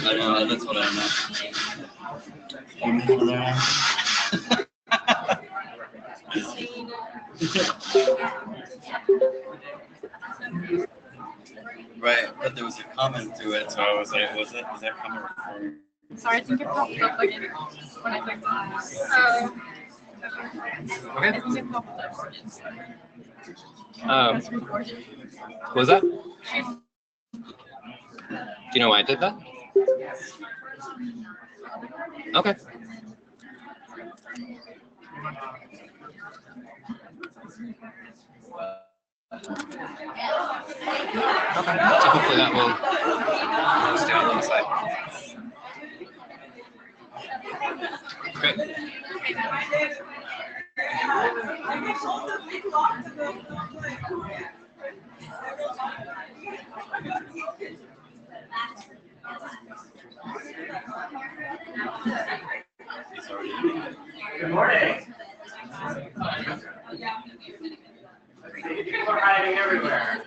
I know, that's what I know. Right, but there was a comment to it, so I was like, was that comment referring? Sorry, I think it popped up again when I clicked on this. Okay. I think it popped up. What was that? Do you know why I did that? Okay. Okay. So hopefully that will stay on the side. Great. Good morning. People are hiding everywhere.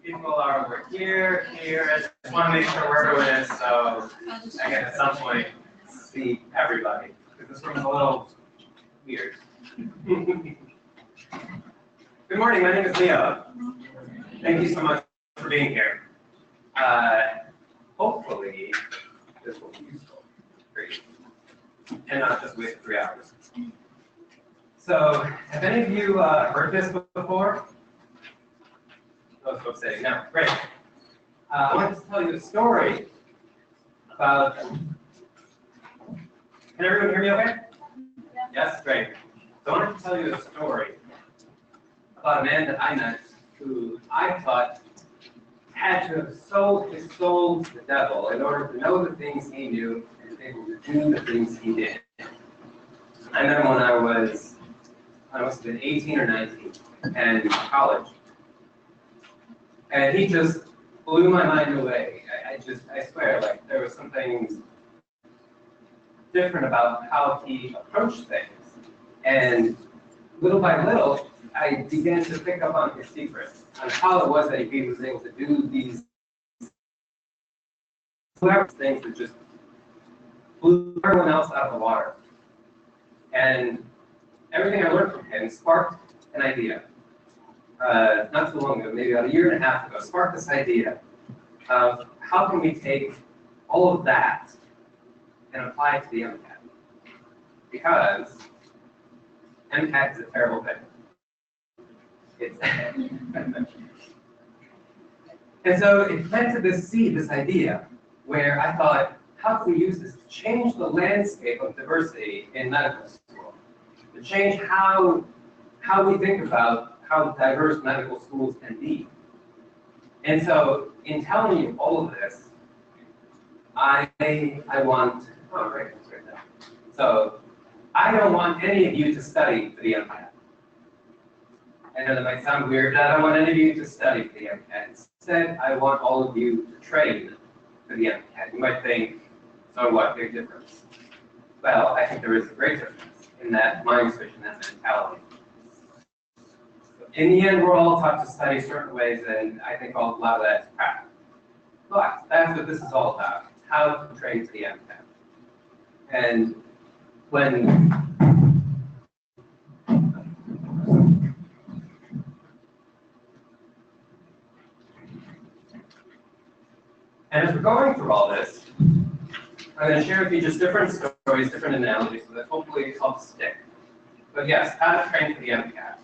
People are over here, here. I just want to make sure where everyone is, so I can at some point see everybody. Because this room is a little weird. Good morning, my name is Leo. Thank you so much for being here. Hopefully, this will be useful for you, and not just waste 3 hours. So, have any of you heard this before? Most folks say no. Great. I want to tell you a story about. Can everyone hear me okay? Yes, great. So I wanted to tell you a story about a man that I met who I thought had to have sold his soul to the devil in order to know the things he knew and be able to do the things he did. I met him when I must have been 18 or 19 and in college. And he just blew my mind away. I swear, like, there was something different about how he approached things. And little by little, I began to pick up on his secrets, on how it was that he was able to do these things that just blew everyone else out of the water. And everything I learned from him sparked an idea. Not too long ago, maybe about 1.5 years ago, sparked this idea of how can we take all of that and apply it to the Mcat. Because Mcat is a terrible thing. And so it planted this seed, this idea, where I thought, how can we use this to change the landscape of diversity in medical school? To change how we think about how diverse medical schools can be. And so, in telling you all of this, I want, oh, right, that's right there. So, I don't want any of you to study for the Mcat. I know that might sound weird, but I don't want any of you to study for the Mcat. Instead, I want all of you to train for the Mcat. You might think, so what, big difference? Well, I think there is a great difference in that mind switch and that mentality. In the end, we're all taught to study certain ways, and I think a lot of that is crap. But that's what this is all about, how to train for the Mcat. And as we're going through all this, I'm going to share with you just different stories, different analogies, so that hopefully it helps stick. But yes, how to train for the Mcat.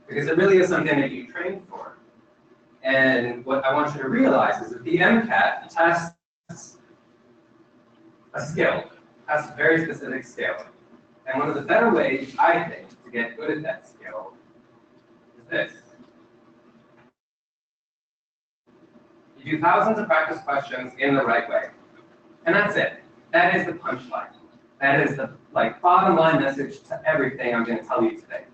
Because it really is something that you train for. And what I want you to realize is that the Mcat tests a skill, tests a very specific skill. And one of the better ways, I think, to get good at that skill is this. You do thousands of practice questions in the right way. And that's it. That is the punchline. That is the bottom line message to everything I'm going to tell you today.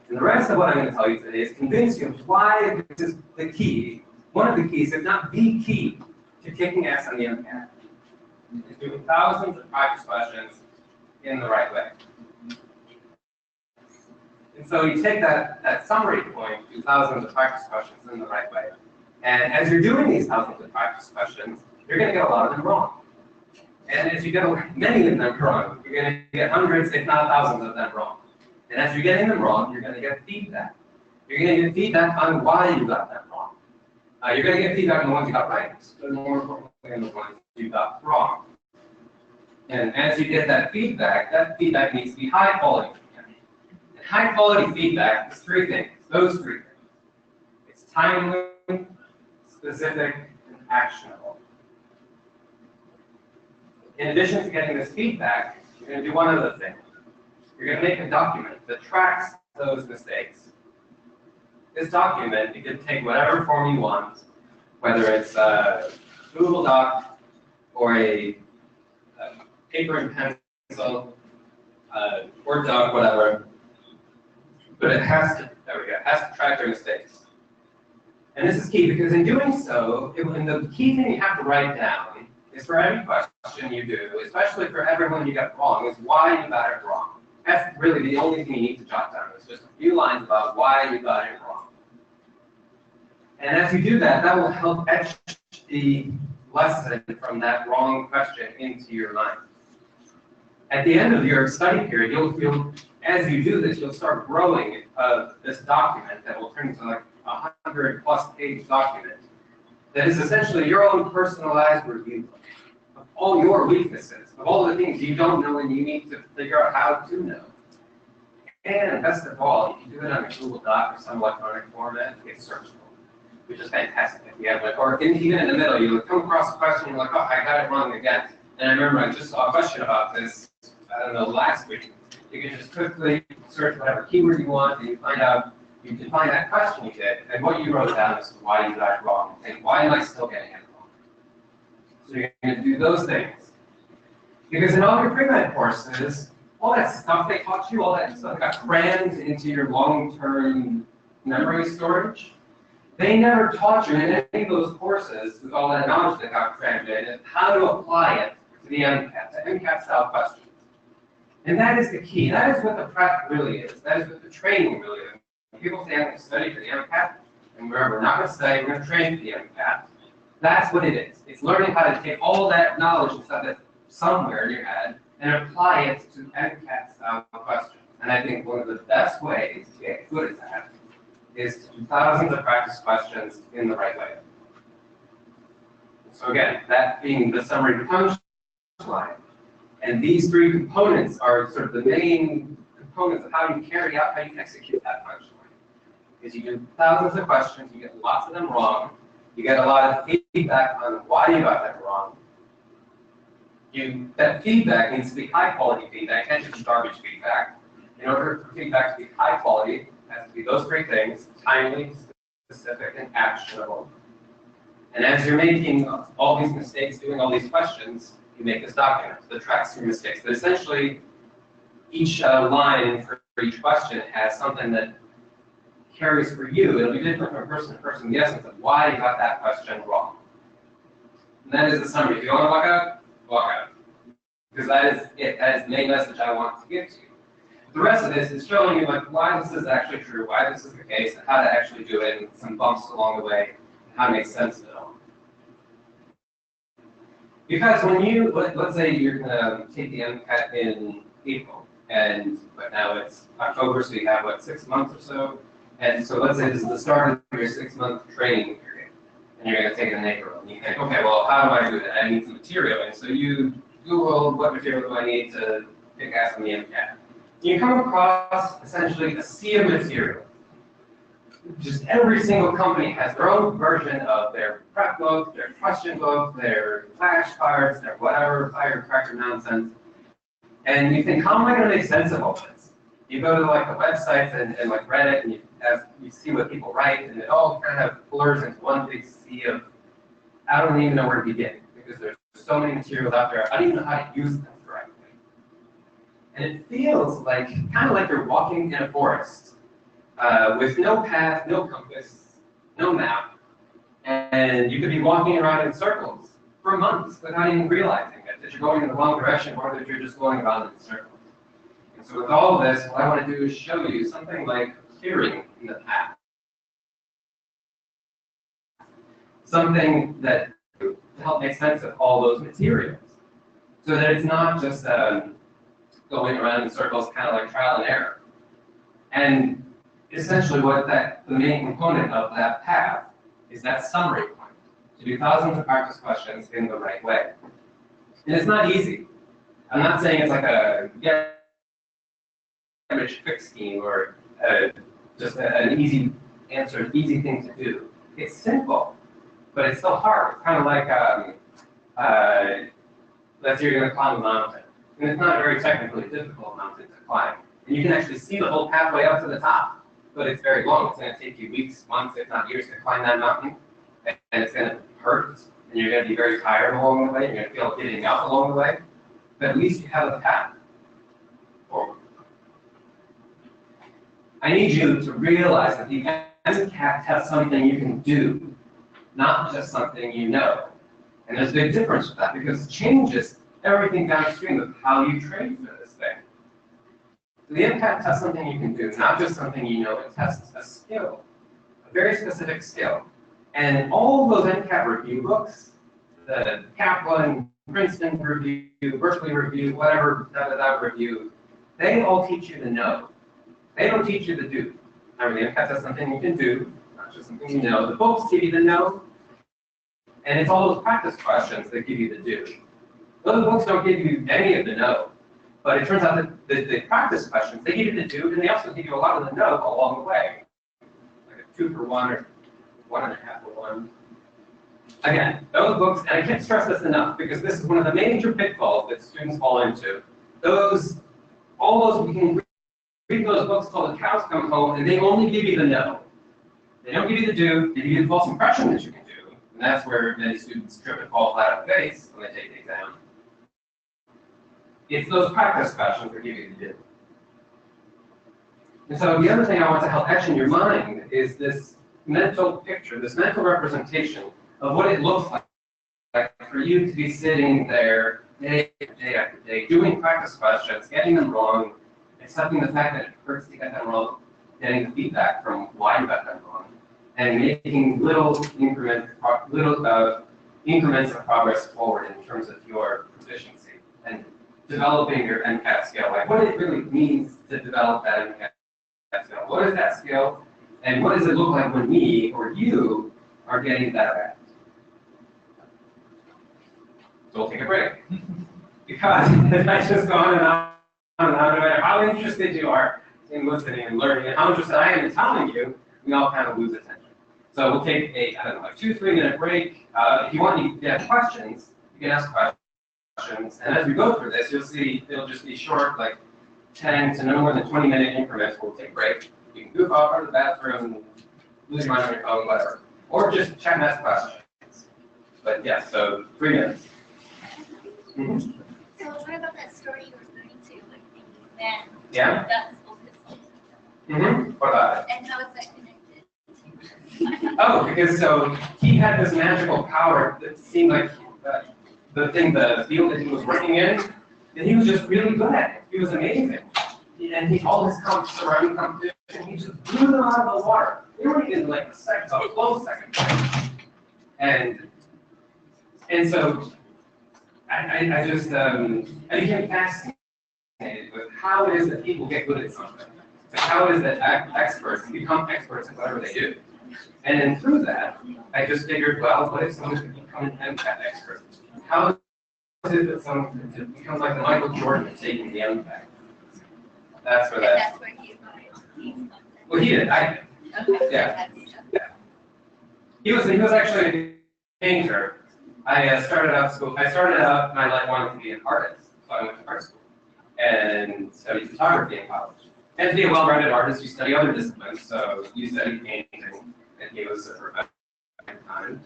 And the rest of what I'm going to tell you today is convince you of why this is the key, one of the keys, if not the key, to kicking ass on the Mcat. Is doing thousands of practice questions in the right way. And so you take that summary point, do thousands of practice questions in the right way. And as you're doing these thousands of practice questions, you're going to get a lot of them wrong. And as you get many of them wrong, you're going to get hundreds, if not thousands of them wrong. And as you're getting them wrong, you're going to get feedback. You're going to get feedback on why you got them wrong. You're going to get feedback on the ones you got right, but more importantly, on the ones you got wrong. And as you get that feedback needs to be high quality. And high quality feedback is three things, those three things. It's timely, specific, and actionable. In addition to getting this feedback, you're going to do one other thing. You're going to make a document that tracks those mistakes. This document, you can take whatever form you want, whether it's a Google Doc or a paper and pencil, Word doc, whatever. But it has to, there we go, it has to track your mistakes. And this is key because in doing so, the key thing you have to write down is for every question you do, especially for everyone you get wrong, is why you got it wrong. That's really the only thing you need to jot down. It's just a few lines about why you got it wrong. And as you do that, that will help etch the lesson from that wrong question into your mind. At the end of your study period, you'll as you do this, you'll start growing this document that will turn into like a 100+ page document that is essentially your own personalized review of all your weaknesses, of all the things you don't know and you need to figure out how to know. And best of all, if you do it on a Google Doc or some electronic format, it's searchable, which is fantastic. If you have like, or even in the middle, you come across a question, you're like, oh, I got it wrong again. And I remember I just saw a question about this, I don't know, last week. You can just quickly search whatever keyword you want, and you can find that question you did, and what you wrote down is why you got it wrong, and why am I still getting it wrong? So you're going to do those things. Because in all your pre-med courses, all that stuff they taught you, all that stuff got crammed into your long-term memory storage. They never taught you in any of those courses, with all that knowledge that got crammed in, how to apply it to the MCAT, the MCAT style questions. And that is the key. That is what the prep really is. That is what the training really is. When people say I'm going to study for the MCAT, and remember, we're not going to study, we're going to train for the MCAT. That's what it is. It's learning how to take all that knowledge and stuff that's somewhere in your head and apply it to MCAT style questions. And I think one of the best ways to get good at that is to do thousands of practice questions in the right way. So again, that being the summary punchline. And these three components are sort of the main components of how you carry out, how you execute that punchline. Because you do thousands of questions, you get lots of them wrong, you get a lot of feedback on why you got that wrong. That feedback needs to be high quality feedback, and just garbage feedback. In order for feedback to be high quality, it has to be those three things: timely, specific, and actionable. And as you're making all these mistakes, doing all these questions, you make this document that tracks your mistakes. But essentially, each line for each question has something that carries for you. It'll be different from person to person, the essence of why you got that question wrong. And that is the summary. If you want to walk out, walk out. Because that is it. That is the main message I want to give to you. The rest of this is showing you like why this is actually true, why this is the case, and how to actually do it, and some bumps along the way, and how to make sense of it all. Because when you, let's say you're going to take the MCAT in April, but now it's October, so you have, 6 months or so? And so let's say this is the start of your 6-month training period, and you're going to take it in April. And you think, okay, well, how do I do that? I need some material. And so you Google, what material do I need to kick ass on the MCAT? You come across, essentially, a sea of material. Just every single company has their own version of their prep book, their question book, their flashcards, their whatever firecracker nonsense. And you think, how am I going to make sense of all this? You go to like the websites and like Reddit, and you see what people write, and it all kind of blurs into one big sea of, I don't even know where to begin, because there's so many materials out there, I don't even know how to use them correctly. And it feels like, kind of like you're walking in a forest, with no path, no compass, no map, and you could be walking around in circles for months without even realizing it, that you're going in the wrong direction or that you're just going around in circles. So with all of this, what I want to do is show you something like clearing in the path. Something that to help make sense of all those materials. So that it's not just going around in circles, kind of like trial and error. And essentially the main component of that path is that summary point, to do thousands of practice questions in the right way. And it's not easy. I'm not saying it's like a get-rich-quick scheme or just an easy answer, easy thing to do. It's simple, but it's still hard. It's kind of like, let's say you're going to climb a mountain. And it's not a very technically difficult mountain to climb. And you can actually see the whole pathway up to the top, but it's very long. It's going to take you weeks, months, if not years to climb that mountain. And it's going to hurt, and you're going to be very tired along the way. You're going to feel giving up along the way. But at least you have a path forward. I need you to realize that the Mcat has something you can do, not just something you know. And there's a big difference with that because it changes everything downstream of how you train for this thing. So the Mcat tests something you can do, not just something you know. It tests a skill, a very specific skill. And all those Mcat review books, the Kaplan, Princeton review, Berkeley review, whatever that review, they all teach you to know. They don't teach you to do. I mean, the Mcat tests something you can do, not just something you know. The books give you the know, and it's all those practice questions that give you the do. Those books don't give you any of the know, but it turns out that the practice questions, they give you the do, and they also give you a lot of the know along the way. Like a 2 for 1 or 1.5 for 1. Again, those books, and I can't stress this enough because this is one of the major pitfalls that students fall into. All those, we can read those books till the cows come home, and they only give you the know. They don't give you the do, they give you the false impression that you can do. And that's where many students trip and fall flat on the face when they take the exam. It's those practice questions that give you the do. And so the other thing I want to help etch in your mind is this mental picture, this mental representation of what it looks like for you to be sitting there day after day, doing practice questions, getting them wrong, accepting the fact that it hurts to get them wrong, getting the feedback from why you got them wrong, and making little increments of progress forward in terms of your proficiency and developing your Mcat skill, like what it really means to develop that Mcat skill. What is that skill, and what does it look like when me or you are getting better at it? So we'll take a break. Because I've just gone and on and on, no matter how interested you are in listening and learning, and how interested I am in telling you, we all kind of lose attention. So we'll take a, 2-3 minute break. If you want to get questions, you can ask questions. And as we go through this, you'll see it'll just be short, like 10 to no more than 20-minute increments. We'll take a break. You can goof off, go to the bathroom, lose your mind on your phone, whatever. Or just chat and ask questions. But yeah, so 3 minutes. Mm-hmm. So what about that story you were referring to, like the man? Yeah. That was supposed to. Mm-hmm. What about it? And how is that connected? Oh, because so he had this magical power that seemed like the field that he was working in, and he was just really good at it. He was amazing. And all his surrounding competition, he just blew them out of the water. They weren't even like a close second. And so I became fascinated with how it is that people get good at something. Like how it is that experts become experts in whatever they do. And then through that, I just figured, well, what if someone could become an Mcat expert? How is it that someone could become like the Michael Jordan of taking the MCAT? That's where that. That's where he Well, he did. I did. Okay. Yeah. Yeah. He was actually a painter. I started out my life wanting to be an artist, so I went to art school and studied photography in college. And to be a well-rounded artist, you study other disciplines. So you study painting, and he was a professor at the time.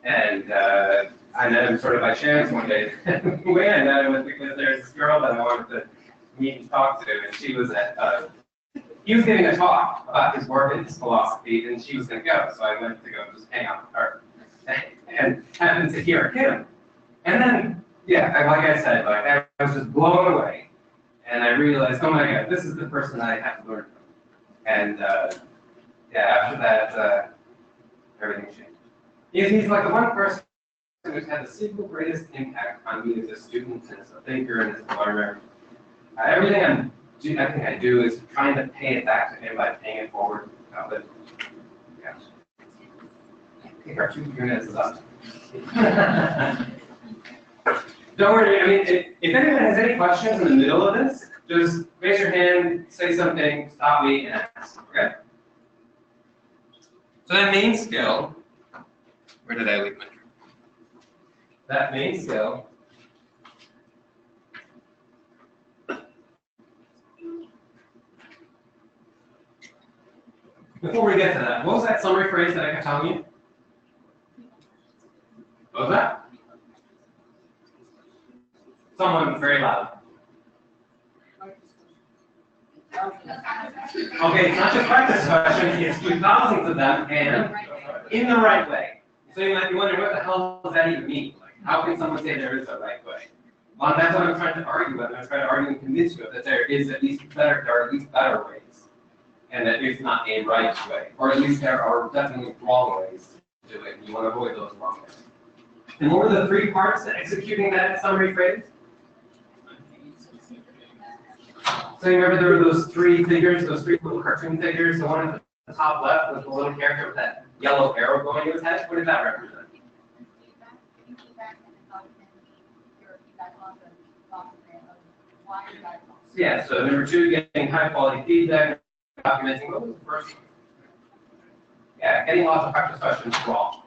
And I met him sort of by chance one day. The way I met him was because there's this girl that I wanted to meet and talk to, and she was he was giving a talk about his work and his philosophy, and she was going to go. So I went to go just hang out with her, and happened to hear him. And then, yeah, like I said, like I was just blown away. And I realized, oh my God, this is the person I have to learn from. And yeah, after that, everything changed. He's like the one person who's had the single greatest impact on me as a student and as a thinker and as a learner. Everything I do is trying to pay it back to him by paying it forward. But yeah. I think our 2 minutes is up. Don't worry, I mean, if anyone has any questions in the middle of this, just raise your hand, say something, stop me, and ask, okay? So that main skill, Where did I leave my? that main skill, before we get to that, what was that summary phrase that I kept telling you? What was that? Someone very loud. Okay, it's not just practice questions, it's do thousands of them and in the right way. So you might be wondering, what the hell does that even mean? Like, how can someone say there is a right way? Well, that's what I'm trying to argue with. I'm trying to argue and convince you that there is at least better, there are at least better ways. And that there's not a right way. Or at least there are definitely wrong ways to do it. And you want to avoid those wrong ways. And what were the 3 parts to executing that summary phrase? So you remember there were those 3 figures, those 3 little cartoon figures. The one at the top left was the little character with that yellow arrow going to his head. What did that represent? Yeah, so number 2, getting high quality feedback, documenting what was the first one? Yeah, getting lots of practice questions wrong.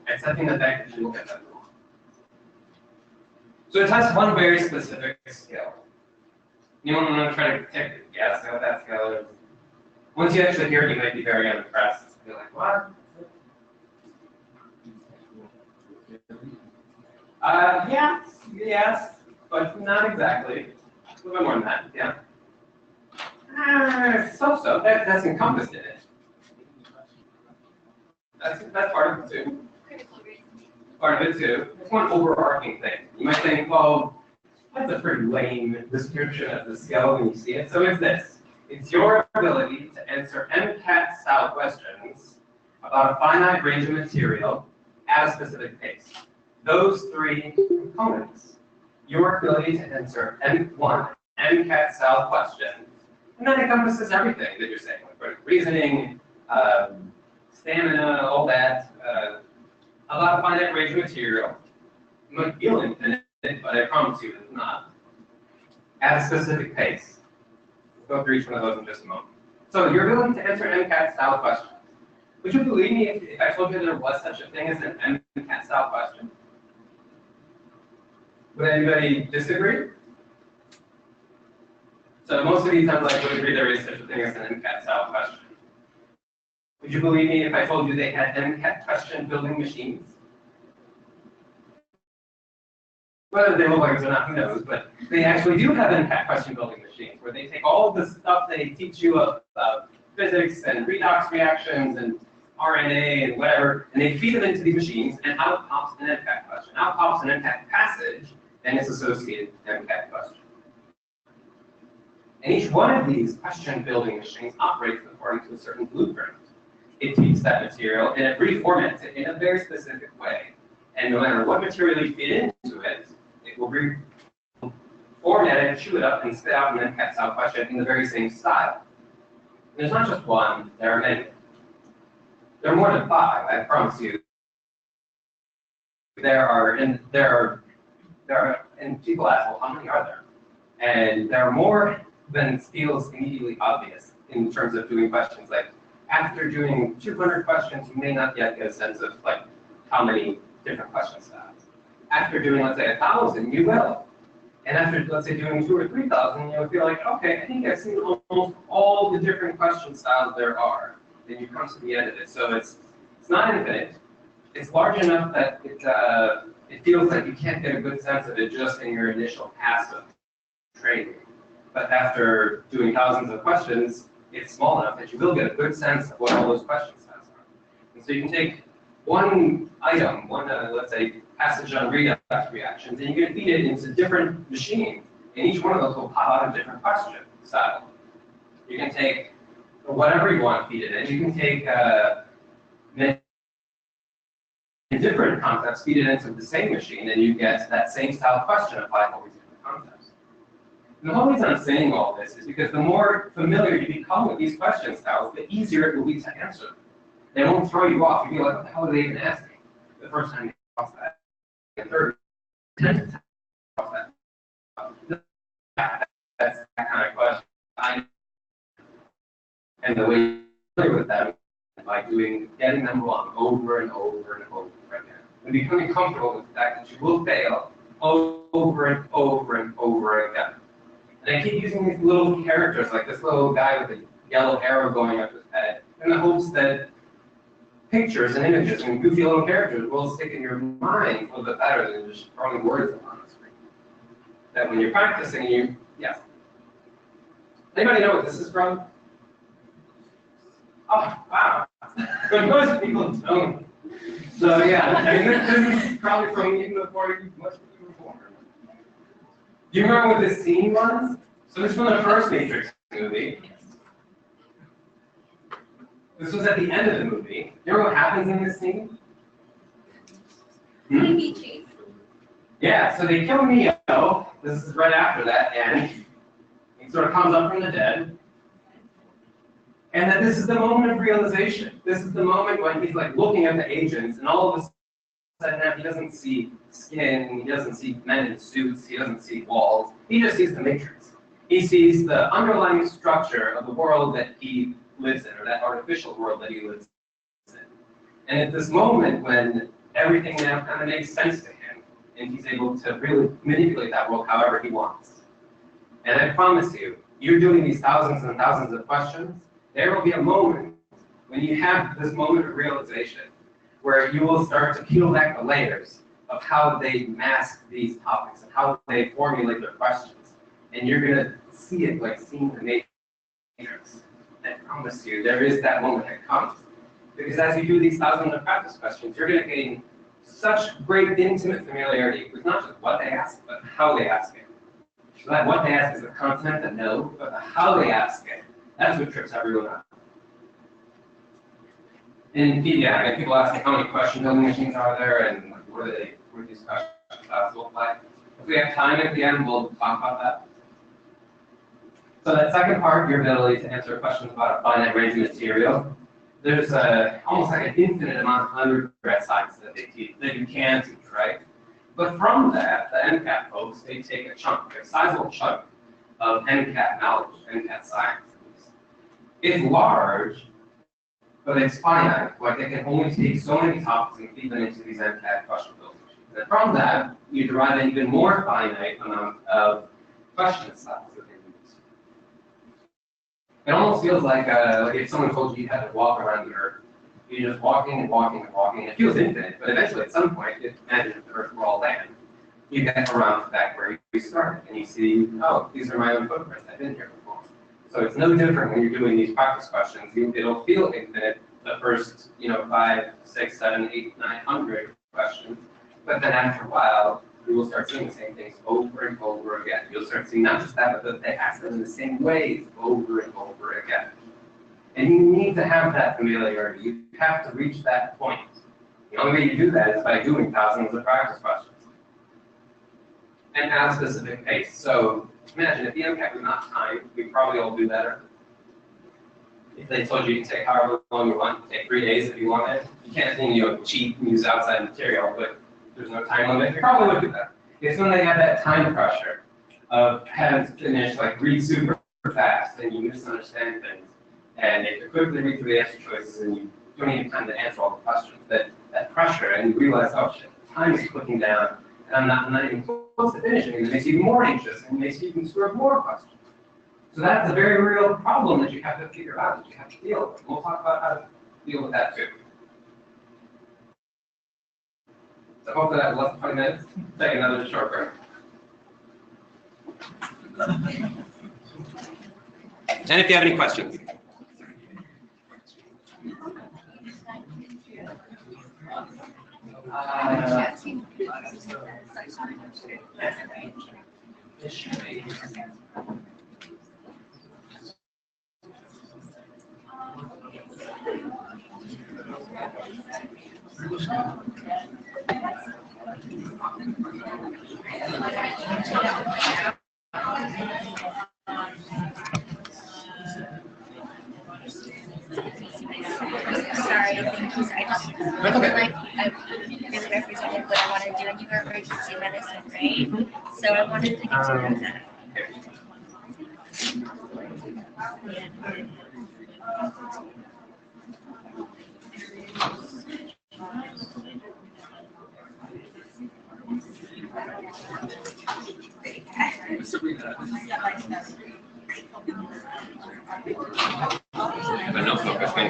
And setting the fact that you look at that wrong. So it has one very specific skill. You don't want to try to take a guess at what that skill is. Once you actually hear it, you might be very unimpressed. You're like, what? Yes, but not exactly. A little bit more than that, yeah. So. That's encompassed in it. That's part of it too. Part of it too. It's one overarching thing. You might think, well, that's a pretty lame description of the skill when you see it. So it's this. It's your ability to answer Mcat style questions about a finite range of material at a specific pace. Those 3 components. Your ability to answer Mcat style questions, and that encompasses everything that you're saying, like reasoning, stamina, all that, about a finite range of material. You might feel infinite, but I promise you it's not. At a specific pace. We'll go through each one of those in just a moment. So your ability to answer MCAT style questions. Would you believe me if I told you there was such a thing as an MCAT style question? Would anybody disagree? So most of you sound like would agree there is such a thing as an MCAT style question. Would you believe me if I told you they had MCAT question building machines? Whether they look like it or not, who knows, but they actually do have MCAT question building machines where they take all of the stuff they teach you about physics and redox reactions and RNA and whatever, and they feed them into these machines, and out pops an MCAT question. Out pops an MCAT passage and its associated MCAT question. And each one of these question building machines operates according to a certain blueprint. It takes that material and it reformats it in a very specific way. And no matter what material you feed into it, it will reformat it, chew it up, and spit out an MCAT style question in the very same style. And there's not just one, there are many. There are more than 5, I promise you. And people ask, well, how many are there? And there are more than feels immediately obvious in terms of doing questions. Like, after doing 200 questions, you may not yet get a sense of like how many different question styles. After doing, let's say, 1,000, you will. And after, let's say, doing 2,000 or 3,000, you'll feel like, okay, I think I've seen almost all the different question styles there are. Then you come to the end of it. So it's not infinite. It's large enough that it feels like you can't get a good sense of it just in your initial pass of training. But after doing thousands of questions, it's small enough that you will get a good sense of what all those question styles are. And so you can take one item, let's say, passage on redox reactions, and you can feed it into different machines, And each one of those will pop out a different question style. You can take whatever you want to feed it in. You can take different concepts, feed it into the same machine, and you get that same style question applied to all these different concepts. And the whole reason I'm saying all this is because the more familiar you become with these question styles, the easier it will be to answer. They won't throw you off. You'll be like, what the hell are they even asking? The first time you cross that. The third, 10th time you cross that. That's that kind of question. And the way you play with them by getting them wrong over and over and over again. And becoming comfortable with the fact that you will fail over and over and over again. And I keep using these little characters, like this little guy with a yellow arrow going up his head, in the hopes that pictures and images and goofy little characters will stick in your mind a little bit better than just throwing words up on the screen. That when you're practicing, yes. Anybody know what this is from? Oh, wow. But most people don't. So yeah, I mean, this is probably from even before you were born. Do you remember what this scene was? So this was from the first Matrix movie. This was at the end of the movie. You remember what happens in this scene? Maybe chase. Yeah, so they kill Neo. This is right after that, and he sort of comes up from the dead. And that this is the moment of realization. This is the moment when he's like looking at the agents, and all of a sudden now he doesn't see skin, he doesn't see men in suits, he doesn't see walls. He just sees the Matrix. He sees the underlying structure of the world that he lives in, or that artificial world that he lives in. And at this moment when everything now kind of makes sense to him, and he's able to really manipulate that world however he wants. And I promise you, you're doing these thousands and thousands of questions, there will be a moment when you have this moment of realization where you will start to peel back the layers of how they mask these topics and how they formulate their questions. And you're going to see it like seeing the Matrix. I promise you, there is that moment that comes. Because as you do these thousands of practice questions, you're going to gain such great intimate familiarity with not just what they ask, but how they ask it. So that what they ask is the content, the no, but the how they ask it. That's what trips everyone up. In PDI, people ask me how many question building machines are there and what do these question classes look like. If we have time at the end, we'll talk about that. So that second part, your ability to answer questions about a finite range of material, there's almost like an infinite amount of undergrad science that they teach, that you can teach, right? But from that, the Mcat folks, they take a chunk, a sizable chunk of Mcat knowledge, Mcat science. It's large, but it's finite. Like they can only take so many topics and feed them into these Mcat question building machines. And from that, you derive an even more finite amount of question styles that they use. It almost feels like if someone told you you had to walk around the Earth. You're just walking and walking and walking. It feels infinite, but eventually at some point, imagine if the Earth were all land, you get around back where you started, and you see, oh, these are my own footprints. I've been here before. So it's no different when you're doing these practice questions. It'll feel infinite the first, 5, 6, 7, 8, 900 questions, but then after a while, you will start seeing the same things over and over again. You'll start seeing not just that, but they ask them in the same ways over and over again. And you need to have that familiarity. You have to reach that point. The only way you do that is by doing thousands of practice questions. And at a specific pace. So imagine if the Mcat was not timed, we'd probably all do better. If they told you you can take however long you want, take 3 days if you wanted. You can't cheat and use outside material, but there's no time limit. You probably would do that. It's when they have that time pressure of having to finish, read super fast and you misunderstand things. And if you quickly read through the answer choices and you don't even have time to answer all the questions, that pressure, and you realize, oh shit, time is clicking down, and I'm not even close to finishing, and it makes you even more anxious, and it makes you even score more questions. So that's a very real problem that you have to figure out, that you have to deal with. We'll talk about how to deal with that too. So hopefully that was less than 20 minutes. Take another short break. And if you have any questions. It should be. Sorry, thank you. I just That's okay. like I really represented what I want to do, and you were emergency medicine, right? So I wanted to get to know that. Have a notebook with me.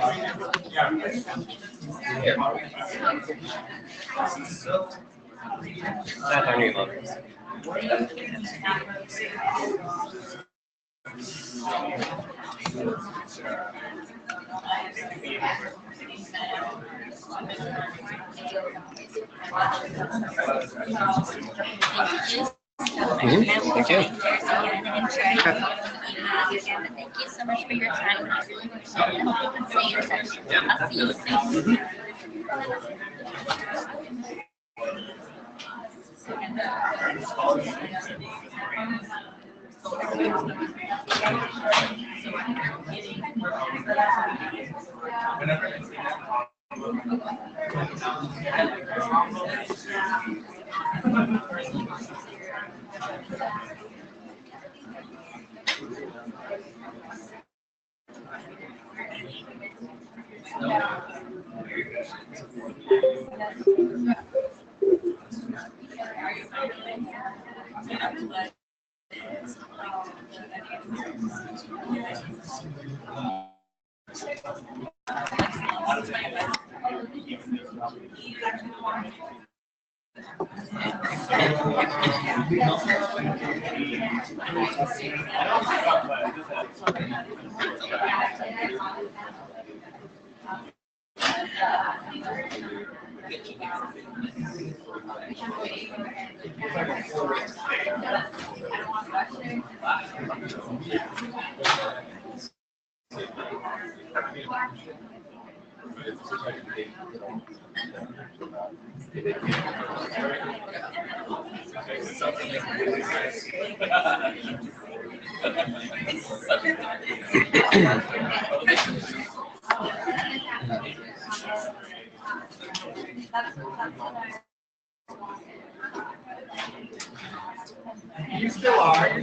That's our new logo. Thank you. Thank Thank you so much for your time. I really appreciate it. Hope you can stay in touch. I'll see you soon. You still are.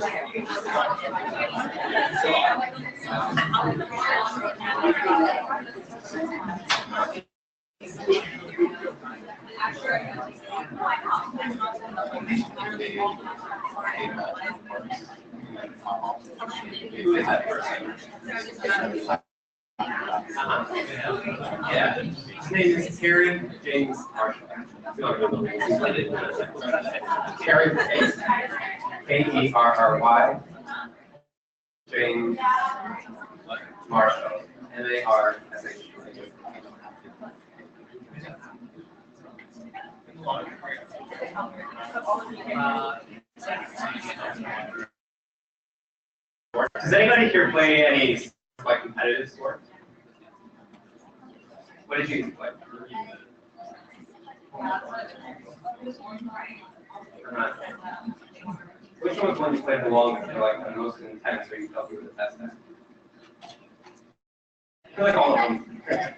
Who is that person? Yeah. His name is Terry James Marshall. Terry K-E-R-R-Y. James Marshall. M-A-R-S-H. Does anybody here play any like competitive sports? What did you play? Which one's one you played the longest or like the most intense or you felt you were the best at? I feel like all of them. Okay.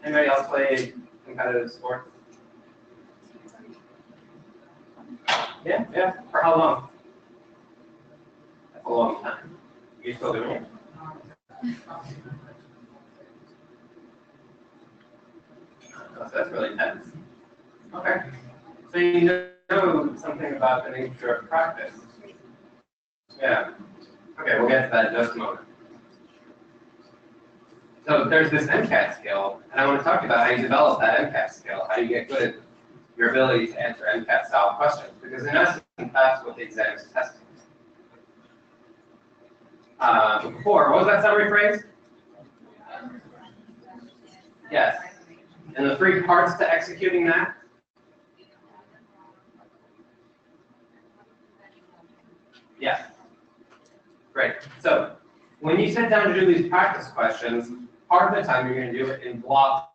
Anybody else play competitive sports? Yeah. For how long? That's a long time. You still doing it? Oh, so that's really intense. Okay. So you know something about the nature of practice. Yeah. Okay, we'll get to that in just a moment. So there's this Mcat skill, and I want to talk about how you develop that Mcat skill, how you get good at your ability to answer Mcat style questions, because in essence, that's what the exam is testing. Before, what was that summary phrase? Yes. And the three parts to executing that? you sit down to do these practice questions, part of the time you're going to do it in blocks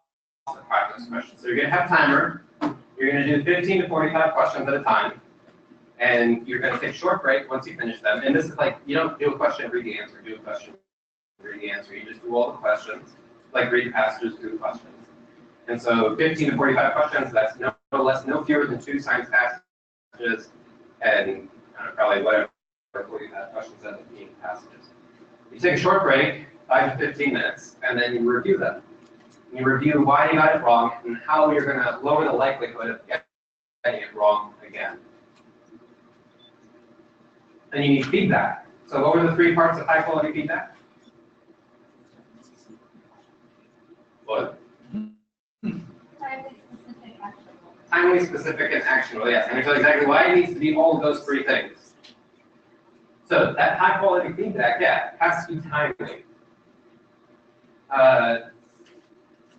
of practice questions. So you're going to have timer. You're going to do 15 to 45 questions at a time. And you're going to take a short break once you finish them. And this is like, you don't do a question, read the answer, do a question, read the answer. You just do all the questions, like read the passages, do the questions. And so 15 to 45 questions, that's no fewer than 2 science passages, and probably whatever 45 questions end up being passages. You take a short break, 5 to 15 minutes, and then you review them. You review why you got it wrong and how you're going to lower the likelihood of getting it wrong again. And you need feedback. So what were the 3 parts of high quality feedback? What? Timely, specific, and actionable. Yes, and I tell you exactly why it needs to be all of those 3 things. So that high quality feedback, yeah, has to be timely.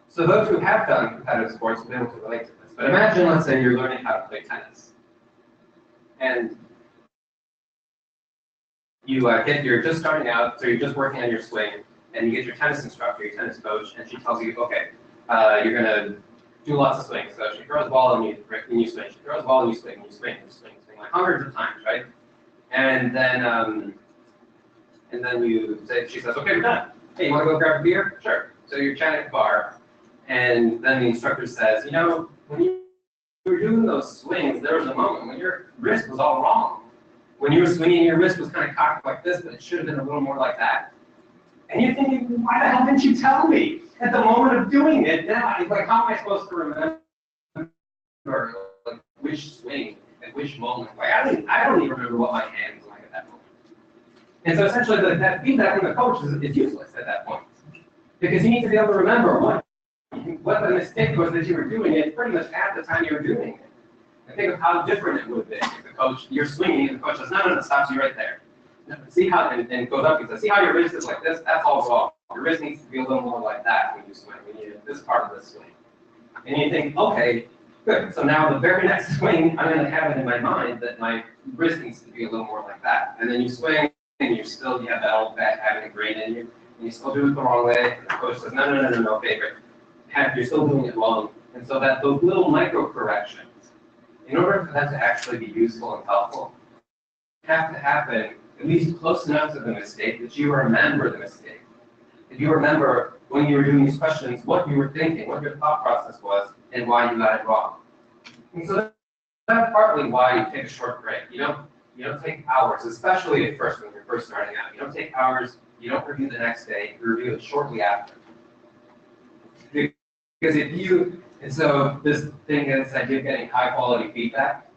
So those who have done competitive sports will be able to relate to this. But imagine, let's say, you're learning how to play tennis, and you're just starting out, so you're just working on your swing, and you get your tennis instructor, your tennis coach, and she tells you, okay, you're going to do lots of swings. So she throws the ball and you swing. She throws the ball and you swing, and you swing, and you swing, like hundreds of times, right? And then she says, okay, we're done. Hey, you want to go grab a beer? Sure. So you're chatting at the bar, and then the instructor says, you know, when you were doing those swings, there was a moment when your wrist was all wrong. When you were swinging, your wrist was kind of cocked like this, but it should have been a little more like that. And you're thinking, why the hell didn't you tell me at the moment of doing it? Now, like, how am I supposed to remember like, which swing at which moment? Like, I don't even remember what my hand was like at that moment. And so essentially, that feedback from the coach is useless at that point, because you need to be able to remember what the mistake was that you were doing it pretty much at the time you were doing it. And think of how different it would have been if the coach, you're swinging, and the coach says, no, stops you right there. See how, and it goes up and says, see how your wrist is like this? That's all wrong. Your wrist needs to be a little more like that when you swing. We need this part of the swing. And you think, okay, good. So now the very next swing, I'm going to have it in my mind that my wrist needs to be a little more like that. And then you swing, and you have that old bad habit ingrained in you, and you still do it the wrong way. And the coach says, no, favorite. You're still doing it wrong. And so that those little micro corrections, in order for that to actually be useful and helpful, have to happen at least close enough to the mistake that you remember the mistake. If you remember when you were doing these questions, what you were thinking, what your thought process was, and why you got it wrong. And so that's partly why you take a short break. You don't take hours, especially at first when you're first starting out. You don't take hours. You don't review the next day. You review it shortly after. Because and so this thing is idea of getting high quality feedback.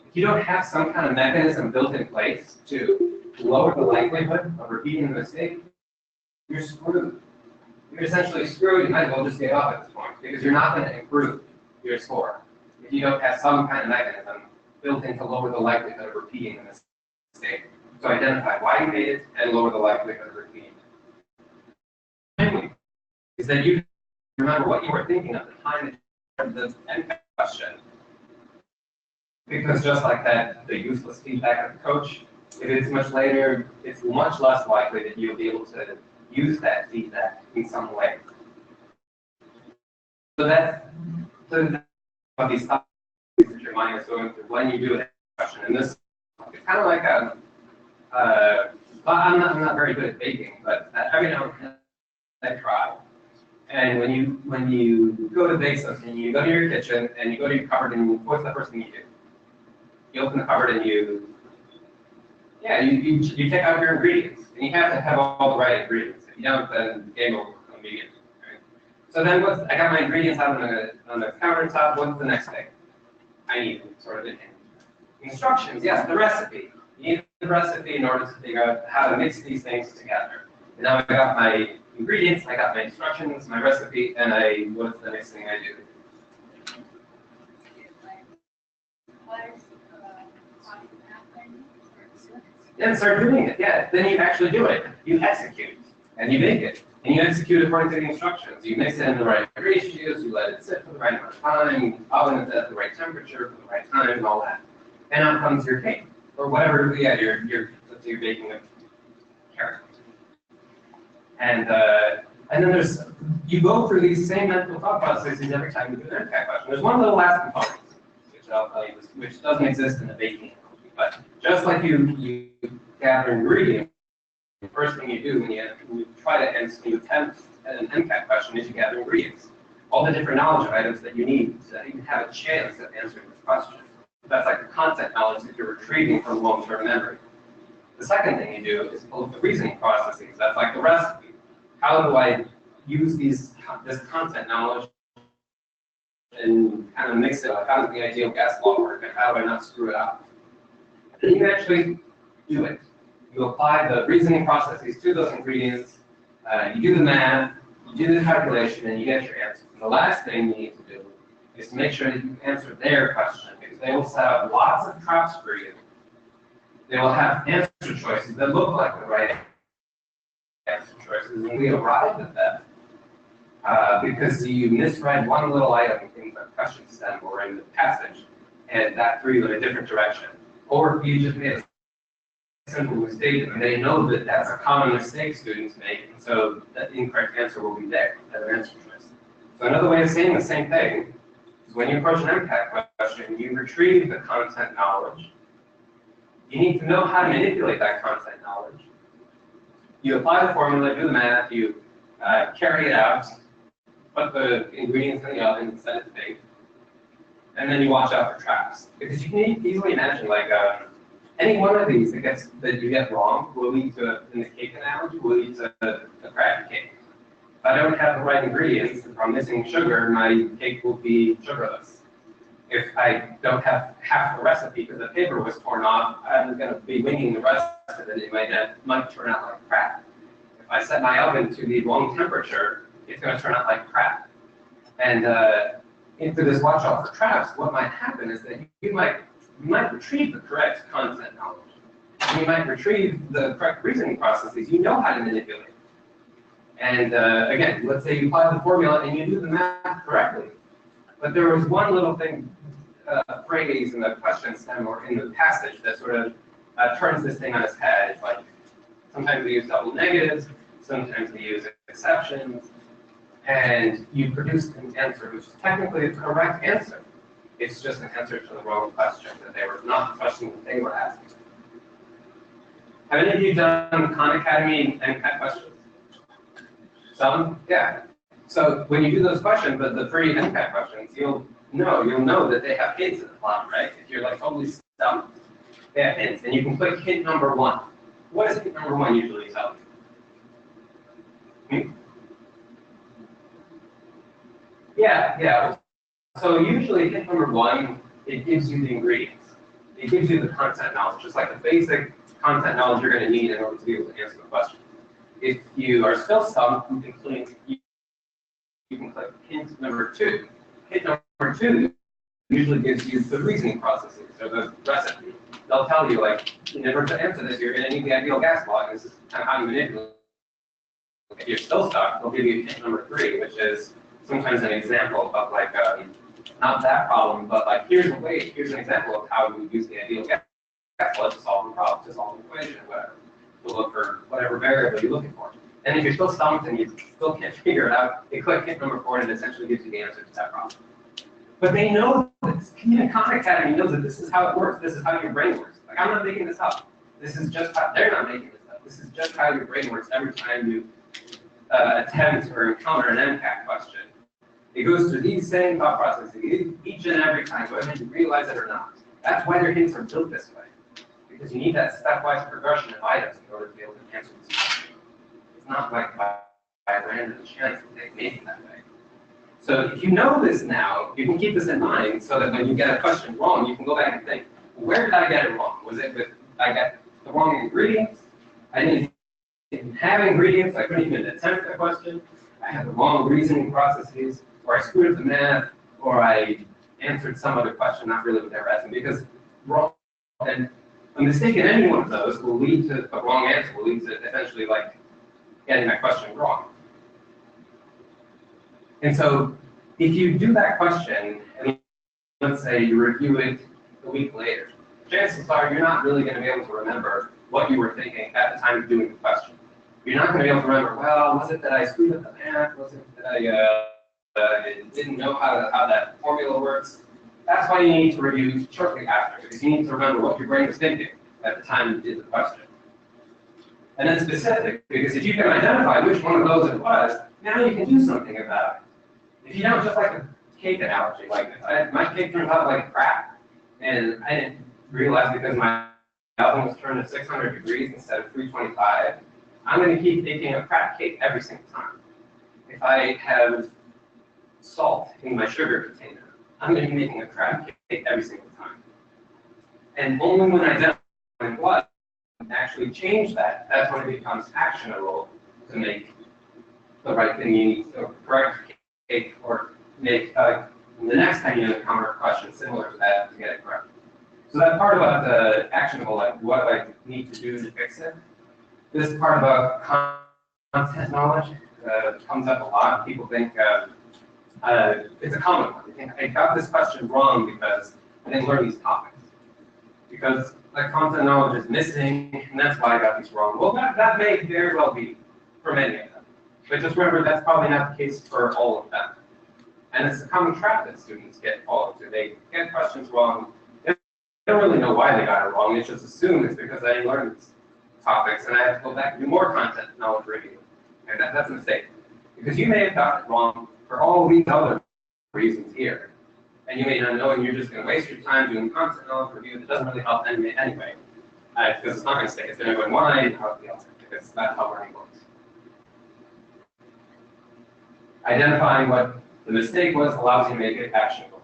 If you don't have some kind of mechanism built in place to lower the likelihood of repeating the mistake, you're screwed. You're essentially screwed. You might as well just give up at this point, because you're not going to improve your score if you don't have some kind of mechanism built in to lower the likelihood of repeating the mistake. So identify why you made it and lower the likelihood of repeating it. Finally, is that you remember what you were thinking at the time of the end question. Because just like that, the useless feedback of the coach, if it's much later, it's much less likely that you'll be able to use that feedback in some way. So these thoughts that your mind is going through when you do a question. And this, it's kind of like I'm not very good at baking, but every now and then I try. And when you go to bake something, you go to your kitchen and you go to your cupboard, and what's the first thing you do? You open the cupboard and you take out your ingredients, and you have to have all the right ingredients. If you don't, then game over immediately. Right? So then, I got my ingredients out on the countertop. What's the next thing? I need sort of instructions. Yes, the recipe. You need the recipe in order to figure out how to mix these things together. And now I got my ingredients, I got my instructions, my recipe, and what's the next thing I do? Yeah, start doing it. Yeah, then you actually do it. You execute, and you make it, and you execute according to the instructions. You mix it in the right ratios. You let it sit for the right amount of time. You oven it at the right temperature for the right time, and all that. And out comes your cake, or whatever. Yeah, you're baking a carrot. And then you go through these same mental thought processes every time you do an MCAT question. There's one little last component, which I'll tell you, which doesn't exist in the baking analogy. But just like you gather ingredients, the first thing you do when you try to answer, you attempt an MCAT question is you gather ingredients. All the different knowledge items that you need so that you have a chance at answering this question. That's like the content knowledge that you're retrieving from long-term memory. The second thing you do is pull up the reasoning processes. That's like the recipe. How do I use this content knowledge and kind of mix it up? How does the ideal gas law work, and how do I not screw it up? And you can actually do it. You apply the reasoning processes to those ingredients, you do the math, you do the calculation, and you get your answer. And the last thing you need to do is to make sure that you answer their question, because they will set up lots of traps for you. They will have answer choices that look like the right answer choices, and we arrive at that because you misread one little item in the question stem or in the passage, and that threw you in a different direction. Or you just made a simple mistake, and they know that that's a common mistake students make, and so that incorrect answer will be there as an answer choice. So another way of saying the same thing is when you approach an MCAT question, you retrieve the content knowledge. You need to know how to manipulate that content knowledge. You apply the formula, do the math, you carry it out, put the ingredients in the oven and set it to bake, and then you watch out for traps. Because you can easily imagine, like, any one of these that you get wrong will lead to, in the cake analogy, will lead to a crappy cake. If I don't have the right ingredients, if I'm missing sugar, my cake will be sugarless. If I don't have half the recipe because the paper was torn off, I'm going to be winging the rest of it. It might turn out like crap. If I set my oven to the wrong temperature, it's going to turn out like crap. And into this watch out for traps, what might happen is that you might retrieve the correct content knowledge. You might retrieve the correct reasoning processes. You know how to manipulate. And again, let's say you apply the formula and you do the math correctly. But there was one little thing, phrase in the question stem or in the passage that sort of turns this thing on its head. It's like sometimes we use double negatives, sometimes we use exceptions, and you produce an answer which is technically the correct answer. It's just an answer to the wrong question, that they were not the question that they were asking. Have any of you done Khan Academy MCAT questions? Some? Yeah. So when you do those questions, the free MCAT questions, you'll know that they have hints at the bottom, right? If you're like totally stumped, they have hints, and you can click hint number 1. What does hint number 1 usually tell you? Yeah. So usually hint number 1, it gives you the ingredients. It gives you the content knowledge, just like the basic content knowledge you're going to need in order to be able to answer the question. If you are still stumped, you can click hint number 2. Hint number 2 usually gives you the reasoning processes or the recipe. They'll tell you, like, in order to answer this, you're going to need the ideal gas law. This is kind of how you manipulate. If you're still stuck, they'll give you hint number 3, which is sometimes an example of like not that problem, but like here's an example of how you use the ideal gas law to solve the problem, to solve the equation, whatever. To look for whatever variable you're looking for. And if you're still stumped and you still can't figure it out, you click hint number 4 and it essentially gives you the answer to that problem. But they know this. Even Khan Academy knows that this is how it works. This is how your brain works. Like, I'm not making this up. This is just how, they're not making this up. This is just how your brain works every time you attempt or encounter an MCAT question. It goes through these same thought processes each and every time, whether you realize it or not. That's why their hints are built this way. Because you need that stepwise progression of items in order to be able to answer this question. It's not like by random chance that they made it that way. So if you know this now, you can keep this in mind so that when you get a question wrong, you can go back and think, where did I get it wrong? Was it that I got the wrong ingredients? I didn't have ingredients, I couldn't even attempt the question. I had the wrong reasoning processes, or I screwed up the math, or I answered some other question not really what they were asking, because wrong. And a mistake in any one of those will lead to a wrong answer, will lead to essentially like getting that question wrong. And so if you do that question, and let's say you review it a week later, chances are you're not really going to be able to remember what you were thinking at the time of doing the question. You're not going to be able to remember, well, was it that I screwed up the math? Was it that I didn't know how that formula works? That's why you need to review shortly after, because you need to remember what your brain was thinking at the time you did the question. And then specific, because if you can identify which one of those it was, now you can do something about it. If you don't, just like a cake analogy, like my cake turned out like crap, and I didn't realize because my oven was turned at 600 degrees instead of 325, I'm going to keep baking a crap cake every single time. If I have salt in my sugar container, I'm going to be making a crab cake every single time. And only when I identify what actually change that, that's when it becomes actionable to make the right thing you need to correct cake or make the next time you encounter a question similar to that to get it correct. So that part about the actionable, like what do I need to do to fix it, this part about content knowledge comes up a lot. People think it's a common one. They think I got this question wrong because I didn't learn these topics. Because like content knowledge is missing, and that's why I got these wrong. Well, that may very well be for many of them. But just remember, that's probably not the case for all of them. And it's a common trap that students get fall into. They get questions wrong. They don't really know why they got it wrong. They just assume it's because I didn't learn these topics, and I have to go back and do more content knowledge review. And that's a mistake. Because you may have gotten it wrong for all these other reasons here. And you may not know, and you're just going to waste your time doing content knowledge review that doesn't really help anyway. Because it's not going to stick. It's going to go in one and out the other. Because that's how learning works. Identifying what the mistake was allows you to make it actionable.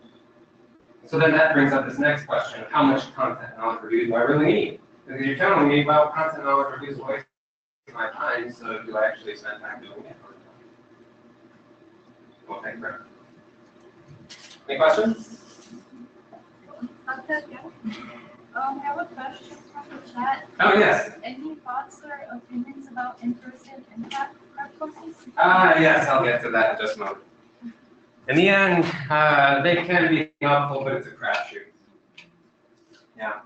So then that brings up this next question of how much content knowledge review do I really need? Because you're telling me, well, content knowledge review is a waste of my time, so do I actually spend time doing it? Well, thank you. Any questions? Okay, yeah. I have a question from the chat. Oh, yes. Any thoughts or opinions about in-person and prep courses? Yes, I'll get to that in just a moment. In the end, they can be helpful, but it's a crapshoot. Yeah.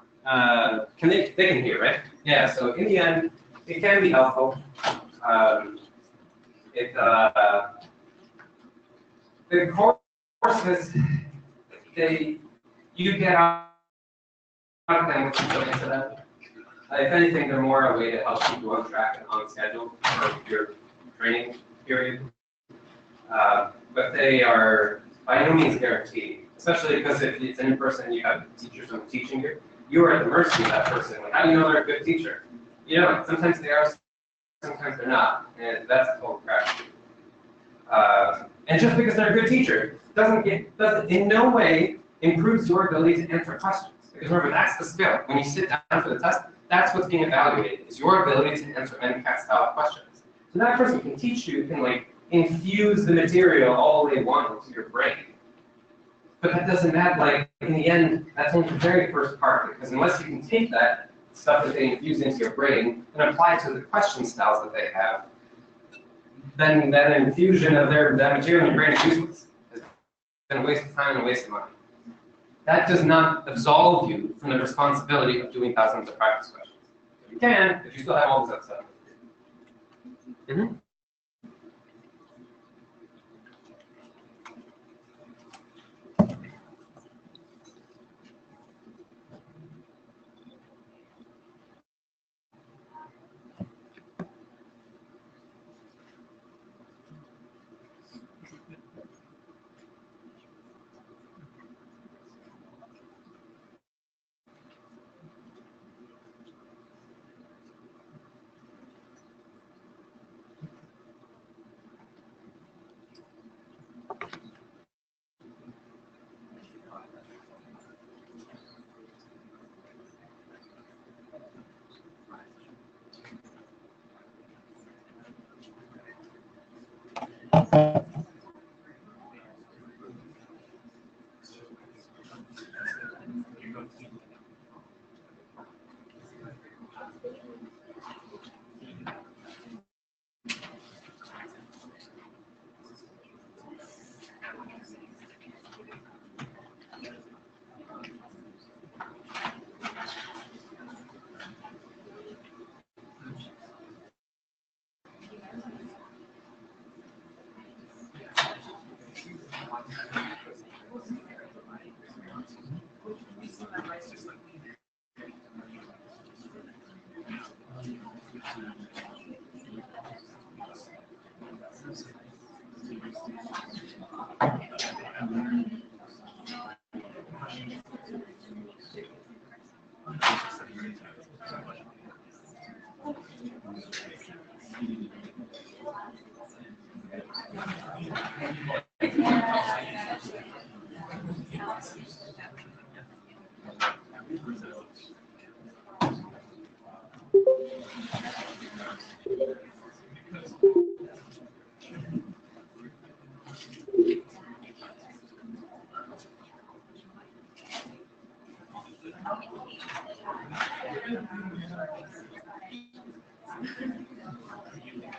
They can hear, right? Yeah, so in the end, it can be helpful. The courses, you get out of them what you put into them. If anything, they're more a way to help keep you on track and on schedule for your training period. But they are by no means guaranteed, especially because if it's in person, you have teachers who are teaching you. You are at the mercy of that person. Like, how do you know they're a good teacher? You know, sometimes they are, sometimes they're not, and that's a total crapshoot. And just because they're a good teacher doesn't in no way improves your ability to answer questions. Because remember, that's the skill. When you sit down for the test, that's what's being evaluated, is your ability to answer Mcat style questions. So that person can teach you, can like infuse the material all they want into your brain. But that doesn't matter, like, in the end, that's only the very first part, because unless you can take that stuff that they infuse into your brain and apply it to the question styles that they have, then that infusion of that material in your brain is useless. It's been a waste of time and a waste of money. That does not absolve you from the responsibility of doing thousands of practice questions. You can, if you still have all this other stuff. Mm-hmm.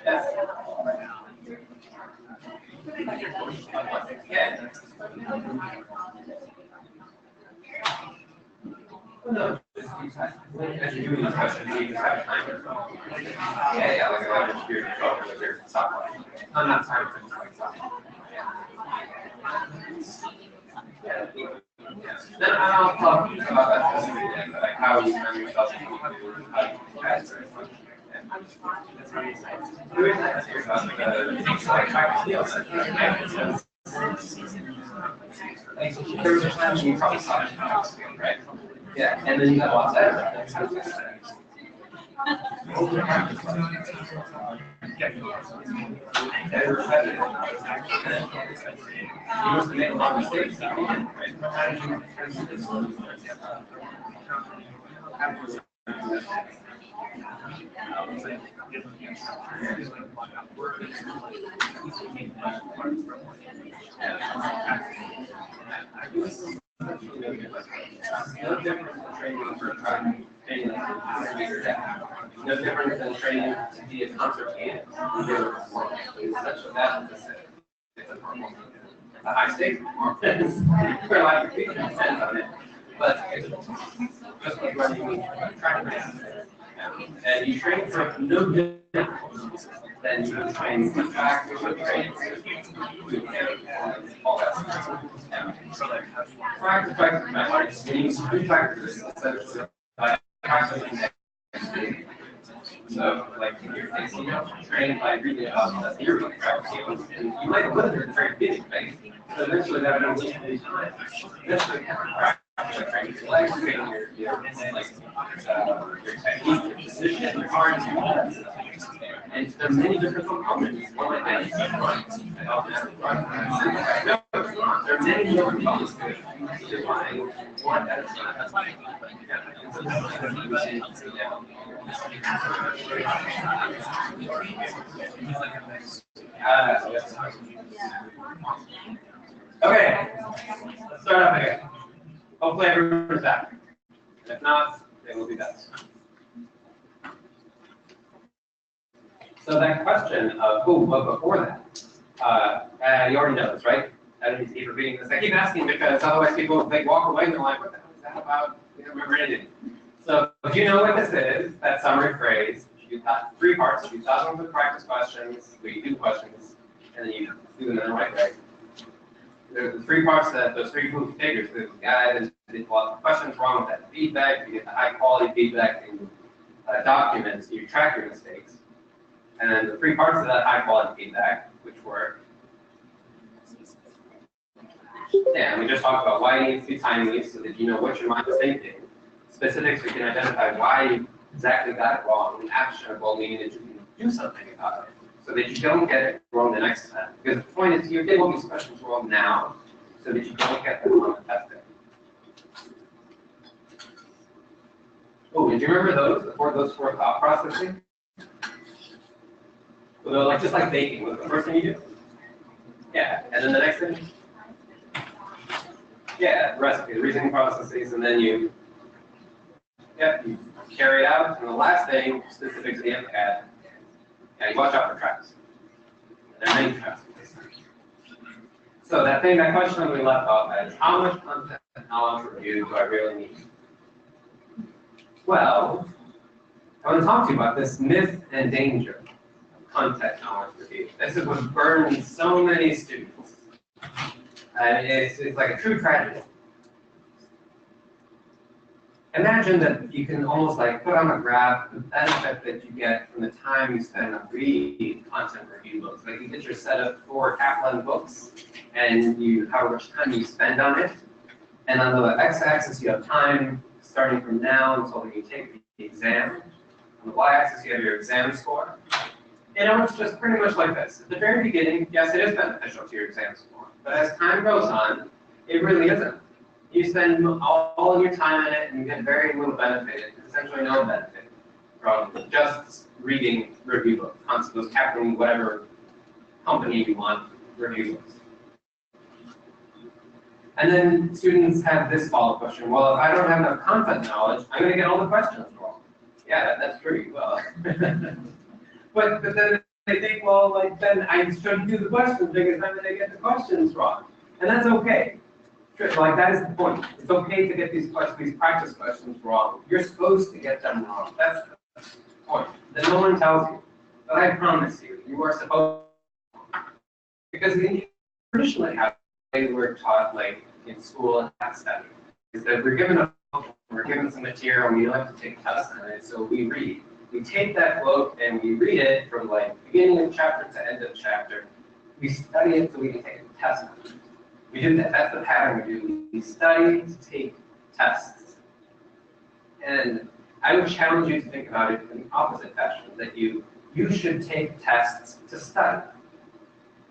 Yes. Yeah. No, just as you're doing this question, you just have time. Yeah, like a lot of your software. I'm not time for yeah. Then I'll talk about that specifically, like how you turn yourself into how you catch or function. There was a time when you probably saw it, right? Yeah, and then you got lost out. You must make a lot of mistakes. No different than training for a trial. No different than training to be a concert pianist. It's a high stakes performance. Where a lot of people depend on it, but it's just like running a track race. And you train for no different than you train for track, for training, all that stuff. Practice, practice. You use three factors essentially by practicing. So, like in your case, you train by reading about the theory of track skills, and you might have learned it at the very beginning, right? So eventually that would be time. Eventually, practice training your legs, training your technique, your position, your arms, and all that stuff. And there are many different components. One like that, there are many more components to define what that is. Okay, let's start off again. Hopefully everyone's back. If not, then we'll do that. So that question of, but before that, you already know this, right? I don't need to keep repeating this. I keep asking because otherwise people walk away and they're like, what the hell is that about? You don't remember anything. So if you know what this is, that summary phrase, you've got three parts. You start them with practice questions, where you do questions, and then you do them in the right way. There's the three parts that those three figures. There's the guide, there's the questions wrong with that feedback. You get the high quality feedback in documents. You track your mistakes. And then the three parts of that high quality feedback, which were, we just talked about why it needs to be timely so that you know what your mind is thinking. Specifics, you can identify why you exactly got it wrong, and actionable, meaning that you can do something about it so that you don't get it wrong the next time. Because the point is, you're getting all these questions wrong now so that you don't get them on the test day. Oh, did you remember those four thought processing? So like just like baking, what's the first thing you do? Yeah, and then the next thing? Yeah, the recipe, the reasoning processes, and then you carry it out. And the last thing, specific to the Mcat, you watch out for traps. There are many traps. So that question we left off as, how much content knowledge review do I really need? Well, I want to talk to you about this myth and danger of content knowledge review. This is what burns so many students. And it's like a true tragedy. Imagine that you can almost like put on a graph the benefit that you get from the time you spend on reading content review books. Like you get your set of 4 Kaplan books, and however much time you spend on it. And on the x-axis, you have time starting from now until when you take the exam. On the y-axis, you have your exam score. It's just pretty much like this. At the very beginning, yes, it is beneficial to your exam score. But as time goes on, it really isn't. You spend all of your time in it and you get very little benefit, essentially no benefit, from just reading review books, those Kaplan, whatever company you want, review books. And then students have this follow-up question. Well, if I don't have enough content knowledge, I'm going to get all the questions wrong. Yeah, that's true. Well, but then they think, well, like then I should do the questions because then they get the questions wrong, and that's okay. Like that is the point. It's okay to get these practice questions wrong. You're supposed to get them wrong. That's the point. Then no one tells you, but I promise you, you are supposed to. Because traditionally how they were taught, like in school and at study, is that we're given a book, we're given some material, and we don't have to take tests on it, so we read. We take that book and we read it from like beginning of chapter to end of chapter. We study it so we can take a test on it. We do that. That's the pattern we do. We study to take tests. And I would challenge you to think about it in the opposite fashion, that you should take tests to study.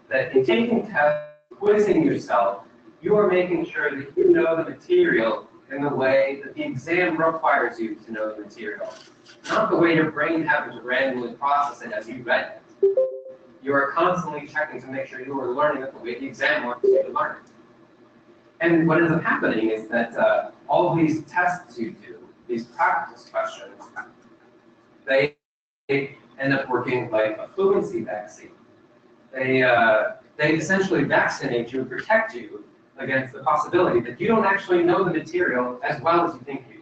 That in taking tests, quizzing yourself, you are making sure that you know the material in the way that the exam requires you to know the material. Not the way your brain happens to randomly process it as you read it. You are constantly checking to make sure you are learning it the way the exam wants you to learn it. And what ends up happening is that all these tests you do, these practice questions, they end up working like a fluency vaccine. They essentially vaccinate you and protect you against the possibility that you don't actually know the material as well as you think you do.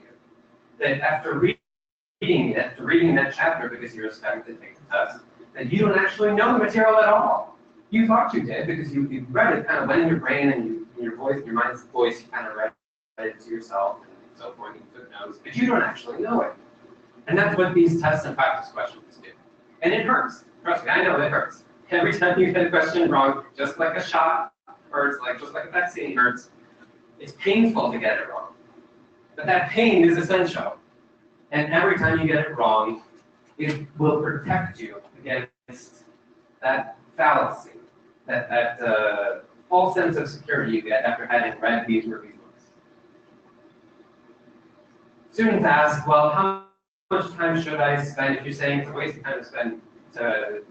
That after reading that chapter because you're expected to take the test, that you don't actually know the material at all. You thought you did because you read it, kind of went in your brain and your voice, your mind's voice, you kind of read it to yourself and so forth, and you took notes, but you don't actually know it. And that's what these tests and practice questions do. And it hurts. Trust me, I know it hurts. Every time you get a question wrong, just like a shot hurts, like just like a vaccine hurts, it's painful to get it wrong. But that pain is essential. And every time you get it wrong, it will protect you against that fallacy, that false sense of security you get after having read these review books. Students ask, well, how much time should I spend? If you're saying it's a waste of time to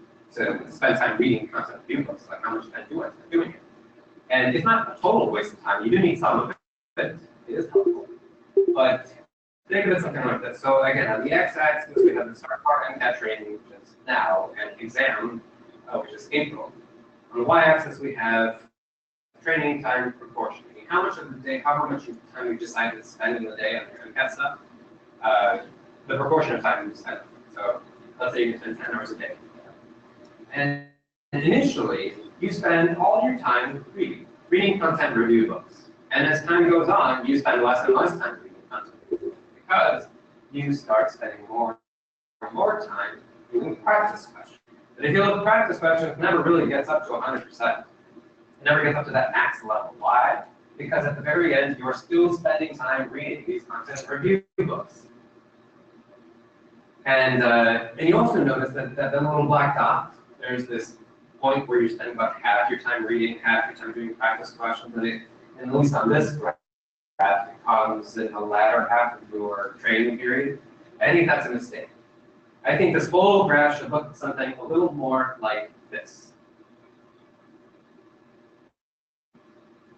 spend time reading content review books, like how much time do I spend doing it? And it's not a total waste of time. You do need some of it. It is helpful. But think of it something like this. So again, on the x-axis, we have the start part Mcat training, which is now, and exam, which is April. On the y-axis, we have training time proportion. Meaning how much of the day, how much time you decided to spend in the day on your Mcat stuff, the proportion of time you spend. So let's say you spend 10 hours a day. And initially, you spend all your time reading content review books. And as time goes on, you spend less and less time reading content review books because you start spending more and more time doing practice questions. But if you look at practice questions, it never really gets up to 100%. It never gets up to that max level. Why? Because at the very end, you're still spending time reading these content review books. And you also notice that the little black dot, there's this point where you're spending about half your time reading, half your time doing practice questions, and at least on this graph, it comes in the latter half of your training period. I think that's a mistake. I think this whole graph should look something a little more like this.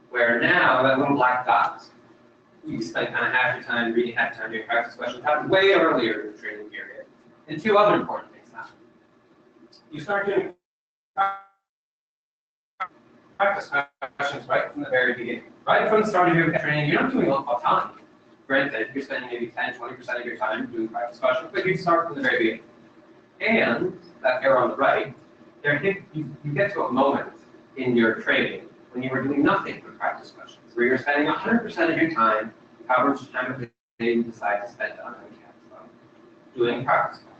Where now, that little black dot, you spend kind of half your time reading, half your time doing practice questions, happens way earlier in the training period. And two other important things happen. You start doing practice questions right from the very beginning. Right from the start of your training, you're not doing all the time. Granted, you're spending maybe 10–20% of your time doing practice questions, but you start from the very beginning. And that arrow on the right, you get to a moment in your training when you were doing nothing but practice questions, where you're spending 100% of your time, however much time of the day you decide to spend on Mcat, doing practice questions.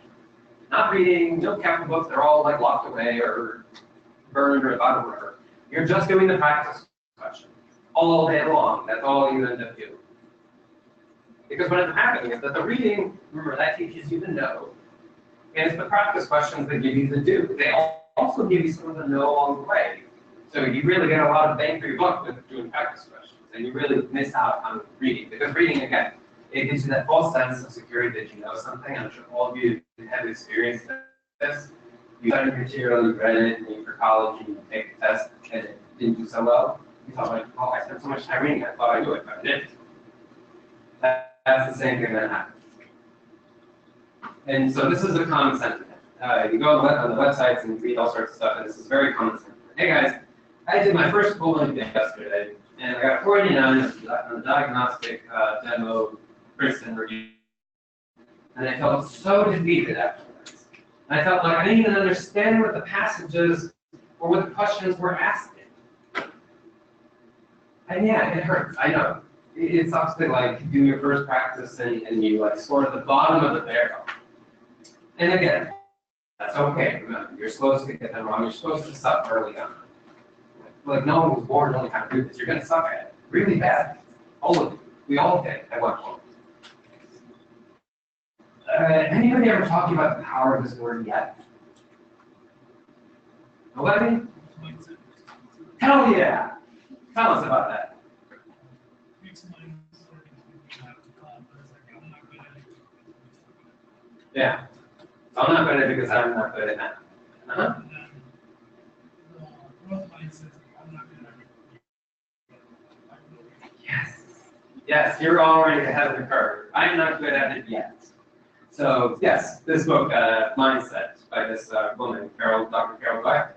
Not reading, no capital books, they're all like locked away or burned or whatever. You're just doing the practice questions all day long. That's all you end up doing. Because what ends up happening is that the reading, remember, that teaches you the know. And it's the practice questions that give you the do. They also give you some of the know along the way. So you really get a lot of bang for your buck with doing practice questions. And you really miss out on reading. Because reading, again, it gives you that false sense of security that you know something. I'm sure all of you have experienced this. You studied material, you read it, and for college, you take a test, and it didn't do so well. You thought like, oh, I spent so much time reading, I thought I knew it, but I didn't. That's the same thing that happens. And so this is a common sentiment. You go on the websites and read all sorts of stuff, and this is very common sentiment. Hey guys, I did my first full length yesterday, and I got 49 on the diagnostic demo Princeton review. And I felt so defeated afterwards. And I felt like I didn't even understand what the passages or what the questions were asking. And yeah, it hurts, I know. It sucks to like do your first practice and you like score at the bottom of the barrel. And again, that's okay. Remember, you're supposed to get them wrong. You're supposed to suck early on. Like no one was born knowing how to do this. You're gonna suck at it really bad. All of you. We all did at one point. Anybody ever talked about the power of this word yet? Nobody? Hell yeah! Tell us about that. Yeah. So I'm not good at it because I'm not good at that. Uh-huh. Yes. Yes, you're already ahead of the curve. I'm not good at it yet. So yes, this book, Mindset, by this woman, Dr. Carol Dweck,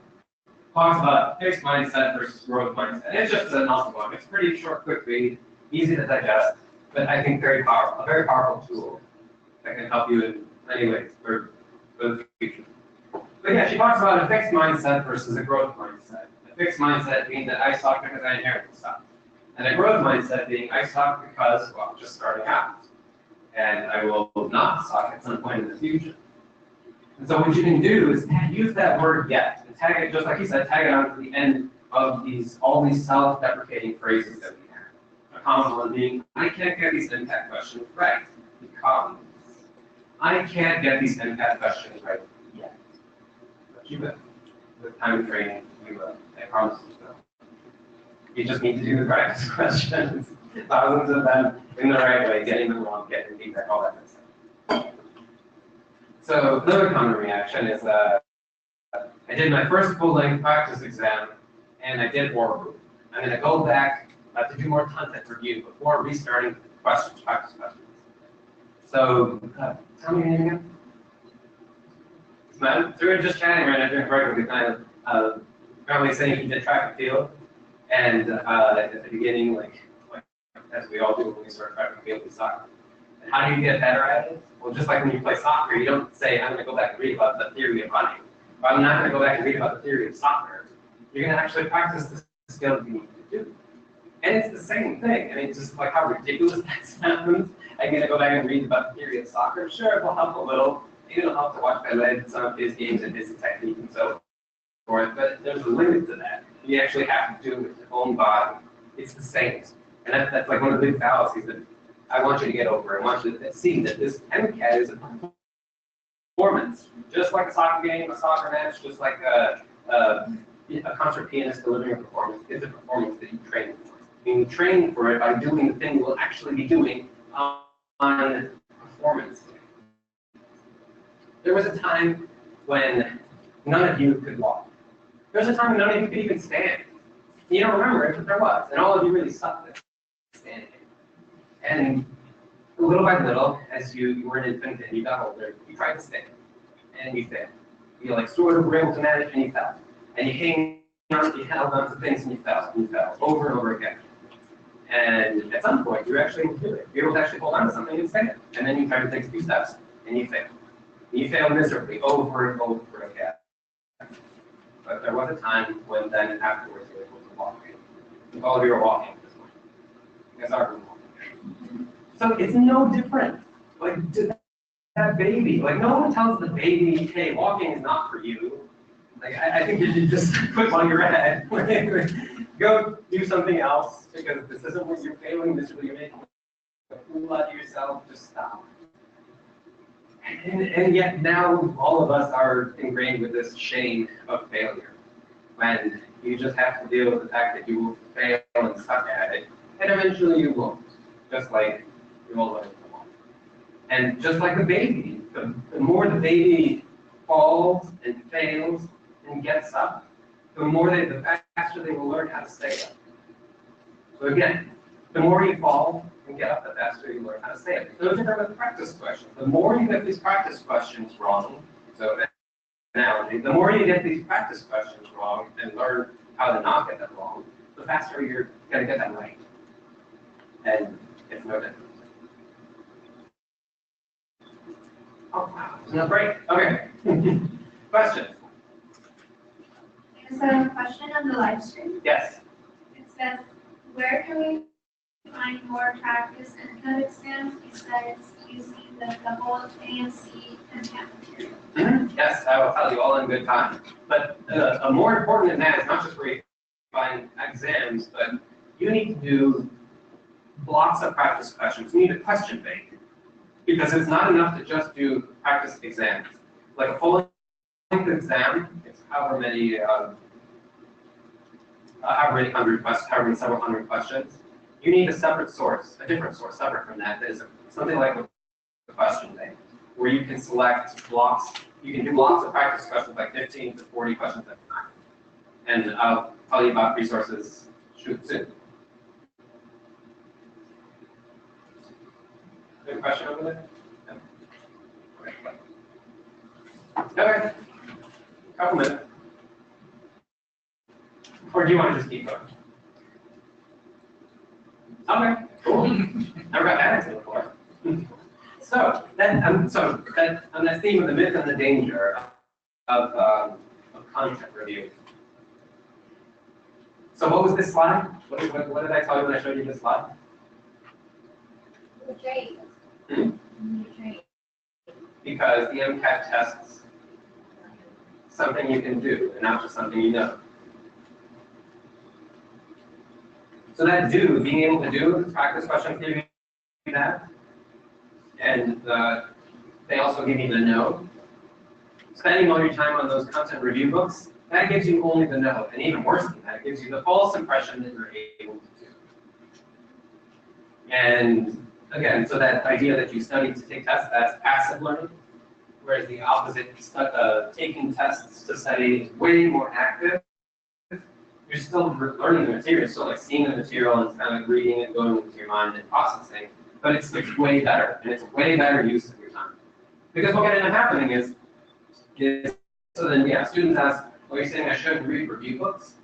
talks about fixed mindset versus growth mindset. And it's just an awesome book. It's pretty short, quick read, easy to digest, but I think very powerful, a very powerful tool that can help you in many ways for the future. But yeah, she talks about a fixed mindset versus a growth mindset. A fixed mindset being that I suck because I inherited stuff. And a growth mindset being I suck because, well, I'm just starting out. And I will not suck at some point in the future. And so what you can do is use that word yet, and tag it, just like he said, tag it on to the end of all these self-deprecating phrases that we have. A common one being, I can't get these MCAT questions right because I can't get these MCAT questions right yet. But you will. With time and training, you will. I promise you will. You just need to do the practice questions. Thousands of them in the right way, getting them wrong, getting feedback, all that good stuff. So another common reaction is I did my first full-length practice exam, and I did horrible. I'm going to go back to do more content review before restarting practice questions. So tell me your name again. So we were just chatting right now during break with the kind of apparently saying he did track and field, and at the beginning, like as we all do when we start track and field, we suck. And how do you get better at it? Well, just like when you play soccer, you don't say, I'm going to go back and read about the theory of running. Or I'm not going to go back and read about the theory of soccer. You're going to actually practice the skills you need to do. And it's the same thing. I mean, just like how ridiculous that sounds. I'm going to go back and read about the theory of soccer. Sure, it will help a little. Maybe it'll help to watch some of his games and his technique and so forth. But there's a limit to that. You actually have to do it with your own body. It's the same. And that's like one of the big fallacies that I want you to get over. I want you to see that this MCAT is a performance, just like a soccer game, a soccer match, just like a concert pianist delivering a performance. It's a performance that you train for. You train for it by doing the thing you'll actually be doing on performance. There was a time when none of you could walk. There was a time when none of you could even stand. You don't remember it, but there was, and all of you really sucked at standing. And little by little, as you were an infant and you got older, you tried to stand, and you failed. You like sort of were able to manage, and you fell. And you held on to things, and you fell, over and over again. And at some point, you were actually able to do it. You were able to actually hold on to something and stand. And then you tried to take a few steps, and you failed. You failed miserably, over and over again. But there was a time when then afterwards you were able to walk. All of you are walking at this point. You guys are walking. So it's no different. Like to that baby. Like no one tells the baby, hey, walking is not for you. Like I think you should just quit while you're ahead. Go do something else because this isn't what you're failing miserably. You're making a fool out of yourself. Just stop. And yet now all of us are ingrained with this shame of failure. When you just have to deal with the fact that you will fail and suck at it, and eventually you won't. Just like you will learn to walk. And just like the baby, the more the baby falls and fails and gets up, the faster they will learn how to stay up. So again, the more you fall and get up, the faster you learn how to say it. So it's different with practice questions. The more you get these practice questions wrong, so analogy, the more you get these practice questions wrong and learn how to not get them wrong, the faster you're going to get them right. And it's no different. Oh, wow. No break. Okay. Questions? There's a question on the live stream. Yes. It says, where can we find more practice and code exams besides using the whole ANC and Mcat material? Yes, I will tell you all in good time. But more important than that is not just where you find exams, but you need to do blocks of practice questions. You need a question bank. Because it's not enough to just do practice exams. Like a full-length exam, it's however many several hundred questions. You need a separate source, a different source, separate from that. That is something like a question bank, where you can select blocks. You can do blocks of practice questions, like 15 to 40 questions at a time. And I'll tell you about resources soon. Good question over there? Okay. Couple minutes. Or do you want to just keep going? Okay, cool. Never got that answer before. So on that theme of the myth and the danger of content review. So what was this slide? What did I tell you when I showed you this slide? The trade. Because the Mcat tests something you can do, and not just something you know. So that being able to do the practice questions give you that, and they also give you the know. Spending all your time on those content review books, that gives you only the know, and even worse than that, it gives you the false impression that you're able to do. And again, so that idea that you study to take tests, that's passive learning, whereas the opposite, taking tests to study, is way more active. You're still learning the material, still like seeing the material and kind of reading it, going into your mind and processing, but it's way better, and it's way better use of your time. Because what can end up happening is so then, yeah, students ask, well, you're saying I shouldn't read review books?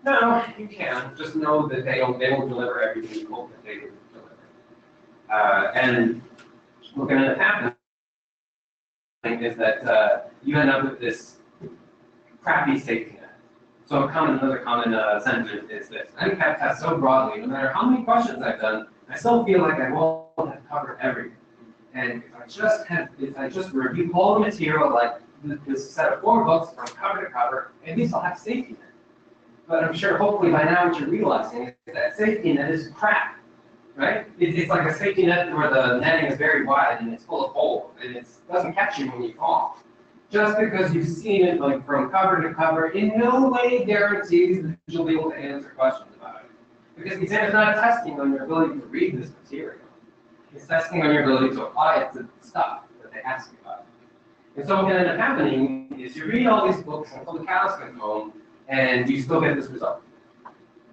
No, you can. Just know that they will deliver everything you hope that they will deliver. And what can end up happening is that you end up with this crappy safety net. So another common sentiment is this: Mcat tests so broadly, no matter how many questions I've done, I still feel like I won't have covered everything. And if I just review all the material, like this set of 4 books from cover to cover, at least I'll have safety net. But I'm sure hopefully by now what you're realizing is that safety net is crap, right? It's like a safety net where the netting is very wide and it's full of holes, and it doesn't catch you when you fall. Just because you've seen it like from cover to cover, in no way guarantees that you'll be able to answer questions about it. Because the exam is not testing on your ability to read this material. It's testing on your ability to apply it to the stuff that they ask you about. And so what can end up happening is you read all these books until the cows come home, and you still get this result.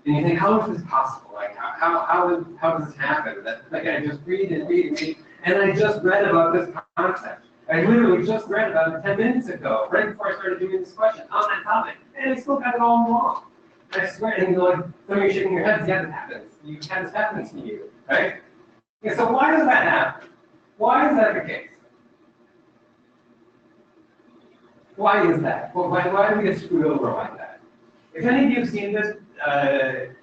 And you think, how is this possible? Like, how does this happen? That like I just read and read and read, and I just read about this concept. I literally just read about it 10 minutes ago, right before I started doing this question on that topic, and I still got it all wrong. I swear, and you're like, some of you shaking your heads, yeah, that happens. This happens to you, right? Yeah, so why does that happen? Why is that the case? Why is that? Well, why do we get screwed over like that? If any of you have seen this,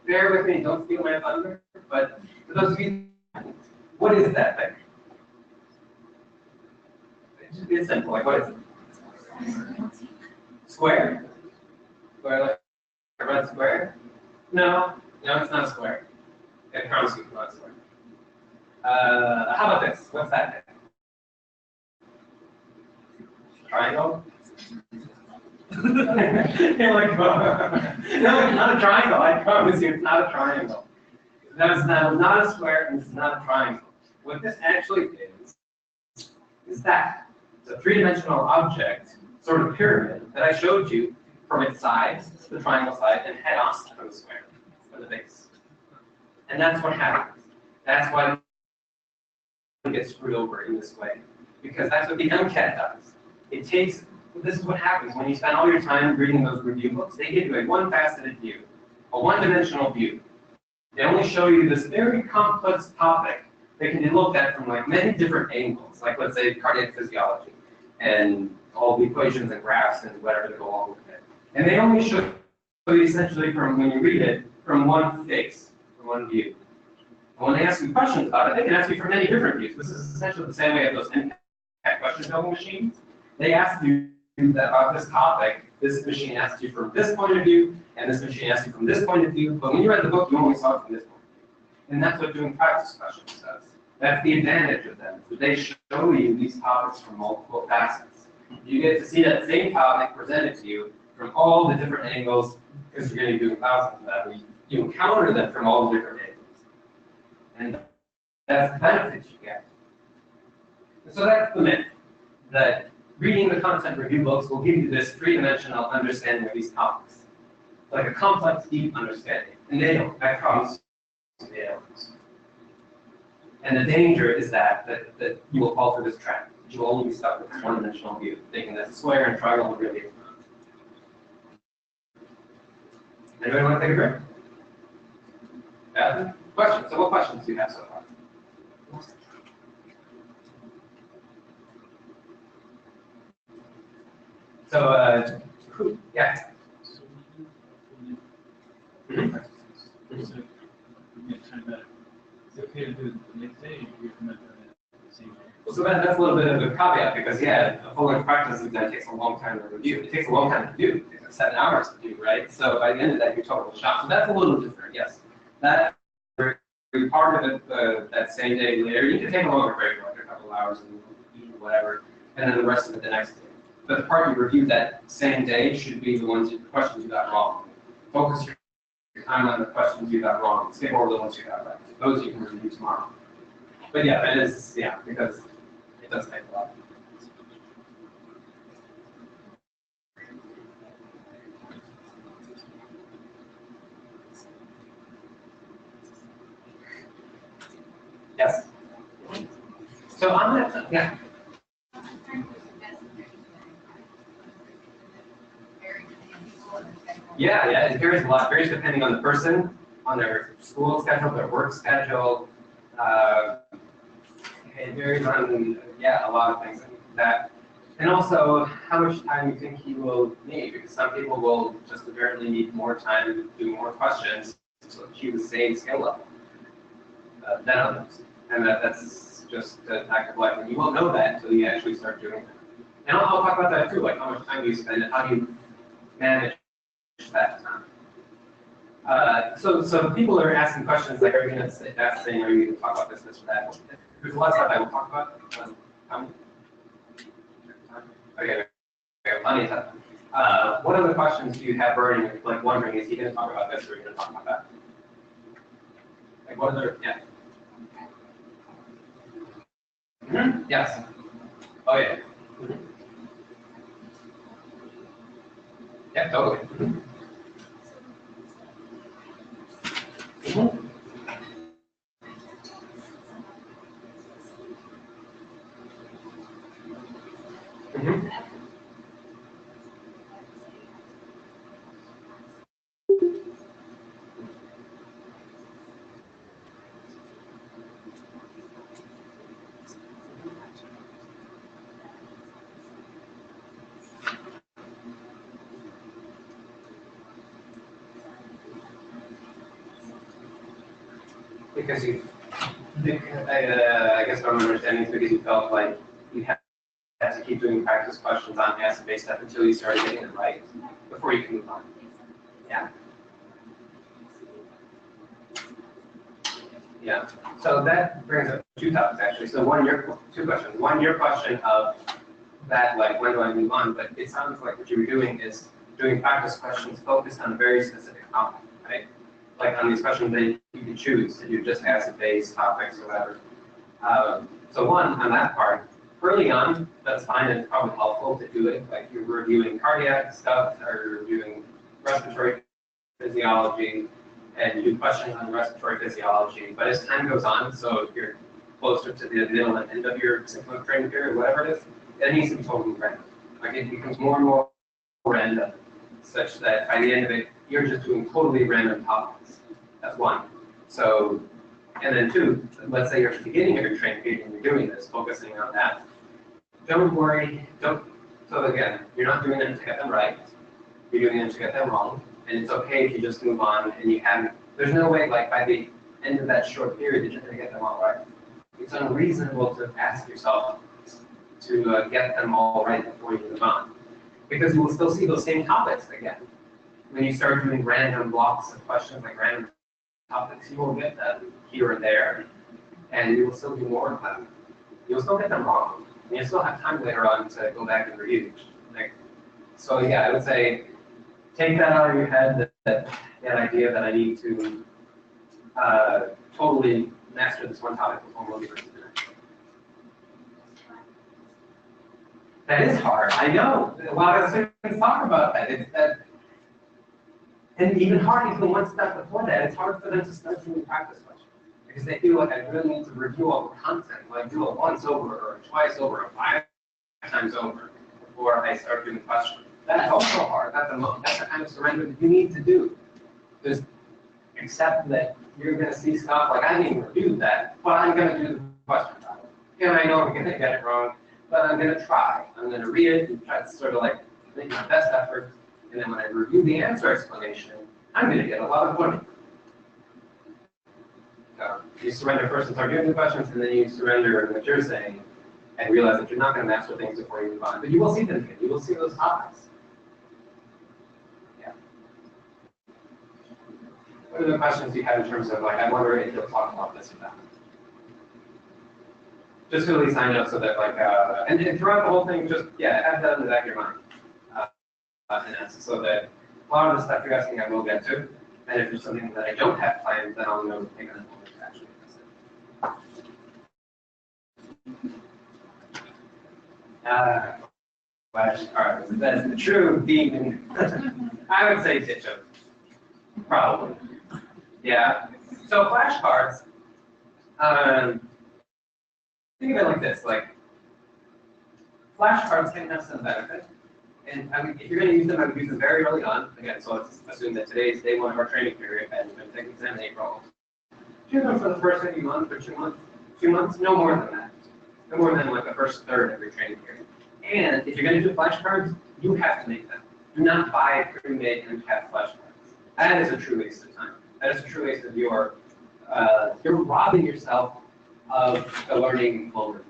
bear with me, don't steal my thunder, but for those of you, what is that thing? It's simple, like what is it? Square? Square, like a red square? No, it's not a square. I promise you it's not a square. How about this? What's that thing? Triangle? You're like, no, it's not a triangle. I promise you, it's not a triangle. That's not a square, and it's not a triangle. What this actually is that. It's a three-dimensional object, sort of pyramid, that I showed you from its sides, the triangle side, and head on from the square, from the base. And that's what happens. That's why we get screwed over in this way. Because that's what the Mcat does. It takes, this is what happens when you spend all your time reading those review books. They give you a one-faceted view, a one-dimensional view. They only show you this very complex topic that can be looked at from like many different angles, like let's say cardiac physiology and all the equations and graphs and whatever that go along with it. And they only show you essentially from when you read it from one face, from one view. And when they ask you questions about it, they can ask you from many different views. This is essentially the same way as those Mcat question building machines. They ask you about this topic. This machine asks you from this point of view, and this machine asks you from this point of view. But when you read the book, you only saw it from this point of view. And that's what doing practice questions does. That's the advantage of them. So they show you these topics from multiple facets. You get to see that same topic presented to you from all the different angles, because you're going to be doing thousands of them. You encounter them from all the different angles. And that's the benefit you get. And so that's the myth, that reading the content review books will give you this three-dimensional understanding of these topics. Like a complex, deep understanding. And they don't. I promise you, they don't. And the danger is that you will fall through this trap. You will only be stuck with this one-dimensional view, thinking that square and triangle really is not. Anybody want to take a break? Yeah? Questions? So what questions do you have so far? So, yeah. Mm-hmm. It's okay to do it the next day if you're not doing it the same day. So that's a little bit of a caveat because, yeah, a full-length practice exam takes a long time to review. It takes a long time to do. It takes like 7 hours to do, right? So by the end of that, you're totally shot. So that's a little different, yes. That part of it that same day later, you can take a longer break, like a couple hours and eat or whatever, and then the rest of it the next day. But the part you reviewed that same day should be the questions you got wrong. Focus your time on the questions you got wrong. Skip over the ones you got right. Those you can review tomorrow. But yeah, that is, yeah, because it does take a lot. Yes. So on that, yeah. Yeah, it varies a lot. It varies depending on the person, on their school schedule, their work schedule. It varies on, yeah, a lot of things like that. And also how much time you think he will need, because some people will just apparently need more time to do more questions to achieve the same skill level than others. And that's just a fact of life. And you won't know that until you actually start doing it. And I'll talk about that too, like how much time do you spend and how do you manage that time. So people are asking questions like, are you going to say that thing, or are you going to talk about this, or that? There's a lot of stuff I will talk about. Okay, we have plenty of time. What other questions do you have burning, like wondering, is he going to talk about this, or are you going to talk about that? Like what other, yeah. Mm-hmm. Yes. Oh yeah. Mm-hmm. Yeah, totally. Mm-hmm. Mm-hmm. Mm-hmm. Because I guess what I'm understanding is because you felt like you had to keep doing practice questions on acid-based stuff until you started getting it right before you can move on. Yeah. Yeah. So that brings up two topics actually. So two questions. One, your question of that, like, when do I move on? But it sounds like what you were doing is doing practice questions focused on a very specific topic, right? Like on these questions that you can choose to do just acid-based topics or whatever. So one, on that part, early on, that's fine and it's probably helpful to do it. Like you're reviewing cardiac stuff or you're reviewing respiratory physiology and you do questions on respiratory physiology. But as time goes on, so if you're closer to the middle and end of your 6-month training period, whatever it is, it needs to be totally random. Like it becomes more and more random, such that by the end of it, you're just doing totally random topics. That's one. So, and then two, let's say you're at the beginning of your training period and you're doing this, focusing on that. Don't worry, so again, you're not doing it to get them right, you're doing it to get them wrong, and it's okay if you just move on and you haven't, there's no way like by the end of that short period you're going to get them all right. It's unreasonable to ask yourself to get them all right before you move on. Because you will still see those same topics again. When you start doing random blocks of questions, like random topics, you will get them here and there, and you will still do more of them. You'll still get them wrong. And you still have time later on to go back and review. Like, so yeah, I would say take that out of your head, that idea that I need to totally master this one topic before moving on to the next. That is hard, I know. A lot of students talk about that. It's that, and even hard, even one step before that, it's hard for them to start doing practice questions. Because they feel like I really need to review all the content, like do it once over, or twice over, or 5 times over, before I start doing questions. That's also hard. That's the kind of surrender that you need to do. Just accept that you're going to see stuff like, I didn't even review that, but I'm going to do the question about it. And I know I'm going to get it wrong, but I'm going to try. I'm going to read it and try to sort of like make my best effort. And then when I review the answer explanation, I'm going to get a lot of learning. So you surrender first and start doing the questions, and then you surrender what you're saying and realize that you're not going to master things before you move on. But you will see them again. You will see those topics. Yeah. What are the questions you have in terms of, like, I wonder if you'll talk about this or that? Just really sign up so that, like, and throughout the whole thing, just, yeah, have that in the back of your mind. And so that a lot of the stuff you're asking I will get to. And if there's something that I don't have planned, then I'll know to take a moment to actually address it. Flashcards. That's the true demon. I would say ditch them. Probably. Yeah. So flashcards, think of it like this, like flashcards can have some benefit. And I mean, if you're going to use them, I would use them very early on. Again, so let's assume that today is day 1 of our training period, and we're going to take an exam in April. Do them for the first maybe month or 2 months. 2 months, no more than that. No more than like the first third of your training period. And if you're going to do flashcards, you have to make them. Do not buy pre-made Mcat flashcards. That is a true waste of time. That is a true waste of your. You're robbing yourself of the learning moment.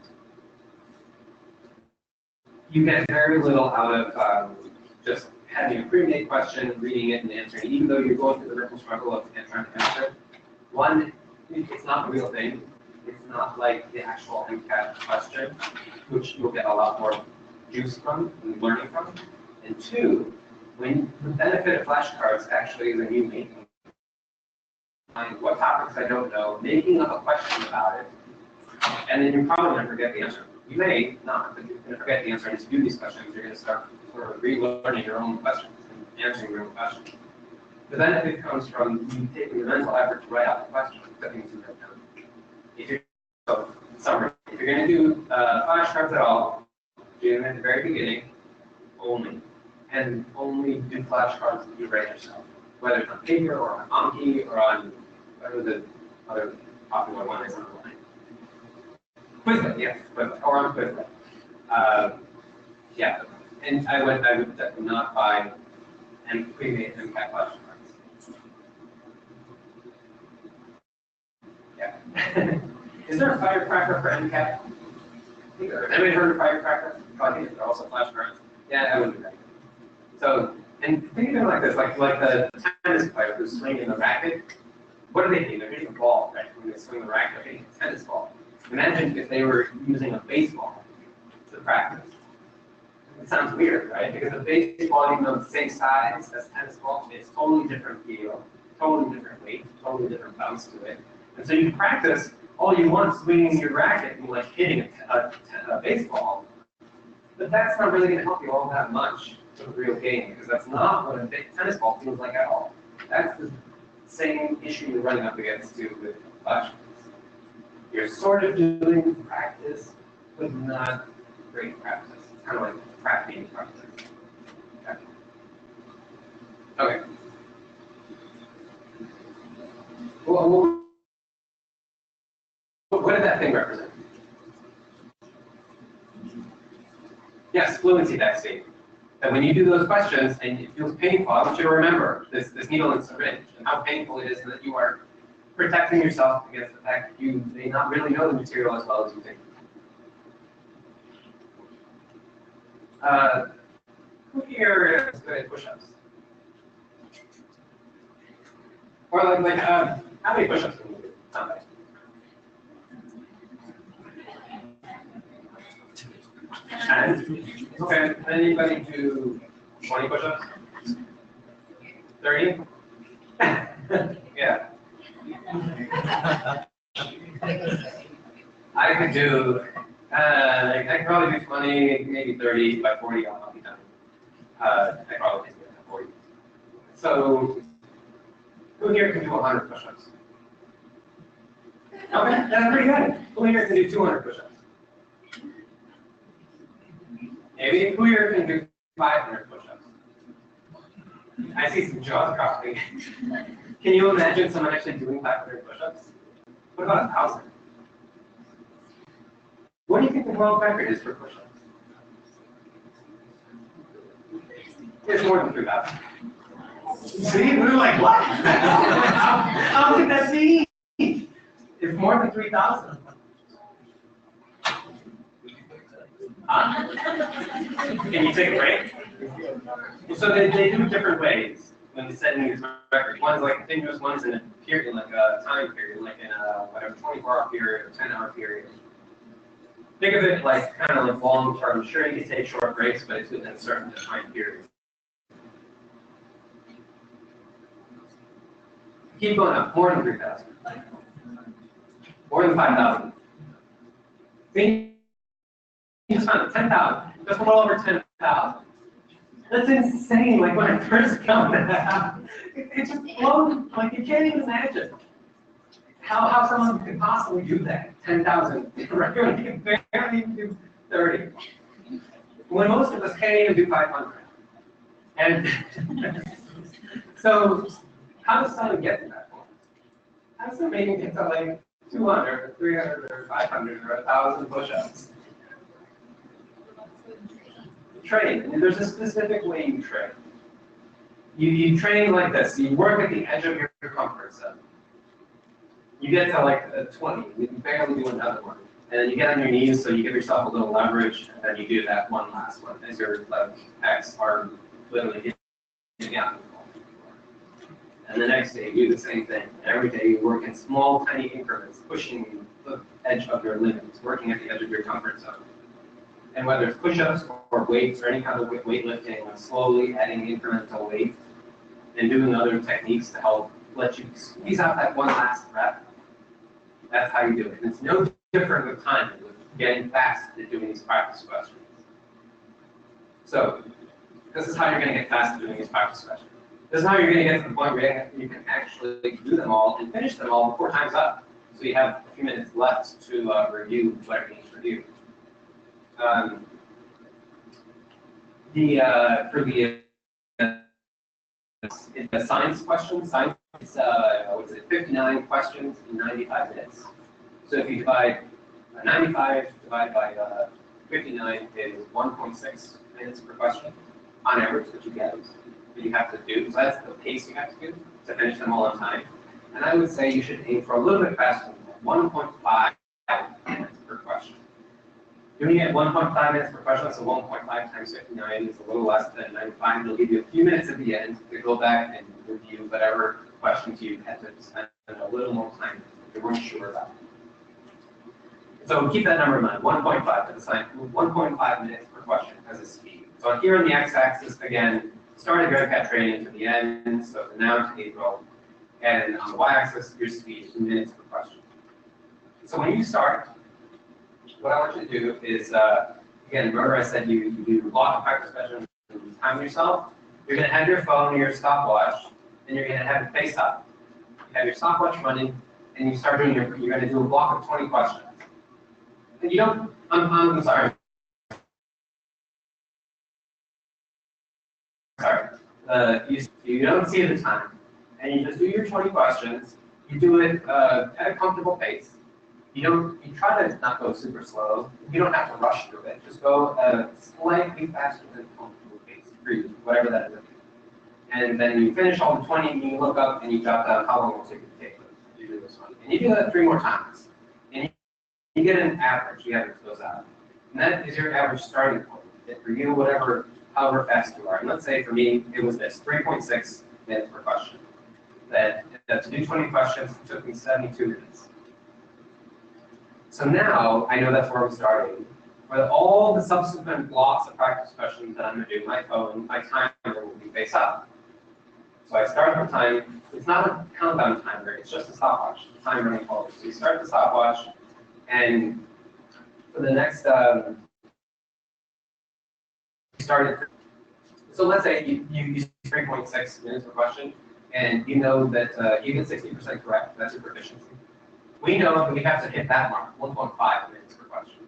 You get very little out of just having a pre-made question, reading it, and answering it, even though you're going through the mental struggle of trying to answer it. One, it's not the real thing. It's not like the actual Mcat question, which you'll get a lot more juice from and learning from. And two, when the benefit of flashcards actually is in you making what topics I don't know, making up a question about it, and then you're probably going to forget the answer. You may not, but you're going to forget the answer. And to do these questions, you're going to start sort of relearning your own questions and answering your own questions. The benefit comes from you taking the mental effort to write out the question and putting it down. If you're, so, summary, if you're going to do flashcards at all, do them at the very beginning only. And only do flashcards that you write yourself. Whether it's on paper or on Anki or on whatever the other popular one is online. Quizlet, yes, Quizlet, or on Quizlet. Yeah, and I would definitely not buy and pre-made Mcat flashcards. Yeah. Is there a firecracker for Mcat? Anybody heard of firecracker? I think they're also flashcards. Yeah, I would do that. So, and think of it like this, like the tennis player who's swinging the racket. What are they doing? They're hitting a ball, right? When they swing the racket, they're hitting a tennis ball. Imagine if they were using a baseball to practice. It sounds weird, right? Because the baseball, even though it's the same size as tennis ball, it's totally different feel, totally different weight, totally different bounce to it. And so you practice all you want swinging your racket and like hitting a baseball, but that's not really going to help you all that much to the real game, because that's not what a tennis ball feels like at all. That's the same issue you're running up against too with questions. You're sort of doing practice, but not great practice. It's kind of like practicing practice. Okay. Well, what did that thing represent? Yes, fluency vaccine. And when you do those questions and it feels painful, I want you to remember this needle and syringe and how painful it is that you are protecting yourself against the fact that you may not really know the material as well as you think. Who here is good at push-ups? Or how many push-ups can you do? Somebody. Okay, anybody do 20 push-ups? 30? Yeah. I could do, I could probably do 20, maybe 30, by 40, I'll be done. I probably can do 40. So, who here can do 100 push-ups? Okay, that's pretty good. Who here can do 200 push-ups? Maybe who here can do 500 push-ups? I see some jaws dropping. Can you imagine someone actually doing 500 push-ups? What about 1,000? What do you think the world record is for push-ups? It's more than 3,000. See, we were like, what? How could that be? It's more than 3,000. Can you take a break? So they do different ways when setting these records. One's like continuous, one's in a period, like a time period, like in a whatever 24-hour period or 10-hour period. Think of it like kind of like long term. Sure, you can take short breaks, but it's within a certain time period. Keep going up. More than 3,000. More than 5,000. See? You just found 10,000. Just a little over 10,000. That's insane. Like when I first found that, it just blows. Like you can't even imagine how someone could possibly do that. 10,000. Right? You can barely even do 30. When most of us can't even do 500. And so, how does someone get to that point? How does someone get to like 200 or 300 or 500 or 1,000 push-ups? Train. And there's a specific way you train. You train like this. You work at the edge of your comfort zone. You get to like a 20. You can barely do another one. And then you get on your knees, so you give yourself a little leverage, and then you do that one last one as your pecs are literally getting out. And the next day, you do the same thing. And every day, you work in small, tiny increments, pushing the edge of your limits, working at the edge of your comfort zone. And whether it's push-ups or weights or any kind of weightlifting, like slowly adding incremental weight and doing other techniques to help let you squeeze out that one last rep, that's how you do it. And it's no different with time, with getting fast at doing these practice questions. So this is how you're going to get fast at doing these practice questions. This is how you're going to get to the point where you can actually do them all and finish them all before time's up. So you have a few minutes left to review whatever you need to review. For the science questions, science, what is it, 59 questions in 95 minutes. So if you divide 95 divided by 59 is 1.6 minutes per question on average that you get, that you have to do. So that's the pace you have to do to finish them all on time. And I would say you should aim for a little bit faster than 1.5 minutes per question. Doing it 1.5 minutes per question, so 1.5 times 59 is a little less than 95. It'll give you a few minutes at the end to go back and review whatever questions you had to spend a little more time if you weren't sure about. So keep that number in mind, 1.5 at the time, 1.5 minutes per question as a speed. So here on the x-axis, again, started your Mcat training to the end, so now to April. And on the y-axis, your speed, minutes per question. So when you start, what I want you to do is, again, remember I said you do a lot of practice questions, time yourself. You're going to have your phone or your stopwatch, and you're going to have it face up. have your stopwatch running, and you start doing you're going to do a block of 20 questions. And you don't, I'm sorry. You don't see the time, and you just do your 20 questions. You do it at a comfortable pace. You try to not go super slow. You don't have to rush through it. Just go slightly faster than comfortable pace for you, whatever that is. And then you finish all the 20, and you look up and you jot down how long it will take you to take those. You do this one, and you do that 3 more times, and you get an average. You average those out, and that is your average starting point. For you, however fast you are. And let's say for me, it was this 3.6 minutes per question. That to do 20 questions took me 72 minutes. So now I know that's where I'm starting. With all the subsequent blocks of practice questions that I'm going to do, my timer will be face up. So I start the time. It's not a countdown timer. It's just a stopwatch. The time running forward. So you start the stopwatch, and for the next so let's say you use 3.6 minutes per question, and you know that you get 60% correct. That's your proficiency. We know that we have to hit that mark, 1.5 minutes per question.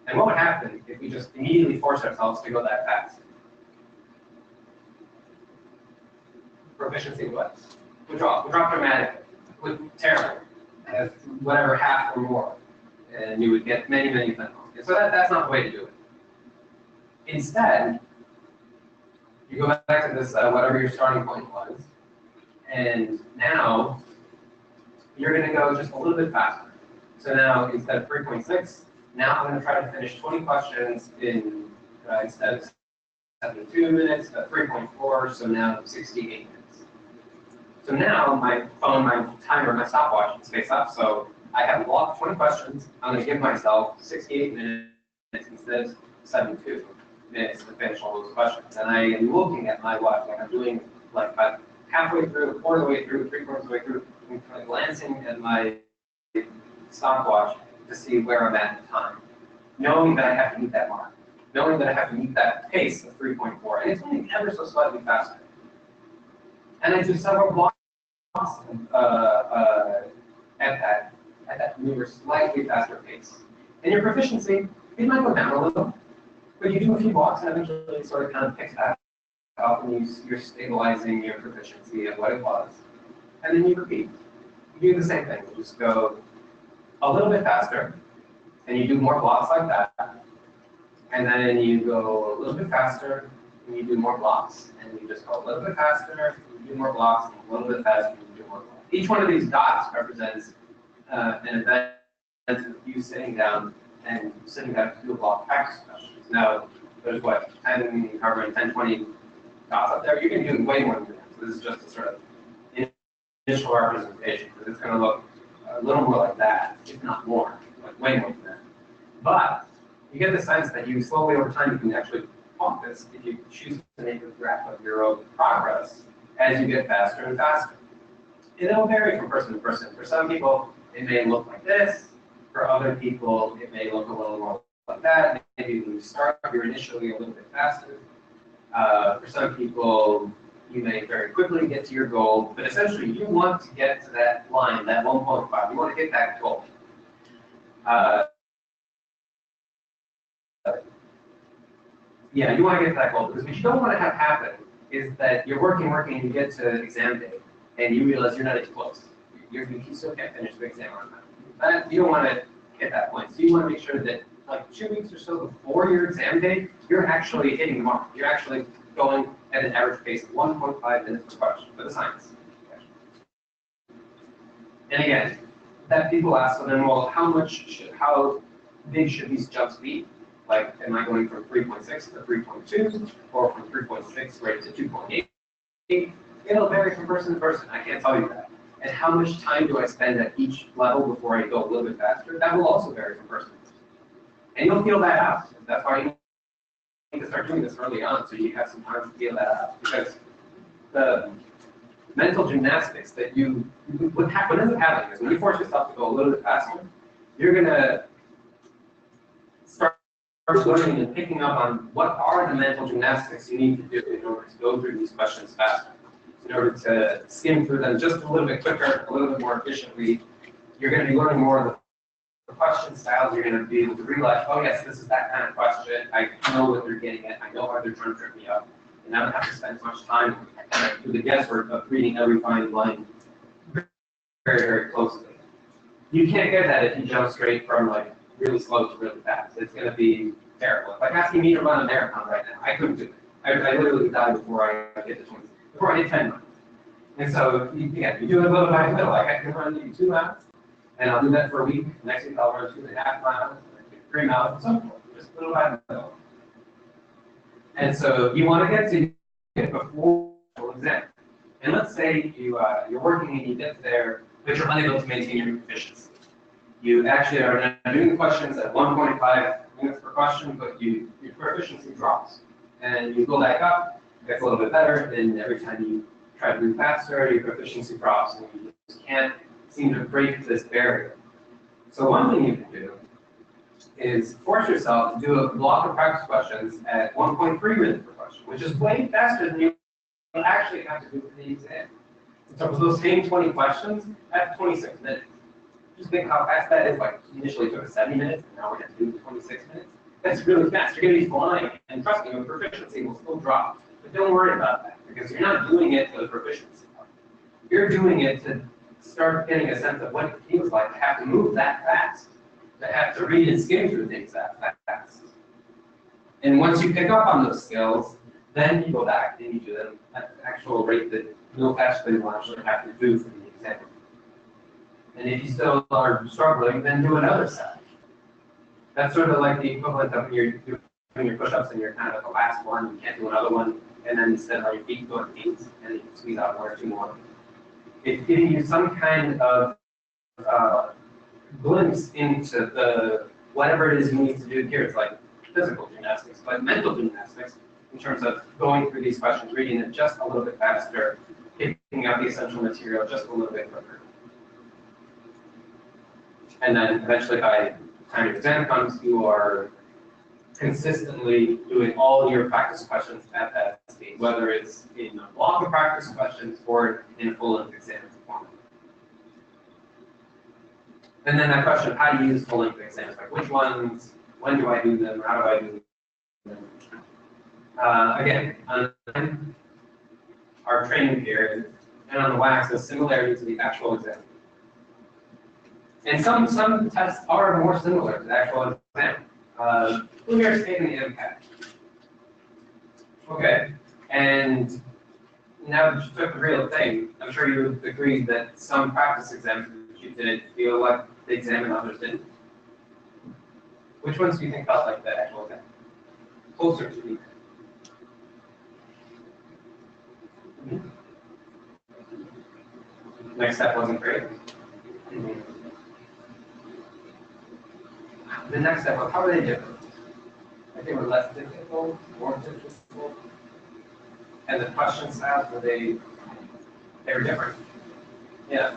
And what would happen if we just immediately force ourselves to go that fast? Proficiency what? Would drop dramatically. Would terrible. Whatever, half or more. And you would get many penalties. And so that's not the way to do it. Instead, you go back to this, whatever your starting point was, and now you're going to go just a little bit faster. So now instead of 3.6, now I'm going to try to finish 20 questions in, instead of 72 minutes, 3.4, so now 68 minutes. So now my phone, my timer, my stopwatch is face up, so I have blocked 20 questions. I'm going to give myself 68 minutes instead of 72 minutes to finish all those questions. And I am looking at my watch, like I'm doing like about halfway through, a quarter of the way through, 3/4 of the way through, I'm kind of glancing at my stopwatch to see where I'm at in time, knowing that I have to meet that mark, knowing that I have to meet that pace of 3.4, and it's only ever so slightly faster. And I do several blocks at that newer, slightly faster pace. And your proficiency, it might go down a little, but you do a few blocks and eventually it sort of kind of picks back up and you're stabilizing your proficiency at what it was. And then you repeat. You do the same thing. You just go a little bit faster and you do more blocks like that. And then you go a little bit faster and you do more blocks. And you just go a little bit faster, you do more blocks, and a little bit faster, and you do more blocks. Each one of these dots represents an event of you sitting down to do a block practice questions. Now, there's what, 10, 20 dots up there. You can do way more than that. So this is just a sort of initial representation, because it's going to look a little more like that, if not more, like way more than that. But you get the sense that you slowly over time, you can actually plot this if you choose to make a graph of your own progress as you get faster and faster. And it'll vary from person to person. For some people, it may look like this. For other people, it may look a little more like that. Maybe when you start, you're initially a little bit faster. For some people, you may very quickly get to your goal, but essentially you want to get to that line, that 1.5. You want to hit that goal. Yeah, you want to get to that goal, because what you don't want to have happen is that you're working, and you get to exam day, and you realize you're not as close. You still can't finish the exam on time. You don't want to hit that point. So you want to make sure that like 2 weeks or so before your exam day, you're actually hitting the mark. You're actually going at an average pace of 1.5 minutes per question for the science. And again, that people ask, so then, well, how big should these jumps be? Like, am I going from 3.6 to 3.2, or from 3.6 right to 2.8? It'll vary from person to person. I can't tell you that. And how much time do I spend at each level before I go a little bit faster? That will also vary from person to person. And you'll feel that out. That's why you need to start doing this early on, so you have some time to feel that out. Because the mental gymnastics that what ends up happening is when you force yourself to go a little bit faster, you're going to start learning and picking up on what are the mental gymnastics you need to do in order to go through these questions faster. in order to skim through them just a little bit quicker, a little bit more efficiently. You're going to be learning more of the question styles. You're going to be able to realize, oh yes, this is that kind of question. I know what they're getting at. I know how they're trying to trip me up. And I don't have to spend as much time through the guesswork of reading every fine line very, very closely. You can't get that if you jump straight from like really slow to really fast. It's going to be terrible. It's like asking me to run a marathon right now. I couldn't do it. I literally would die before I hit the 20, before I hit 10 miles. And so, you do it little by little. Like I can run maybe 2 miles, and I'll do that for a week. Next week I'll run 2.5 miles, 3 miles, and so forth. Just little by little. And so you want to get to it before the exam. And let's say you're working and you get there, but you're unable to maintain your efficiency. You actually are doing the questions at 1.5 minutes per question, but your efficiency drops. And you go back up, it gets a little bit better, and every time you try to move faster, your efficiency drops, and you just can't seem to break this barrier. So one thing you can do is force yourself to do a block of practice questions at 1.3 minutes per question, which is way faster than you actually have to do for the exam. So for those same 20 questions, that's 26 minutes. Just think how fast that is. Like initially it took us 70 minutes, and now we're going to do 26 minutes. That's really fast. You're going to be flying, and trust me, your proficiency will still drop. But don't worry about that, because you're not doing it for the proficiency part. You're doing it to start getting a sense of what it feels like to have to move that fast, to have to read and skim through things that fast. And once you pick up on those skills, then you go back and you do them at the actual rate that no faster than you will actually have to do for the exam. And if you still are struggling, then do another set. That's sort of like the equivalent of when you're doing your push-ups and you're kind of at the last one, you can't do another one, and then instead of your feet go at feet, and you can squeeze out 1 or 2 more. It's giving you some kind of glimpse into the whatever it is you need to do here. It's like physical gymnastics, but mental gymnastics in terms of going through these questions, reading it just a little bit faster, picking out the essential material just a little bit quicker. And then eventually by the time your exam comes, you are consistently doing all your practice questions at that speed, whether it's in a block of practice questions or in a full-length exam format. And then that question of how do you use full-length exams, like which ones, when do I do them, how do I do them? Again, on our training period, and on the y-axis, similarity to the actual exam. And some tests are more similar to the actual exam. Who here is taking the Mcat? Okay, and now that you took the real thing, I'm sure you would agree that some practice exams that you did feel like the exam and others didn't. Which ones do you think felt like the actual exam? Closer to the exam. Next step wasn't great. The next step, how are they different? I think were less difficult, more difficult. And the question styles, they were different. Yeah.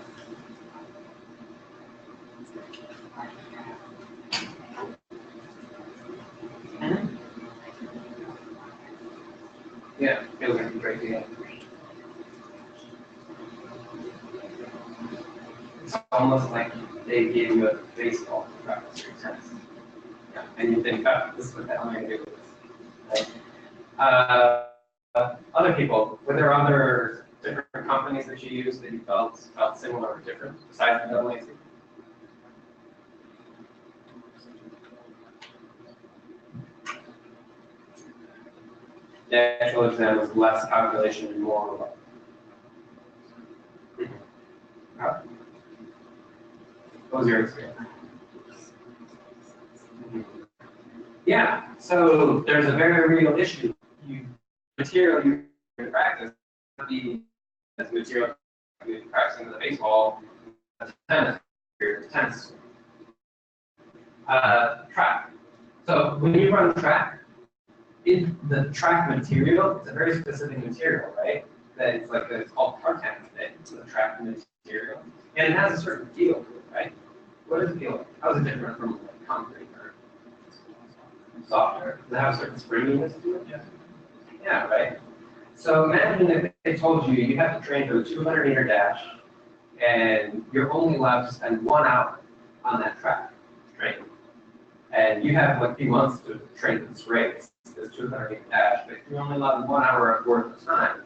Yeah, feels like a great deal. It's almost like they gave you a baseball to practice your test. Yeah, and you think, oh, this is what the hell am I going to do with this? Right? Other people, were there other different companies that you used that you felt similar or different besides the AAC? The actual exam was less calculation and more. What was your experience? Yeah, so there's a very real issue. Material you practice be as material you're practicing the baseball, tennis, track. So when you run track, the track material is a very specific material, right? That it's like it's called tartan, it's the track material, and it has a certain feel to it, right? What does it feel like? How is it different from like concrete or softer? Does it have a certain springiness to it? Yeah, right. So imagine if they told you you have to train for the 200-meter dash, and you're only allowed to spend 1 hour on that track training. And you have like a few months to train for this race, this 200-meter dash, but you're only allowed 1 hour worth of time.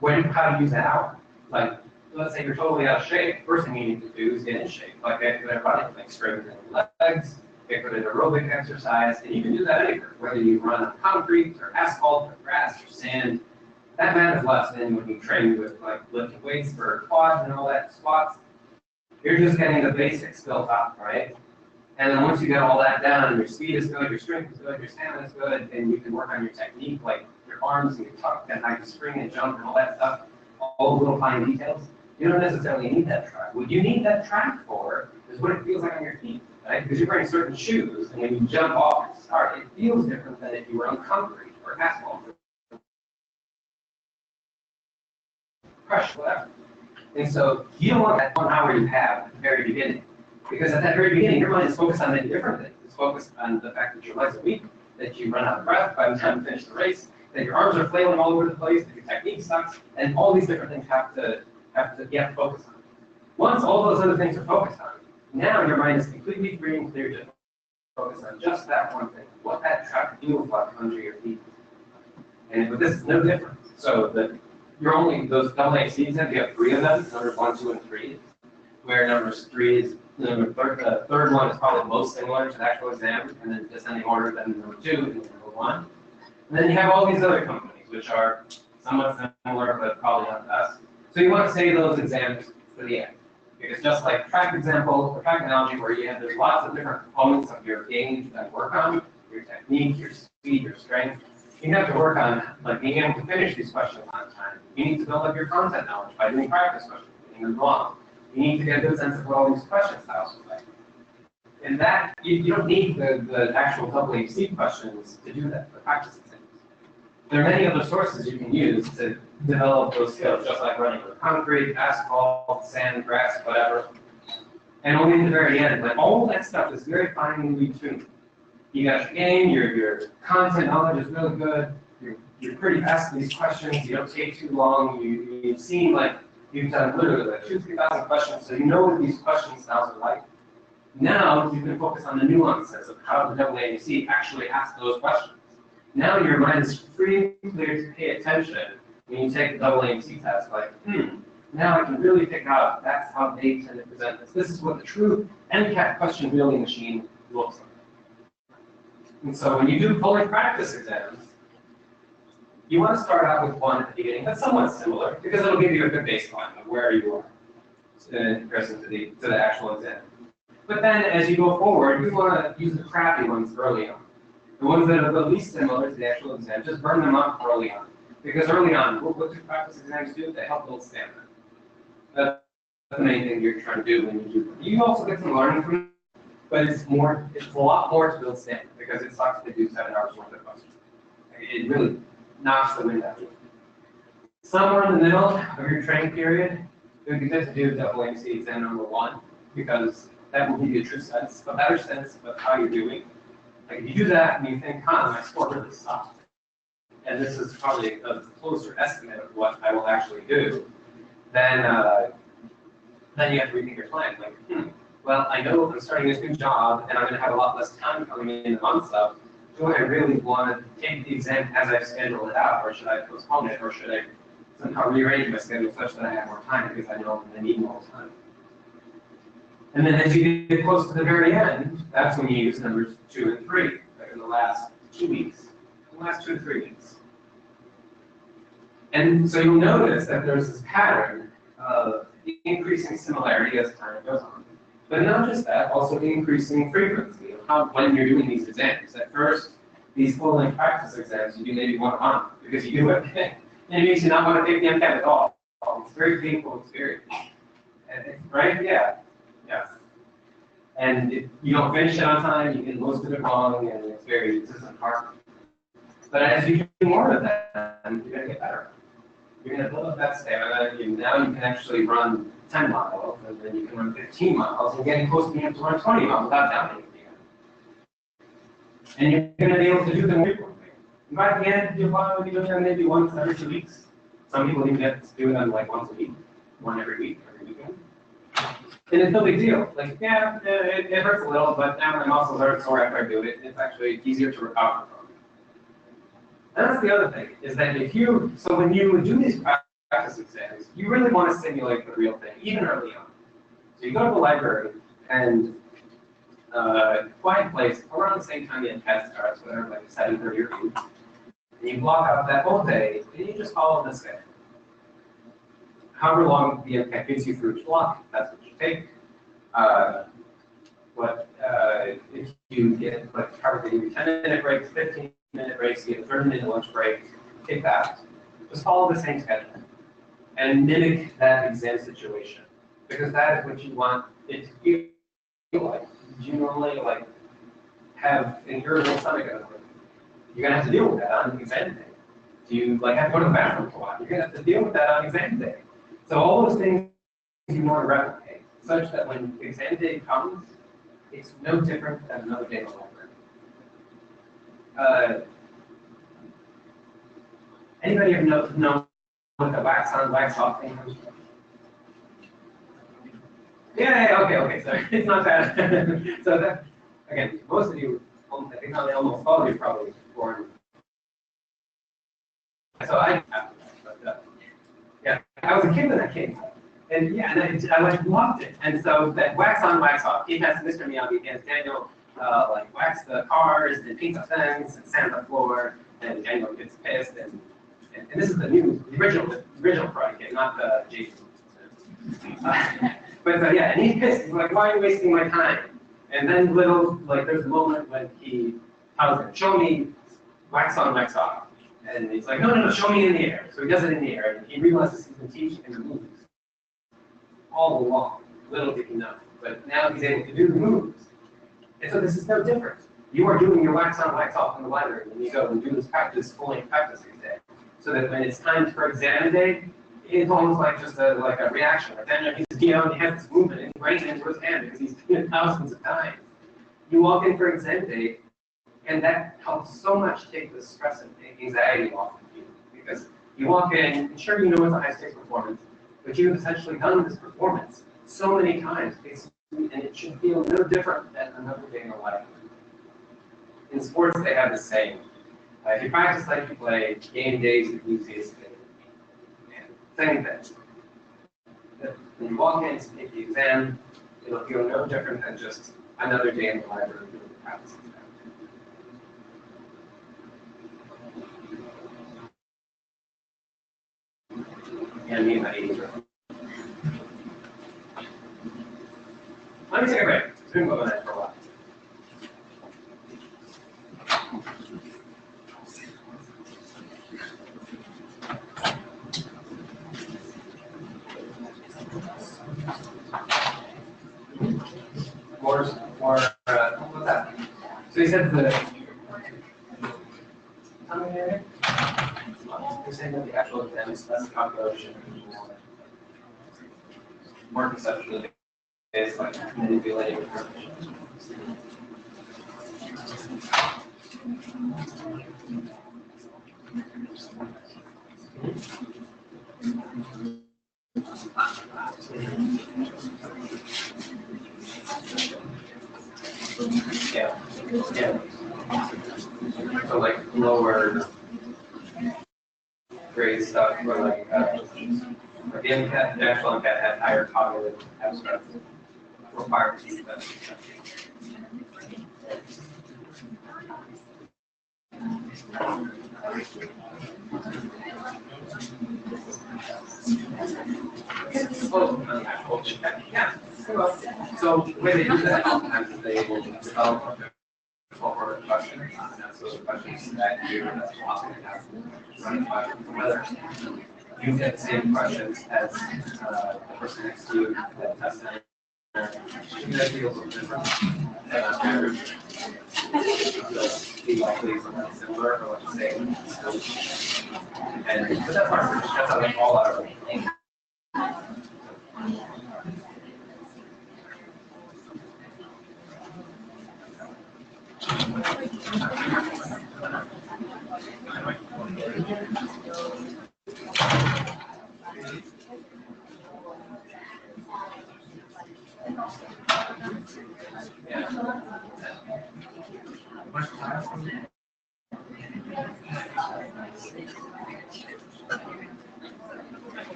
How do you use that hour? Like, let's say you're totally out of shape. First thing you need to do is get in shape. Like, get good at running, like strengthen your legs, get good at aerobic exercise, and you can do that anywhere, whether you run on concrete or asphalt or grass or sand. That matters less than when you train with like lifting weights for quads and all that, squats. You're just getting the basics built up, right? And then once you get all that down, your speed is good, your strength is good, your stamina is good, and you can work on your technique, like your arms and your tuck and how you spring and jump and all that stuff, all the little fine details. You don't necessarily need that track. What you need that track for is what it feels like on your feet, right? Because you're wearing certain shoes, and when you jump off and start, it feels different than if you were on concrete or asphalt. Crush, whatever. And so you don't want that 1 hour you have at the very beginning. Because at that very beginning, your mind is focused on many different things. It's focused on the fact that your legs are weak, that you run out of breath by the time you finish the race, that your arms are flailing all over the place, that your technique sucks, and all these different things you have to focus on. Once all those other things are focused on, now your mind is completely free and clear to focus on just that one thing, what that track feels like under your feet. And with this, it's no different. So you're only, those AA exams, you have 3 of them, numbers 1, 2, and 3, where numbers 3 is, the third one is probably most similar to the actual exam, and then descending order, then number 2, and then number 1. And then you have all these other companies, which are somewhat similar, but probably not the best. So you want to save those exams for the end. Because just like track example, or track analogy, where there's lots of different components of your game that work on, your technique, your speed, your strength, you have to work on like being able to finish these questions on time. You need to build up your content knowledge by doing practice questions, getting them wrong. You need to get a good sense of what all these question styles are like. And that, you don't need the actual AAC questions to do that, the practice exams. There are many other sources you can use to develop those skills, just like running with concrete, asphalt, sand, grass, whatever. And only at the very end, like all that stuff is very finely tuned. You got your game, your content knowledge is really good, you're pretty fast at these questions, you don't take too long, you seem like you've done literally like 2,000 to 3,000 questions, so you know what these question styles are like. Now you can focus on the nuances of how the AAC actually asks those questions. Now your mind is free and clear to pay attention when you take the AAC test, like, now I can really pick out that's how they tend to present this. This is what the true Mcat question building machine looks like. And so when you do fully practice exams, you want to start out with one at the beginning that's somewhat similar, because it'll give you a good baseline of where you are in comparison to the actual exam. But then as you go forward, you want to use the crappy ones early on. The ones that are the least similar to the actual exam, just burn them up early on. Because early on, what do practice exams do? They help build stamina. That's the main thing you're trying to do when you do them. You also get some learning from it, but it's a lot more to build stamina, because it sucks to do 7 hours worth of questions. It really knocks the wind out of you. Somewhere in the middle of your training period, it would be good to do AAC exam number 1, because that will give you a true sense, a better sense of how you're doing. Like if you do that and you think, my score really sucks, and this is probably a closer estimate of what I will actually do, then you have to rethink your plan. Like, well, I know I'm starting this new job, and I'm going to have a lot less time coming in the months of. Do I really want to take the exam as I've scheduled it out, or should I postpone it, or should I somehow rearrange my schedule such that I have more time because I know I need more time? And then as you get close to the very end, that's when you use numbers 2 and 3, like in the last 2 weeks, the last 2 to 3 weeks. And so you'll notice that there's this pattern of increasing similarity as time goes on. But not just that, also increasing frequency of when you're doing these exams. At first, these full-length practice exams, you do maybe 1 a month because you do everything. And it makes you not want to take the Mcat at all. It's a very painful experience. Right? Yeah. And if you don't finish it on time, you get most of it wrong, and it's just hard. But as you do more of that, you're going to get better. You're going to build up that stamina, and now you can actually run 10 miles, and then you can run 15 miles, and getting close to being able to run 20 miles without doubting it again. And you're going to be able to do them frequently. And by the end, you'll probably be doing them maybe once every 2 weeks. Some people even get to do it on like once a week, one every week, every weekend. And it's no big deal. Like, yeah, it hurts a little, but now my muscles are sore after I do it. It's actually easier to recover from. And that's the other thing, is that so when you do these practice exams, you really want to simulate the real thing, even early on. So you go to the library and quiet place around the same time the Mcat starts, whatever, like 7:30 or 8. And you block out that whole day, and you just follow the schedule. However long the Mcat gives you for each block, that's what you take. If you get like covered, they give you 10-minute breaks, 15-minute breaks, you get a 30-minute lunch break, take that. Just follow the same schedule and mimic that exam situation, because that is what you want it to feel like. Do you normally like have an irritable stomach? You're gonna have to deal with that on exam day. Do you like have to go to the bathroom for a while? You're gonna have to deal with that on exam day. So all those things you want to replicate, such that when exam day comes, it's no different than another day in the library. Anybody ever know what the wax on, wax off thing comes from? Yeah, okay, sorry. It's not bad. So that, again, most of you, I think almost all of you probably born. So I didn't have that, but yeah, I was a kid when that came. And yeah, and I like loved it. And so that wax on, wax off, he has Mr. Miyagi, has Daniel like wax the cars and paint the fence and sand the floor, and Daniel gets pissed. And this is the original Karate Kid, not the Jason. But yeah, and he's pissed. He's like, why are you wasting my time? And then there's a moment when he tells him, show me wax on, wax off. And he's like, no, show me in the air. So he does it in the air, and he realizes he's been teaching him the moves all along. Little did he know. But now he's able to do the moves. And so this is no different. You are doing your wax on, wax off in the library when you go and do this full practice exam. So that when it's time for exam day, it's almost like just a reaction. Like then he has this movement ingrained into his hand because he's done it thousands of times. You walk in for exam day, and that helps so much take the stress and anxiety off of you. Because you walk in, and sure you know it's a high-stakes performance, but you've essentially done this performance so many times, and it should feel no different than another day in the life. In sports, they have the same. If you practice like you play, game days, enthusiasts, same thing. When you walk in to take the exam, it'll feel no different than just another day in the library doing the practice exam. Yeah, me and my 80s are. Let me take a break. It's been going on for a while. What's that? So he said the. You're saying that the actual exam is less calculation, more conceptually based, like manipulating information. Yeah. So like lower grade stuff, where like the Mcat, the actual Mcat had higher cognitive abstract requirements. Yeah. So the way they do that oftentimes is they will develop over questions, and that's those questions that you often have running questions, whether you get the same questions as the person next to you at the test center. You guys feel a little different. Be likely something similar or what you say. And but that's hard. That's how they all are.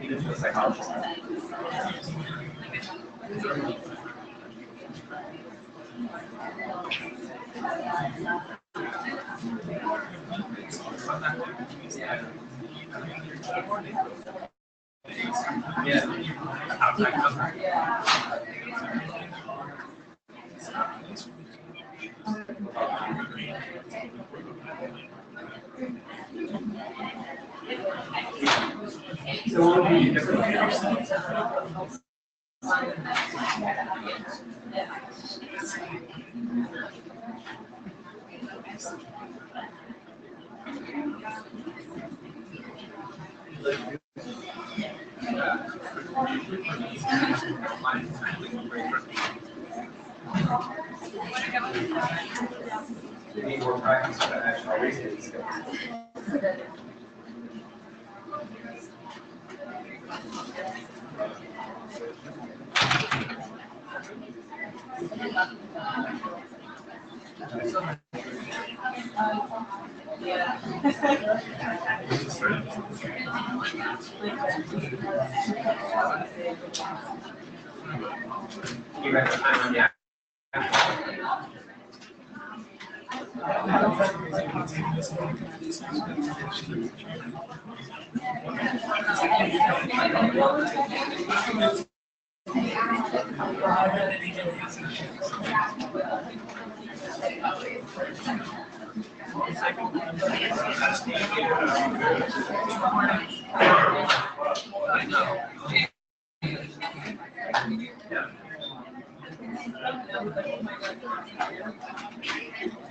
Even to a psychologist. So what would be different? We need more practice for actual reasoning skills. You read the time on the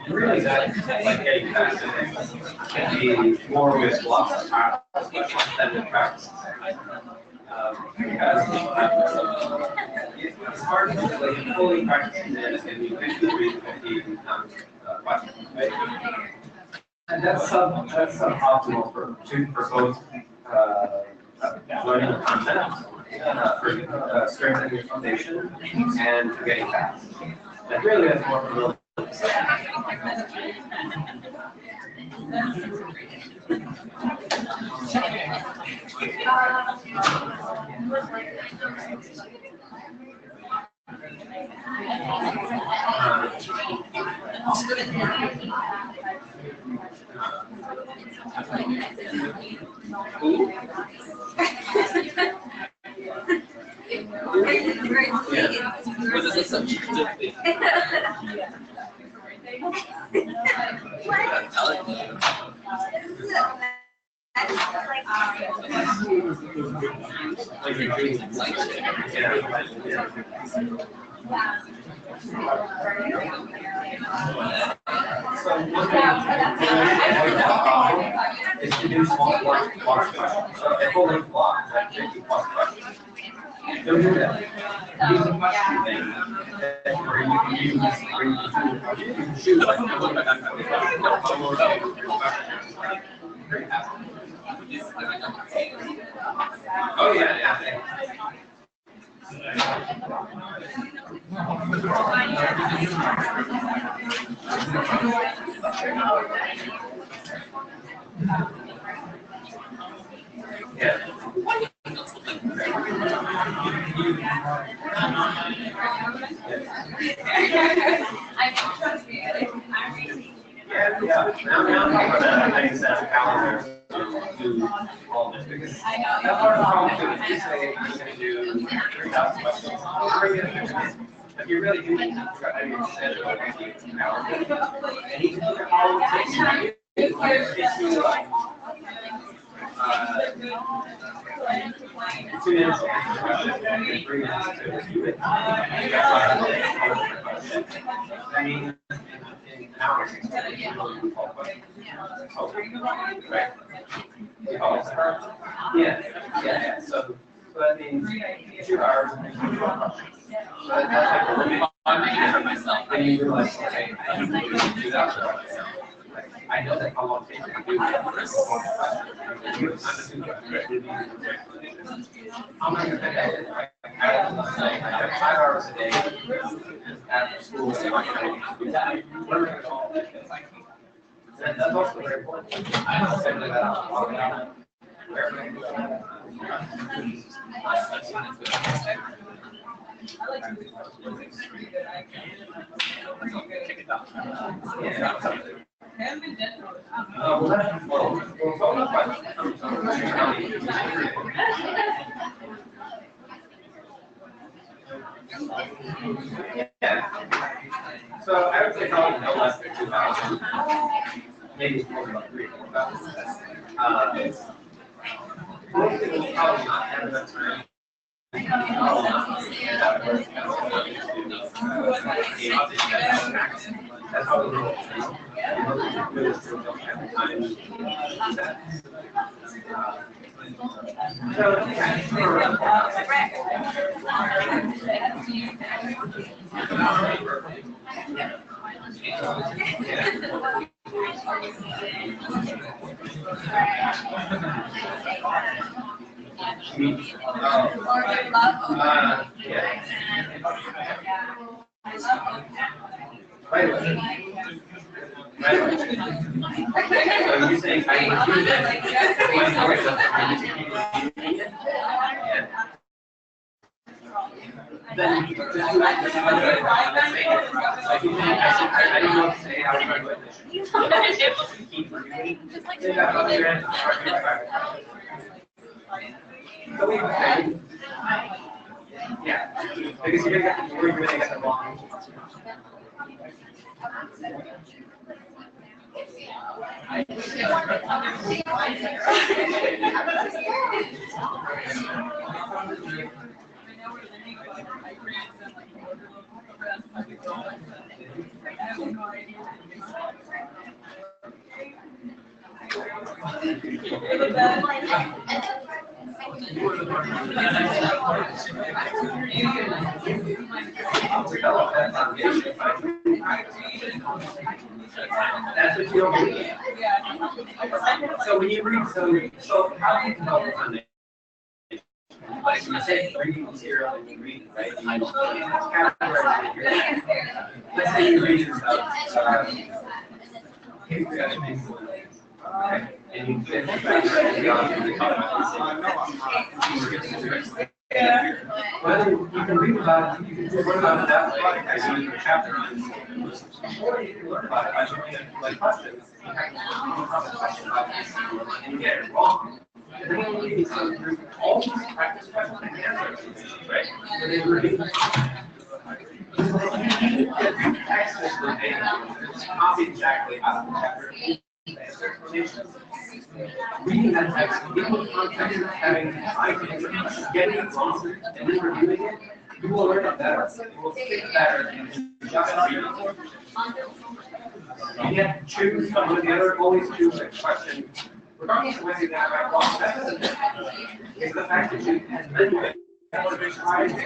really that, like getting past it, can be more with lots of practice than with practice. Because it's hard to like fully practice this and you 50 questions, right? And that's suboptimal for both learning the content, for strengthening your foundation, and for getting fast. Like really, that's more for is to do small block questions. So a full length block, like 50 plus questions. Don't do that. Use a question thing where you can use, where you can choose like oh yeah. Yeah. Now I can set a calendar to do all this because that's part of the problem too. If you say I'm going to do 3,000 questions, if you really do, I mean, set it like an hour. And you can do it all it takes you like 2 minutes to answer the question, and 3 minutes to do it. I mean, in hours, right? Yeah. So, but I mean, 2 hours and 2 questions. So that's like a limit. And you realize, okay, I can do that. I I know that how long it takes to do that. I'm not gonna finish it. I have 5 hours a day after school, so I'm trying to do that. That's also very important. I don't say that out loud. So I would say probably no less than 2,000, maybe about 3,000. Most people probably not have enough time. That's probably the Right. So you're saying I would do that? Then just do it. Like you think I don't know what to say. I would try to keep reviewing. Yeah, because you're gonna get reviewing it long. That's what you don't believe. So when you read, so how do you develop a foundation? Like you say reading material and you read, right? Let's say you read and you get well, you can read about it, you can do what about that like I see in the chapter or you can learn about it by looking at like questions. You have a question about this and you get it wrong. And then when you read all these practice questions and answers, right? And then reading text is copy exactly out of the chapter. Reading that text, people context, having ideas, getting it wrong, and then reviewing it, you will learn it better. You will think better than just reading. You can't choose one or the other, always choose a question. Regardless of whether you got it right or wrong, that doesn't matter. It's the fact that you had many motivation ideas.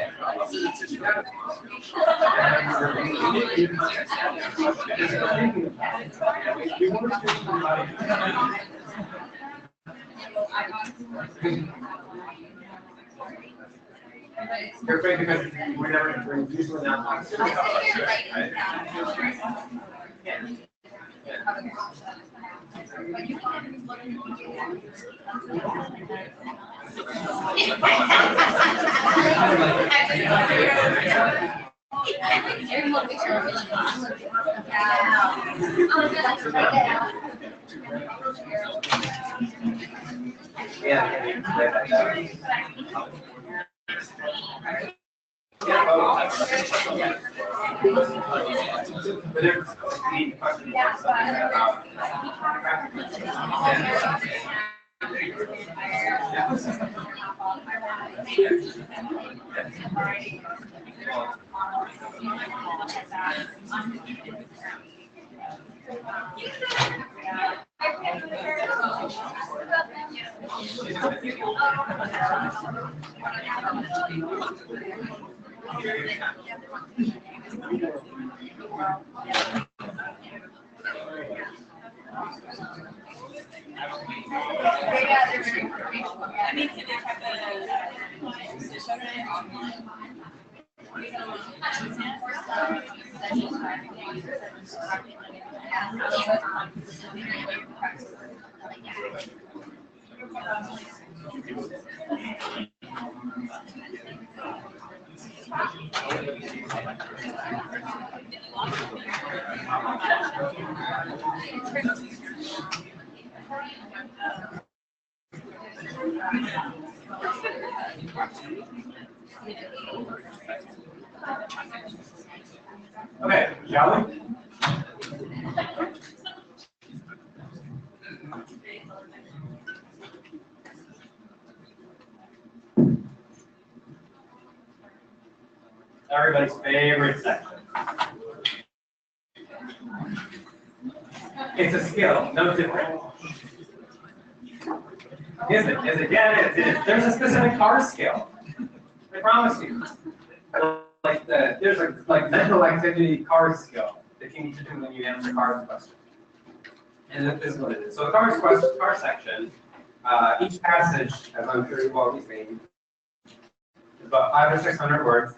You're afraid because we're never usually not talking about it, right? But there's a question about I mean, can they have Okay, shall we? Everybody's favorite section. It's a skill, no different. Is it? Is it? Yeah, it is. There's a specific car skill. I promise you. Like there's a mental activity car skill that you need to do when you answer cars questions. And this is what it is. So the car section, each passage, as I'm sure you've already seen, is about 500 or 600 words,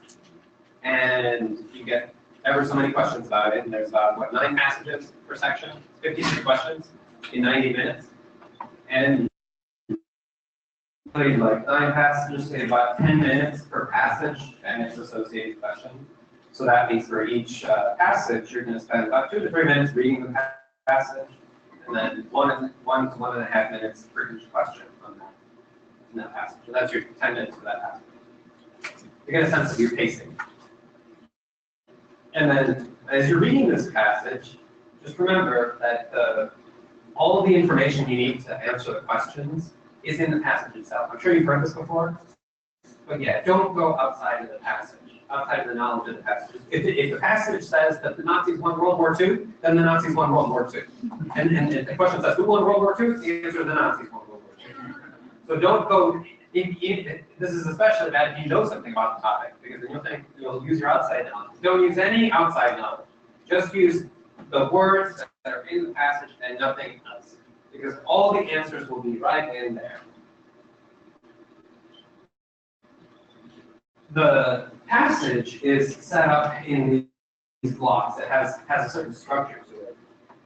and you get ever so many questions about it. And there's about 9 passages per section, 53 questions in 90 minutes, and like 9 passages, say about 10 minutes per passage and its associated question. So that means for each passage, you're going to spend about 2 to 3 minutes reading the passage, and then 1 to 1.5 minutes for each question on that, in that passage. So that's your 10 minutes for that passage. You get a sense of your pacing. And then as you're reading this passage, just remember that all of the information you need to answer the questions is in the passage itself. I'm sure you've heard this before, but yeah, don't go outside of the passage, outside of the knowledge of the passage. If the passage says that the Nazis won World War II, then the Nazis won World War II. And if the question says who won World War II, the answer is the Nazis won World War II. So don't go, this is especially bad if you know something about the topic, because then you'll think you'll use your outside knowledge. Don't use any outside knowledge. Just use the words that are in the passage and nothing else, because all the answers will be right in there. The passage is set up in these blocks. It has a certain structure to it.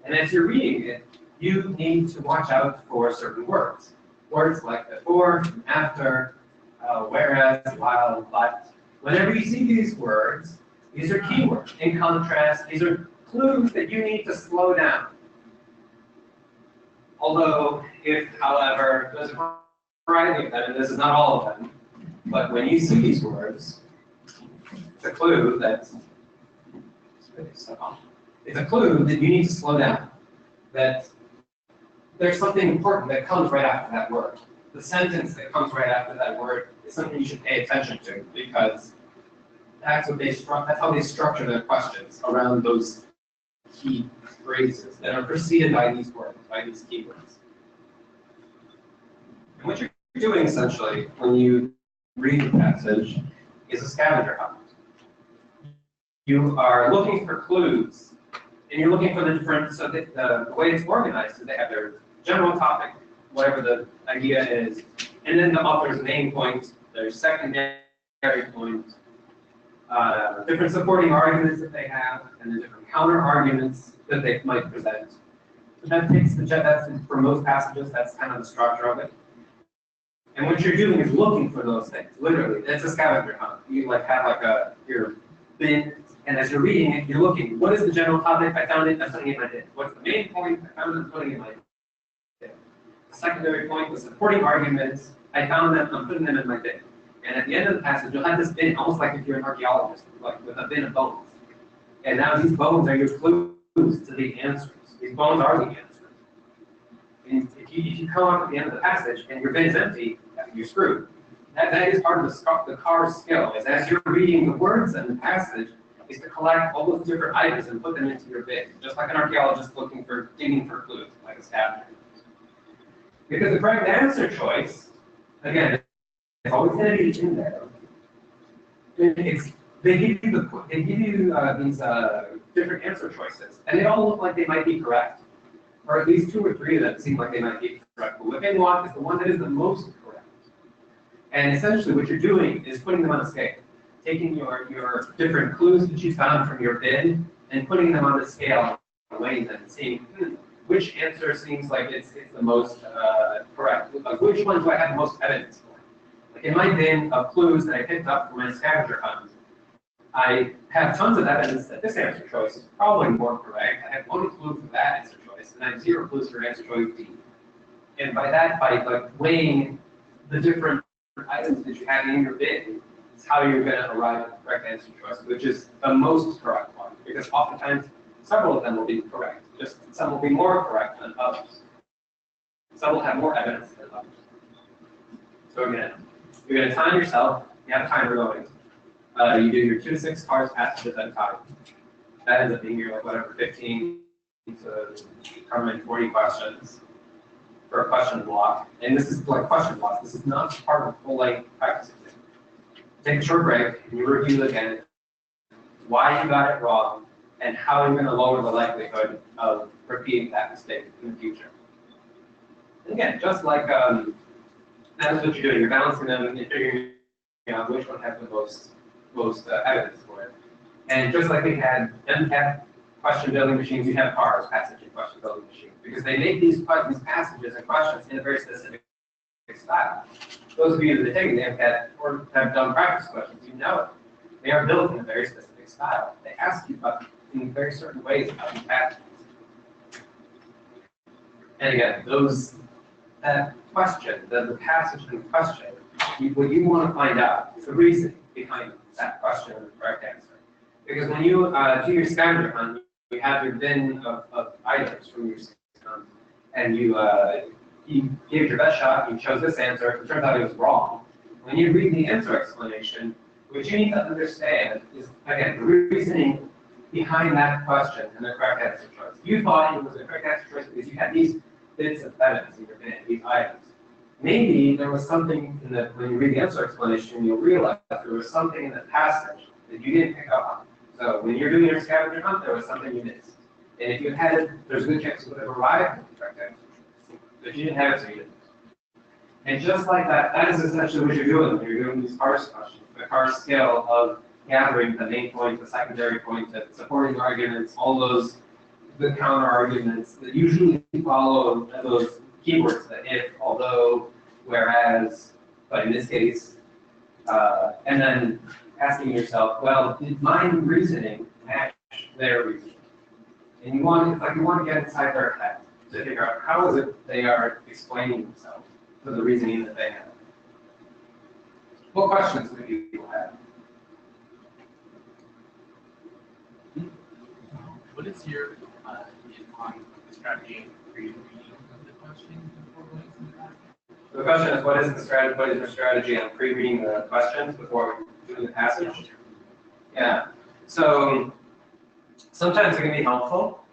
And as you're reading it, you need to watch out for certain words. Words like before, after, whereas, while, but. Whenever you see these words, these are keywords. In contrast, these are clues that you need to slow down. Although, however, there's a variety of them, and this is not all of them, but when you see these words, it's a clue that you need to slow down. That there's something important that comes right after that word. The sentence that comes right after that word is something you should pay attention to, because that's how they structure their questions, around those key phrases that are preceded by these words, by these keywords. And what you're doing essentially when you read the passage is a scavenger hunt. You are looking for clues, and you're looking for the different, so that the way it's organized is they have their general topic, whatever the idea is, and then the author's main point, their secondary point, different supporting arguments that they have, and the different counter arguments that they might present. So that takes that's for most passages, that's kind of the structure of it. And what you're doing is looking for those things, literally. It's a scavenger hunt. You have your bin, and as you're reading it, you're looking, what is the general topic? I found it, I'm putting it in my bin. What's the main point? I found it, I'm putting it in my bin. The secondary point, the supporting arguments, I found them, I'm putting them in my bin. And at the end of the passage, you'll have this bin, almost like if you're an archaeologist, like with a bin of bones. And now these bones are your clues to the answers. These bones are the answers. And if you come up at the end of the passage and your bin is empty, you're screwed. That is part of the car skill, is as you're reading the words in the passage, is to collect all those different items and put them into your bin, just like an archaeologist digging for clues, like a scavenger. Because the correct answer choice, again, it's always going to be in there. They give you these different answer choices, and they all look like they might be correct, or at least 2 or 3 of them seem like they might be correct, but what they want is the one that is the most correct. And essentially what you're doing is putting them on a scale, taking your different clues that you found from your bid and putting them on the scale and weighing them and seeing which answer seems like it's the most correct. Like which one do I have the most evidence for? Like in my bin of clues that I picked up from my scavenger hunt, I have tons of evidence that this answer choice is probably more correct. I have one clue for that answer choice, and I have 0 clues for answer choice B. And by that, by like weighing the different items that you have in your bin, is how you're going to arrive at the correct answer choice, which is the most correct one. Because oftentimes, several of them will be correct. Just some will be more correct than others. Some will have more evidence than others. So again, you're going to time yourself. You have a timer going. You do your 2 to 6 parse passages at a time. That ends up being your, like, whatever, 15 to covering 40 questions for a question block. And this is like question blocks. This is not part of full-length practice exam. Take a short break, and you review again why you got it wrong and how you're going to lower the likelihood of repeating that mistake in the future. And again, just like that is what you're doing. You're balancing them and figuring out which one has the most evidence for it. And just like we had Mcat question building machines, we have cars, passage and question building machines, because they make these passages and questions in a very specific style. Those of you that have taken the Mcat or have done practice questions, you know it. They are built in a very specific style. They ask you about in very certain ways about these passages. And again, that question, the passage in question, what you want to find out is the reason behind that question and the correct answer. Because when you do your scavenger hunt, you have your bin of items from your scavenger hunt, and you gave it your best shot, you chose this answer, it turns out it was wrong. When you read the answer explanation, what you need to understand is, again, the reasoning behind that question and the correct answer choice. You thought it was the correct answer choice because you had these bits of evidence in your bin, these items. Maybe there was something in the, when you read the answer explanation, you'll realize that there was something in the passage that you didn't pick up on. So when you're doing your scavenger hunt, there was something you missed. And if you had it, there's a good chance you would have arrived at the correct answer. But you didn't have it, so you didn't. And just like that, that is essentially what you're doing when you're doing these parse questions. The parse scale of gathering the main point, the secondary point, the supporting arguments, all those, the counter arguments that usually follow those keywords, the if, although, whereas, but in this case, and then asking yourself, well, did my reasoning match their reasoning? And you want to get inside their head to figure out how is it they are explaining themselves for the reasoning that they have. What questions do people have? What is your on the strategy of reading the question before going to the passage? The question is, what is your strategy on pre-reading the questions before doing the passage? Yeah. So sometimes it can be helpful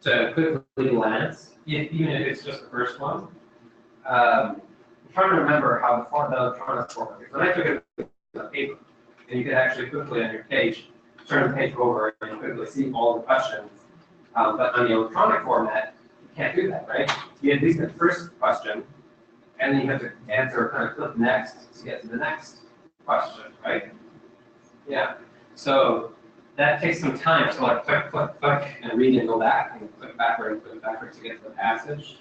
to quickly glance, even if it's just the first one. I'm trying to remember how the electronic format is. When I took it on paper, and you could actually quickly on your page turn the page over and quickly see all the questions. But on the electronic format, you can't do that, right? You at least get the first question, and then you have to answer or kind of click next to get to the next question, right? Yeah. So that takes some time to like click, click, click, and read and go back, and click backward to get to the passage.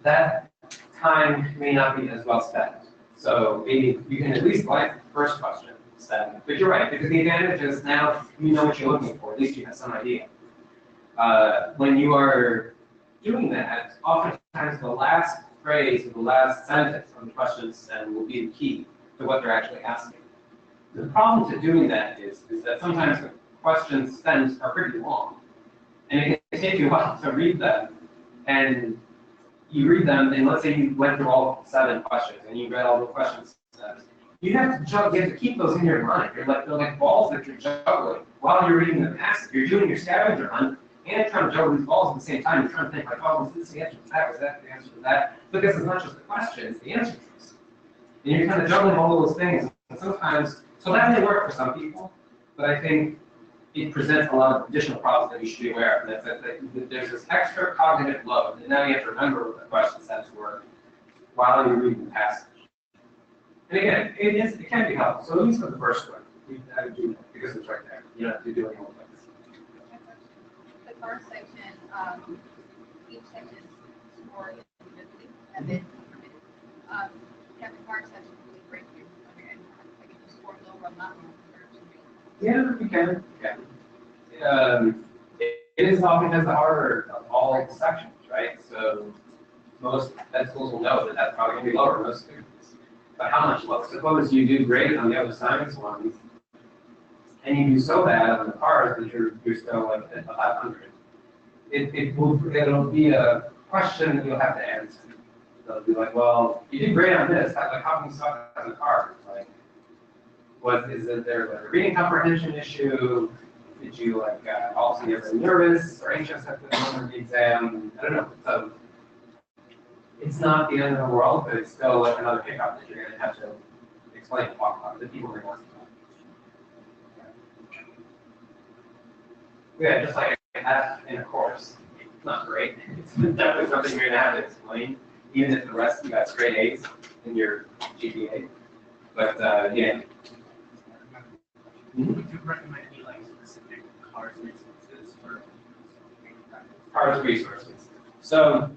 That time may not be as well spent. So maybe you can at least like the first question instead. But you're right, because the advantage is now you know what you're looking for. At least you have some idea. When you are doing that, oftentimes the last phrase or the last sentence on the questions will be the key to what they're actually asking. The problem to doing that is that sometimes the questions sent are pretty long. And it can take you a while to read them. And you read them, and let's say you went through all 7 questions, and you read all the questions. You have to keep those in your mind. They're like balls that you're juggling while you're reading the passage. You're doing your scavenger hunt, and trying to juggle these balls at the same time. You're trying to think, like, oh, was this the answer to that? Was that the answer to that? Because it's not just the question, it's the answer choice. And you're kind of juggling all those things. And sometimes, so that may work for some people, but I think it presents a lot of additional problems that you should be aware of. That there's this extra cognitive load, and now you have to remember what the question sets were, while you're reading the passage. And again, it can be helpful. So at least for the first one, you have to do that because it's right there. You don't have to do any more things. The first section, each section is scored individually, and then have the card section really break you. Okay, I can just score lower, not lower. Yeah, you can. It is often has the harder of all sections, right? So most ed schools will know that that's probably going to be lower for most students. But how much lower? Suppose you do great on the other science ones, and you do so bad on the cars that you're still like at 500. It'll be a question that you'll have to answer. They'll be like, well, you did great on this. How can you suck on the cars? Like, is it there like a reading comprehension issue? Did you like also get really nervous or anxious at the moment of the exam? I don't know. So it's not the end of the world, but it's still like another pickup that you're going to have to explain and talk about to the people that want to talk. Yeah, just like that in a course. It's not great. It's definitely something you're going to have to explain, even if the rest you got straight A's in your GPA. But yeah. Would you recommend any like specific cars resources for Cars resources. So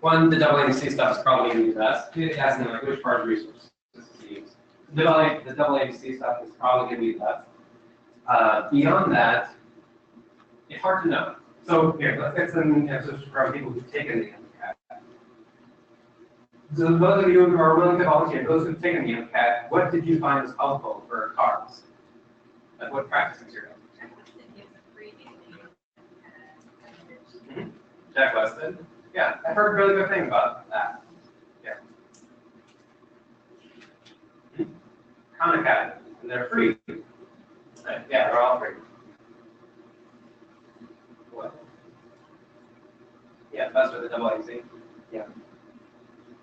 one, the AAC stuff is probably going to be best. Asking like which cars resources to use. The AAC stuff is probably going to be best. Beyond that, it's hard to know. So here, let's get some answers from people who've taken the MCAT. So those of you who are willing to volunteer, those who've taken the MCAT, what did you find was helpful for cars? Like what practice material? Jack Weston. Yeah, I've heard really good things about that. Yeah. Khan Academy, and they're free. Right. Yeah, they're all free. What? Yeah, that's for the AAC. Yeah.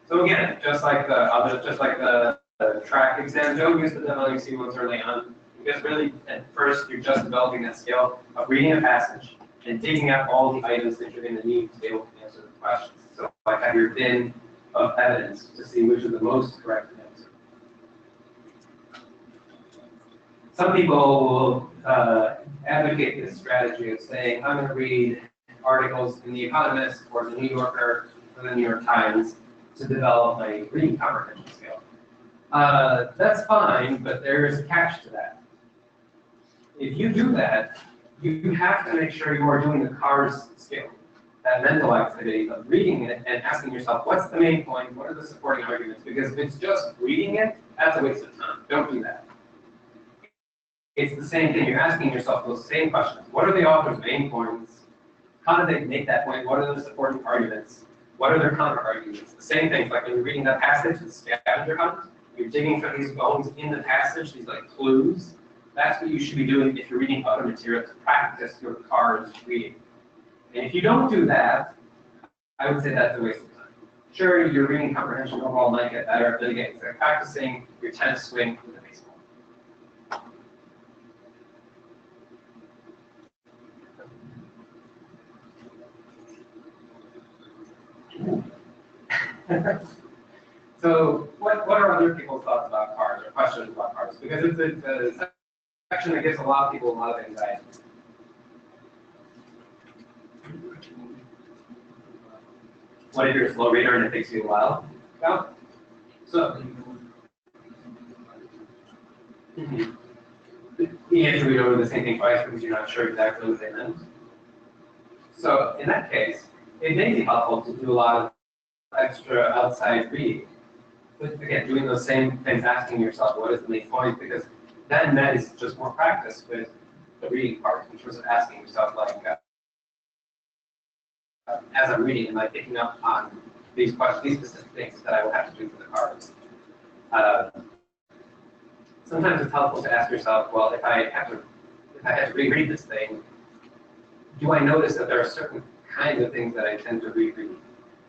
So again, just like the track exam, don't use the AAC ones early on. Because really, at first, you're just developing that skill of reading a passage and digging out all the items that you're going to need to be able to answer the questions. So, like, have your bin of evidence to see which is the most correct answer. Some people will advocate this strategy of saying, I'm going to read articles in The Economist or The New Yorker or The New York Times to develop my reading comprehension skill. That's fine, but there is a catch to that. If you do that, you have to make sure you are doing the CARS skill, that mental activity of reading it and asking yourself, what's the main point? What are the supporting arguments? Because if it's just reading it, that's a waste of time. Don't do that. It's the same thing. You're asking yourself those same questions. What are the author's main points? How do they make that point? What are the supporting arguments? What are their counter arguments? The same thing. Like when you're reading that passage, the scavenger hunt, you're digging for these bones in the passage, these like clues. That's what you should be doing if you're reading other material to practice your CARS reading. And if you don't do that, I would say that's a waste of time. Sure, your reading comprehension overall might get better, but again, it's like practicing your tennis swing with a baseball. So what are other people's thoughts about CARS or questions about CARS? Because it's a section that gives a lot of people a lot of anxiety. What if you're a slow reader and it takes you a while? Yeah. So you have to read over the same thing twice because you're not sure exactly what they meant. So in that case, it may be helpful to do a lot of extra outside reading. But again, doing those same things, asking yourself, what is the main point? Because that is just more practice with the reading part in terms of asking yourself, like, as I'm reading, am I picking up on these questions, these specific things that I will have to do for the cards? Sometimes it's helpful to ask yourself, well, if I had to reread this thing, do I notice that there are certain kinds of things that I tend to reread?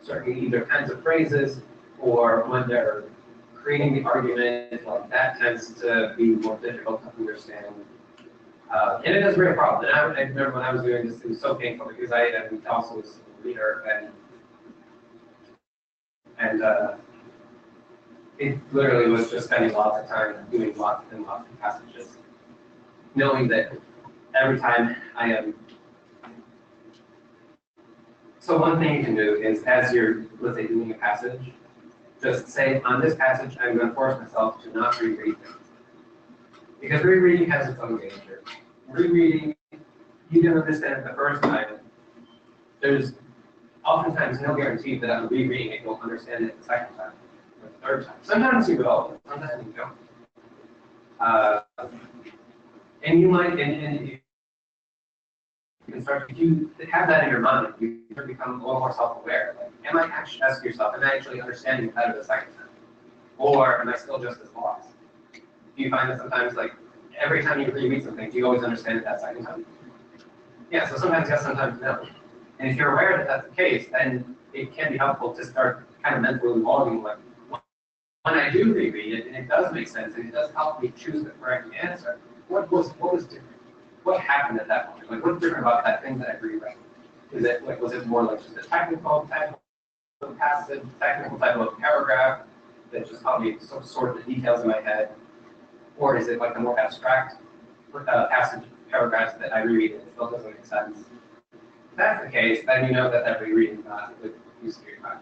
Certain either kinds of phrases, or when they're creating the argument, like that tends to be more difficult to understand. And it is a real problem. And I remember when I was doing this, it was so painful because I am also a reader, and it literally was just spending lots of time doing lots and lots of passages, knowing that every time I am. So one thing you can do is, as you're, let's say, doing a passage, just say, on this passage, I'm going to force myself to not reread things. Because rereading has its own danger. Rereading, you didn't understand it the first time. There's oftentimes no guarantee that on rereading it, you'll understand it the second time or the third time. Sometimes you will, sometimes you don't. And you might, and you can start, if you have that in your mind, you start to become a little more self-aware. Like, am I actually, ask yourself, am I actually understanding it better the second time? Or am I still just as lost? Do you find that sometimes, like, every time you reread something, do you always understand it that second time? Yeah, so sometimes yes, sometimes no. And if you're aware that that's the case, then it can be helpful to start kind of mentally logging, like, when I do reread it, and it does make sense, and it does help me choose the correct answer, what was different? What happened at that point? Like, what's different about that thing that I reread? Is it, like, was it more like just a technical type of passage, technical type of paragraph that just helped me sort the details in my head? Or is it like a more abstract passage paragraphs that I reread and it still doesn't make sense? If that's the case, then you know that that rereading is not a good use of your time.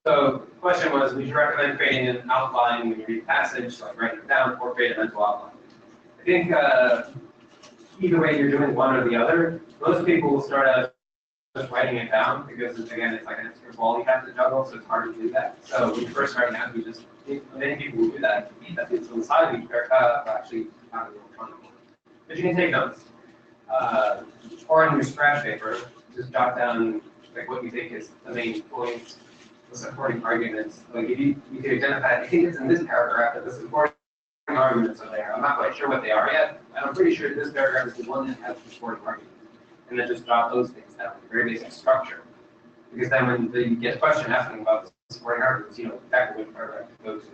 So the question was, would you recommend creating an outline when you read a passage, like writing it down, or create a mental outline? I think either way you're doing one or the other. Most people will start out just writing it down because, again, it's like an extra ball you have to juggle, so it's hard to do that. So when you first start out, you just, many people will do that. It's on the side of each paragraph, actually on the electronic one. But you can take notes. Or on your scratch paper, just jot down like what you think is the main points, the supporting arguments. Like if you can identify, I think it's in this paragraph that the supporting arguments are there. I'm not quite sure what they are yet, and I'm pretty sure this paragraph is the one that has the supporting arguments. And then just jot those things down, very basic structure. Because then when you get a question asking about the supporting arguments, you know exactly which paragraph to go to.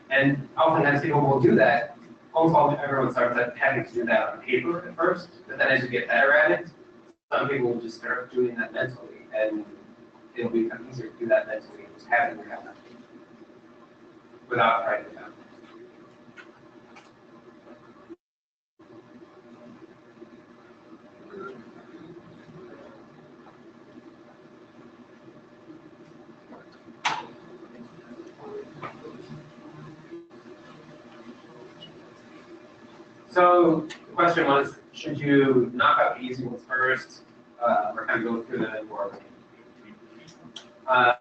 And oftentimes people will do that. Almost everyone starts having to do that on paper at first, but then as you get better at it, some people will just start doing that mentally, and it'll become easier to do that mentally, just having it happen without writing it down. So the question was, should you knock out the easy ones first, or kind of go through them more? I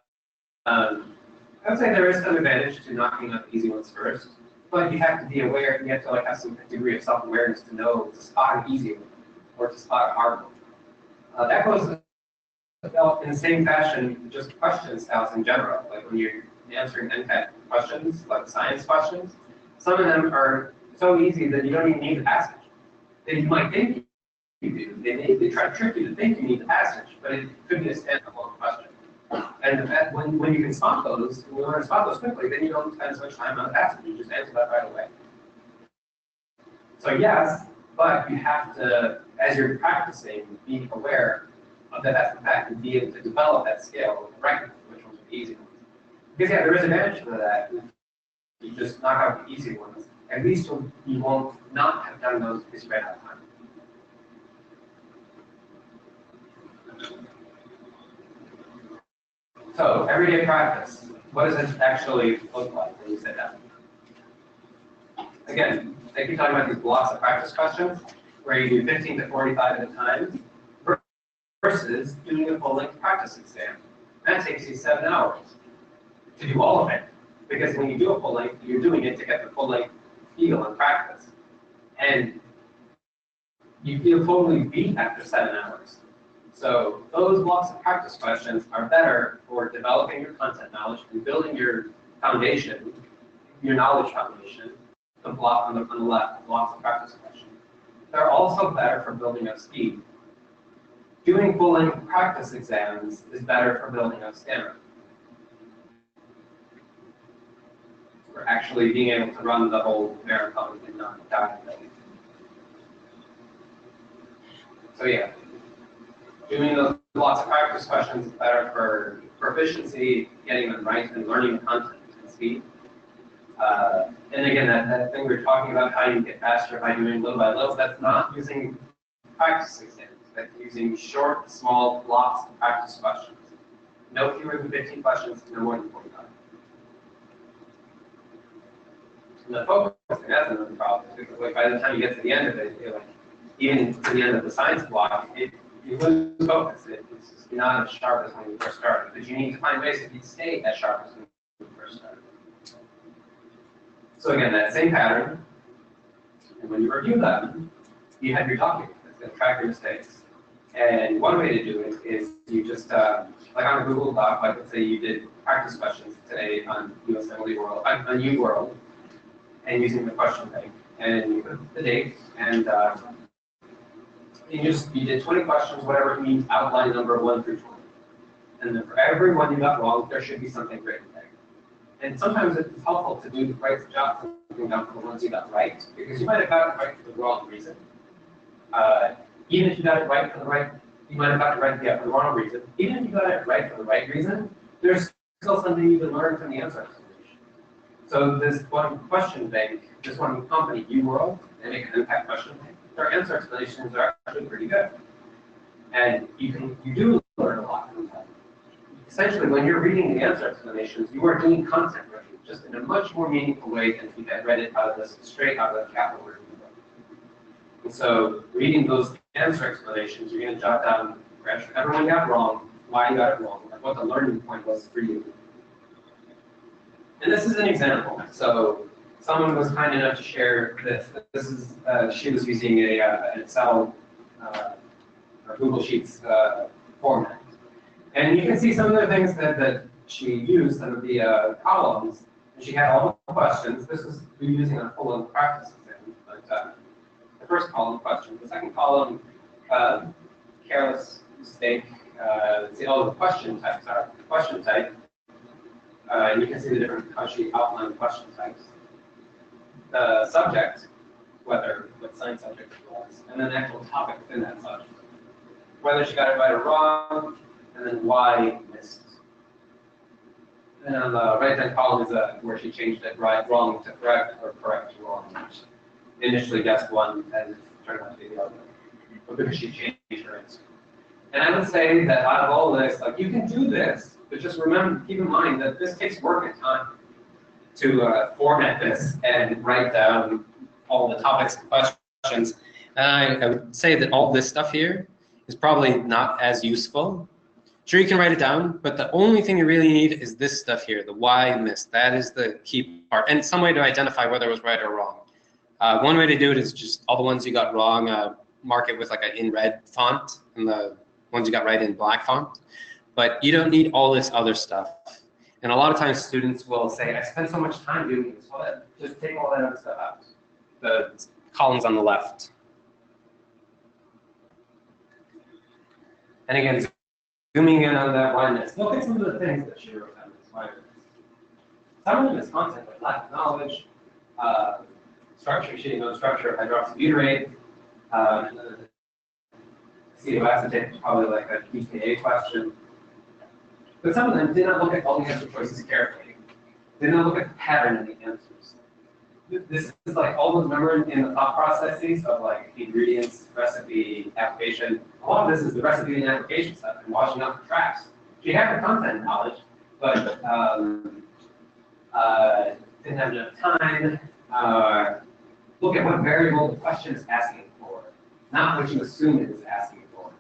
would say there is some advantage to knocking out the easy ones first, but you have to be aware, you have to like have some degree of self-awareness to know to spot an easy one or to spot a hard one. That goes in the same fashion, just question styles in general. Like when you're answering Mcat questions, like science questions, some of them are so easy that you don't even need the passage. You might think you do. They try to trick you to think you need the passage, but it could be a standalone question. And when you can spot those, when you learn to spot those quickly, then you don't spend so much time on the passage. You just answer that right away. So yes, but you have to, as you're practicing, be aware of that that's the fact and be able to develop that skill and recognize which ones are the easy ones. Because yeah, there is advantage to that. You just knock out the easy ones. At least you won't not have done those because you ran out of time. So, everyday practice. What does it actually look like when you sit down? Again, they keep talking about these blocks of practice questions where you do 15 to 45 at a time versus doing a full-length practice exam. That takes you 7 hours to do all of it. Because when you do a full length, you're doing it to get the full length feel and practice. And you feel totally beat after 7 hours. So those blocks of practice questions are better for developing your content knowledge and building your foundation, your knowledge foundation, the block on the left, blocks of practice questions. They're also better for building up speed. Doing full-length practice exams is better for building up stamina. For actually being able to run the whole marathon and not die. So yeah, doing those lots of practice questions that are for proficiency, getting them right, and learning content and speed. And again, that thing we were talking about, how you get faster by doing little by little, that's not using practice exams. That's using short, small blocks of practice questions. No fewer than 15 questions, no more than 45. And the focusing, that's another problem, because like by the time you get to the end of it, you're like, even to the end of the science block, you lose focus. It's just not as sharp as when you first started, because you need to find ways that you stay as sharp as when you first started. So again, that same pattern, and when you review them, you have your document that's going to track your mistakes. And one way to do it is you just, like on a Google Doc, like let's say you did practice questions today on USMLE World, on UWorld, and using the question bank, and you put the date, and you did 20 questions, whatever it means, outline number 1 through 20. And then for every one you got wrong, there should be something written there. And sometimes it's helpful to do write the jot something down for the ones you got right, because you might have got it right for the wrong reason. Even if you got it right for the right, you might have got it right for the wrong reason. Even if you got it right for the right reason, there's still something you can learn from the answer explanation. So this one question bank, this one company, UWorld, they make an impact question bank. Their answer explanations are actually pretty good. And you do learn a lot from them. Essentially, when you're reading the answer explanations, you are doing content review, just in a much more meaningful way than if you had read it out of this, straight out of the capital review book. And so, reading those answer explanations, you're going to jot down where everyone got wrong, why you got it wrong, what the learning point was for you. And this is an example. So, someone was kind enough to share this. This is she was using an Excel or Google Sheets format. And you can see some of the things that she used, some of the columns, and she had all the questions. This is using a full practice exam, but the first column, questions. The second column, careless mistake. See all the question types are. Question type, and you can see the different, how she outlined question types. The subject, what science subject it was, and then the actual topic within that subject. Whether she got it right or wrong, and then why missed. And on the right-hand column is where she changed it wrong to correct, or correct to wrong. She initially guessed one, and it turned out to be the other, but because she changed her answer. And I would say that out of all this, like you can do this, but just remember, keep in mind that this takes work and time to format this and write down all the topics and questions. And I would say that all this stuff here is probably not as useful. Sure, you can write it down, but the only thing you really need is this stuff here, the why missed. That is the key part, and some way to identify whether it was right or wrong. One way to do it is just all the ones you got wrong, mark it with like an in red font, and the ones you got right in black font. But you don't need all this other stuff. And a lot of times students will say, I spent so much time doing this, well, just take all that other stuff out. The columns on the left. And again, zooming in on that blindness, look at some of the things that she wrote down as blindness. Some of them is content, like lack of knowledge, structure, she didn't know the structure of hydroxybutyrate, acetoacetate is probably like a pKa question. But some of them did not look at all the answer choices carefully. They did not look at the pattern in the answers. This is like all those remember in the thought processes of like ingredients, recipe, application. A lot of this is the recipe and application stuff and washing out the tracks. She had the content knowledge, but didn't have enough time. Look at what variable the question is asking for, not what you assume it is asking for.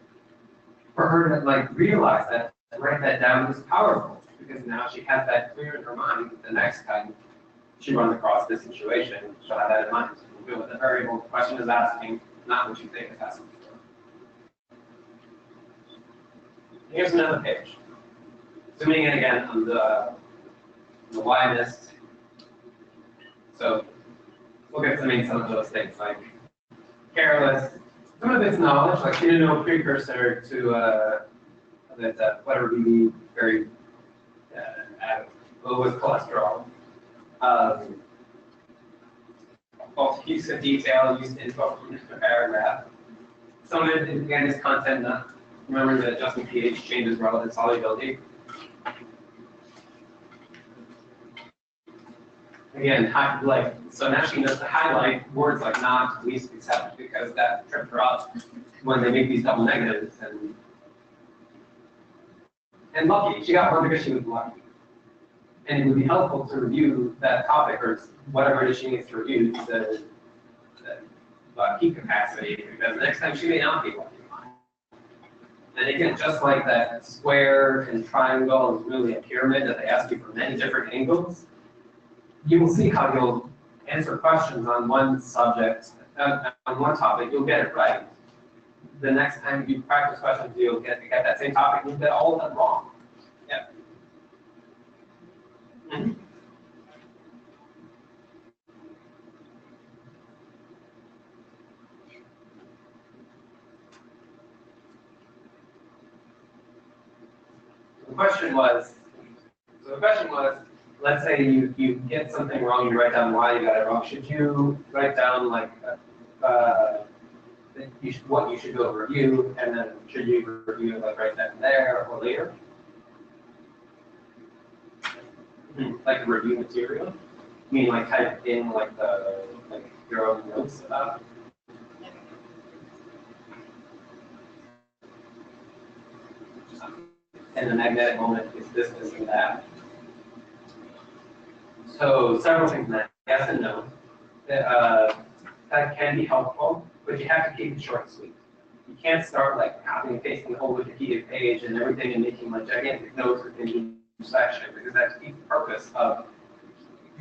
For her to like realize that, write that down is powerful because now she has that clear in her mind. The next time she runs across this situation, she'll have that in mind. We'll go with the variable the question is asking, not what you think it's asking for. Here's another page. Zooming in again on the why list. So look at some of those things like careless. Some of it's knowledge, like she didn't know a precursor to that whatever be very low with cholesterol. False piece of detail used in a paragraph. Some of it, again, is content. Remember that adjusting pH changes relative solubility. Again, so now she knows to highlight words like not, least, except, because that tripped her up when they make these double negatives. And lucky, she got one because she was lucky. And it would be helpful to review that topic or whatever it is she needs to review, the heat capacity, because the next time she may not be lucky. And again, just like that square and triangle is really a pyramid that they ask you from many different angles, you will see how you'll answer questions on one subject, on one topic, you'll get it right. The next time you practice questions, you'll get that same topic, you'll get all of them wrong. Yeah. Mm-hmm. The question was, let's say you get something wrong, you write down why you got it wrong. Should you write down like what you should go review, and then should you review like right then and there or later? Like review material? You mean like type in like your own notes about it? And the magnetic moment is this, and that. So several things in that, yes and no. That can be helpful, but you have to keep it short and sweet. You can't start like copying and pasting the whole Wikipedia page and everything and making like gigantic notes within each section, because that's the purpose of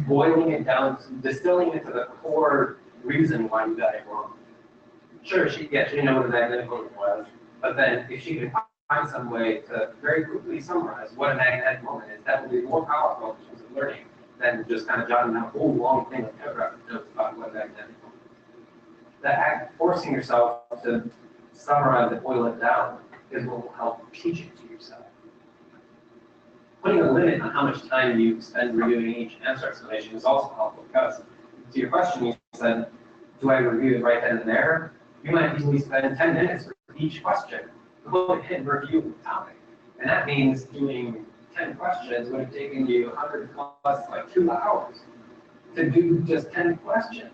boiling it down, distilling it to the core reason why you got it wrong. Sure, she didn't know what a magnetic moment was, but then if she could find some way to very quickly summarize what a magnetic moment is, that will be more powerful in terms of learning than just kind of jotting out a whole long thing of paragraph notes about what a magnetic moment is. The act of forcing yourself to summarize and boil it down is what will help teach it to yourself. Putting a limit on how much time you spend reviewing each answer explanation is also helpful, because to your question, you said, do I review it right then and there? You might easily spend 10 minutes for each question. Go ahead and review the topic. And that means doing 10 questions would have taken you 100 plus like 2 hours to do just 10 questions.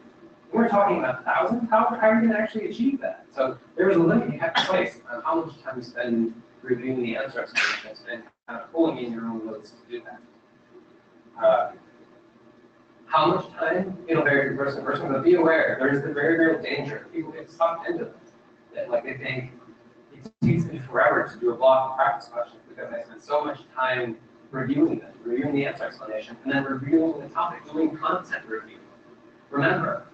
We're talking about thousands. How are you going to actually achieve that? So there is a limit you have to place on how much time you spend reviewing the answer explanations and kind of pulling in your own notes to do that. How much time? It'll vary from person to person, but be aware there is the very real danger. People get sucked into this. That like they think it takes me forever to do a block of practice questions because I spend so much time reviewing them, reviewing the answer explanation, and then reviewing the topic, doing content review. Remember,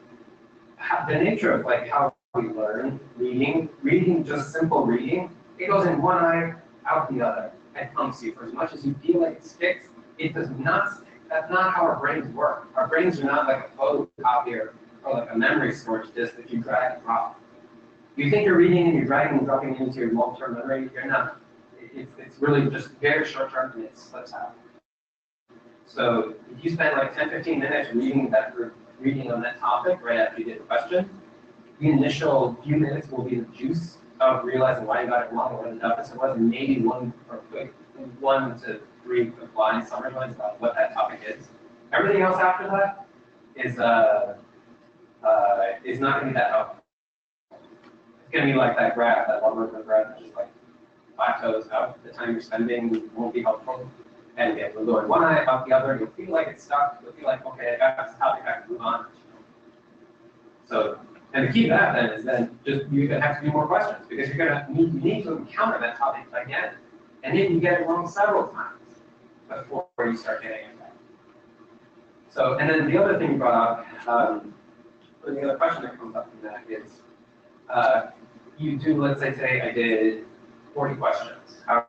the nature of like how we learn, reading just simple reading, it goes in one eye, out the other, and comes to you. For as much as you feel like it sticks, it does not stick. That's not how our brains work. Our brains are not like a photocopier or like a memory storage disk that you drag and drop. You think you're reading and you're dragging and dropping into your long-term memory, you're not. It's really just very short-term and it slips out. So if you spend like 10, 15 minutes reading on that topic right after you did the question, the initial few minutes will be the juice of realizing why you got it wrong, what the deficit was, and maybe 1 to 3 line summary lines about what that topic is. Everything else after that is not going to be that helpful. It's going to be like that graph, that logarithmic graph that just like plateaus out. The time you're spending won't be helpful. And again, we'll go in one eye, out the other. You'll feel like it's stuck. You'll feel like, okay, I got this topic, I can move on. So, and the key to that then is then just you're going to have to do more questions because you're going to need to encounter that topic again. And then you get it wrong several times before you start getting it right. So, and then the other thing you brought up, or the other question that comes up from that is, you do, let's say today I did 40 questions, how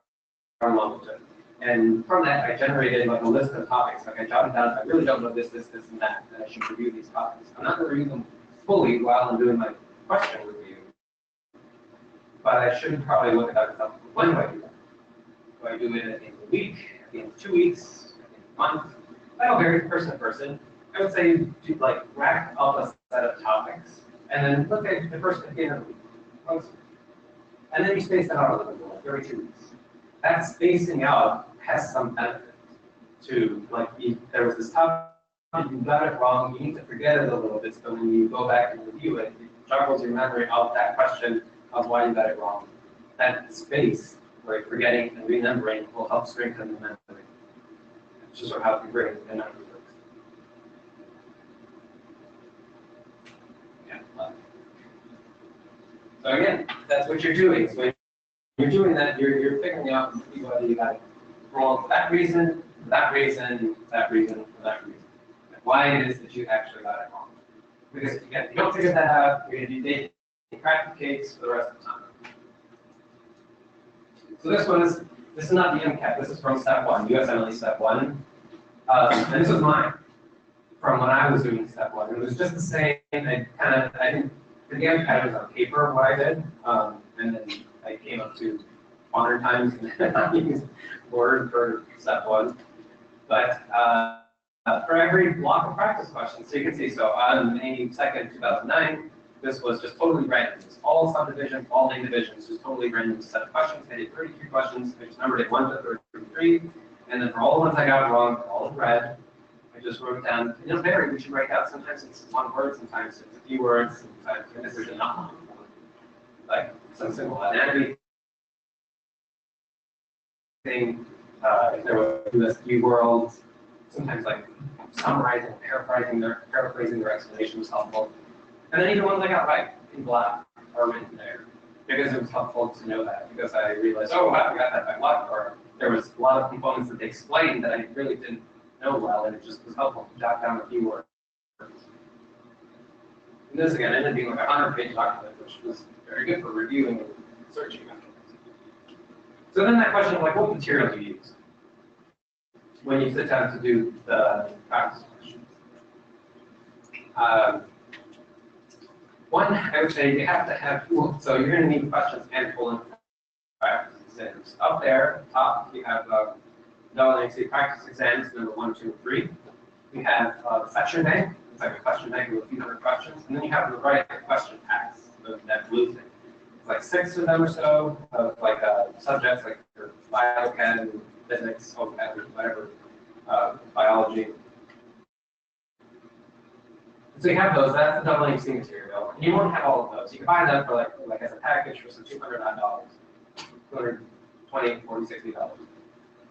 long it took. And from that, I generated like a list of topics. Like I jotted down, I really don't know this, and that, and I should review these topics. I'm not going to review them fully while I'm doing my question review. But I should probably look at that and when do I do that? Do I do it at the end of the week, at the end of 2 weeks, at the end of a month? That'll vary person to person. I would say to like rack up a set of topics and then look at the first at the end of the week. and then you space that out a little bit more, every 2 weeks. That spacing out has some benefit to, like, there was this topic, you got it wrong, you need to forget it a little bit, so when you go back and review it, it juggles your memory of that question of why you got it wrong. That space, where forgetting and remembering, will help strengthen the memory. It's just sort of how the brain and memory works. Yeah. So again, that's what you're doing. So when you're doing that, you're figuring out whether you got it wrong for that reason, for that reason, for that reason, for that reason. And why it is that you actually got it wrong. Because if you don't figure that out, you're going to be dating crack the case for the rest of the time. So this is not the Mcat, this is from step 1, USMLE step 1. And this was mine from when I was doing step 1. It was just the same, I didn't, the Mcat was on paper what I did, and then I came up to 100 times and I used Word for step 1. But for every block of practice questions, so you can see, so on May 2nd, 2009, this was just totally random. It's all subdivisions, all main divisions, just totally random set of questions. I did 33 questions. I just numbered it 1 to 33. And then for all the ones I got wrong, all in red, I just wrote down, it doesn't matter what you write out. Sometimes it's 1 word, sometimes it's a few words, sometimes this is not like some simple anatomy thing. If there was USD worlds, sometimes like summarizing, paraphrasing their explanation was helpful. And then even ones I got right in black are written there because it was helpful to know that, because I realized, oh, I forgot that by luck, or there was a lot of components that they explained that I really didn't know well, and it just was helpful to jot down a few words. And this again ended up being like a 100-page document, which was very good for reviewing and searching. So then that question of like, what material do you use when you sit down to do the practice questions? One, I would say you have to have tools. So you're going to need questions and full practice exams. Up there, top, you have LNC practice exams, number 1, 2, and 3. We have the section bank. It's like a question bank with a few hundred questions. And then you have the right question packs, that blue thing. It's like 6 of them or so of like subjects like your biochem, physics, whatever, biology. So you have those, that's the LNC material. And you won't have all of those. You can buy them for like as a package for some $200, $220, $40, $60.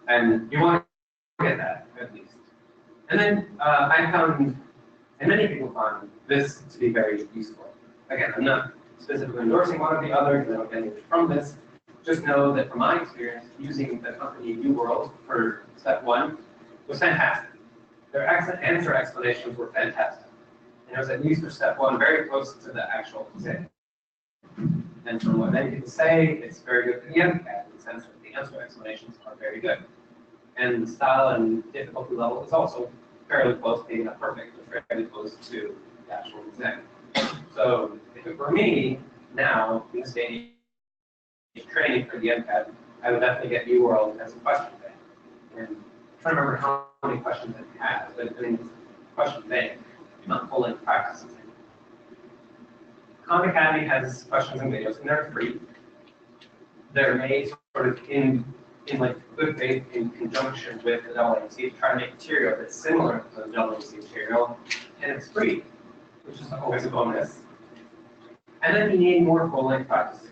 And you want to get that at least. And then I found, and many people found this to be very useful. Again, I'm not specifically endorsing one or the other, because I don't get anything from this. Just know that from my experience, using the company UWorld for step 1 was fantastic. Their answer explanations were fantastic. And it was at least for step 1, very close to the actual exam. And from what many people say, it's very good for the Mcat in the sense that the answer explanations are very good. And the style and difficulty level is also fairly close, maybe not perfect, but fairly close to the actual exam. So if it were me, now, in this day and age, training for the Mcat, I would definitely get UWorld as a question bank. And I'm trying to remember how many questions it has, but I mean, question bank, not full-length practices. Khan Academy has questions and videos, and they're free. They're made sort of in like good faith in conjunction with the LNC to try to make material that's similar to the LNC material, and it's free, which is always a bonus. And then you need more full-length practices.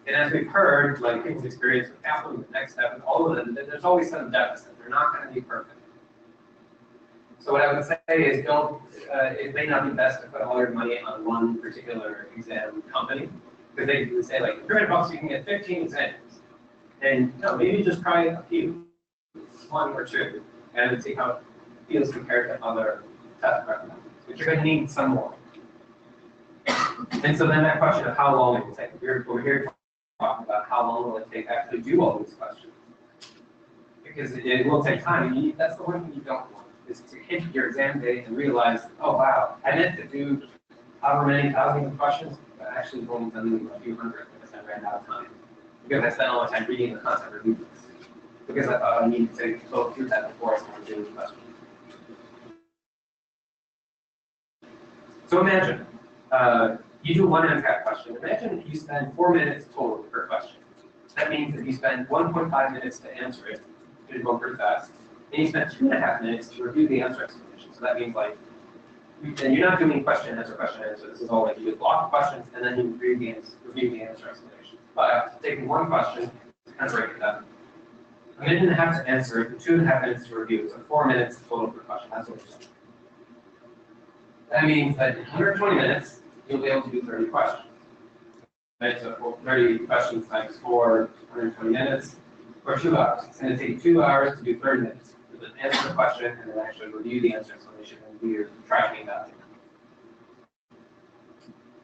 And as we've heard, like people's experience with Kaplan, the next step, and all of them, there's always some deficit. They're not going to be perfect. So what I would say is don't, it may not be best to put all your money on one particular exam company, because they say like, $300 you can get 15 exams. And no, maybe just try a few, 1 or 2, and see how it feels compared to other test prep methods. But you're going to need some more. And so then that question of how long it will take, we're here talking about how long will it take to actually do all these questions. Because it will take time. That's the one thing you don't want, is to hit your exam day and realize, oh wow, I meant to do however many thousands of questions, but actually I've only done a few hundred because I ran out of time. Because I spent all my time reading the concept reviews. Because I thought I needed to go through that before I started doing the question. So imagine you do one MCAT question. Imagine you spend 4 minutes total per question. That means that you spend 1.5 minutes to answer it, you go pretty fast, and you spend 2.5 minutes to review the answer explanation. So that means like, and you're not doing question, answer. This is all like you do block of questions, and then you review the answer explanation. But taking one question, kind of break it down. A minute and a half to answer it, and 2.5 minutes to review. So 4 minutes total per question. That's what we're saying. That means that in 120 minutes, you'll be able to do 30 questions. Right, so 30 questions times 4, 120 minutes, or 2 hours. It's going to take 2 hours to do 30 minutes. To answer the question and then actually review the answer explanation and do your tracking that.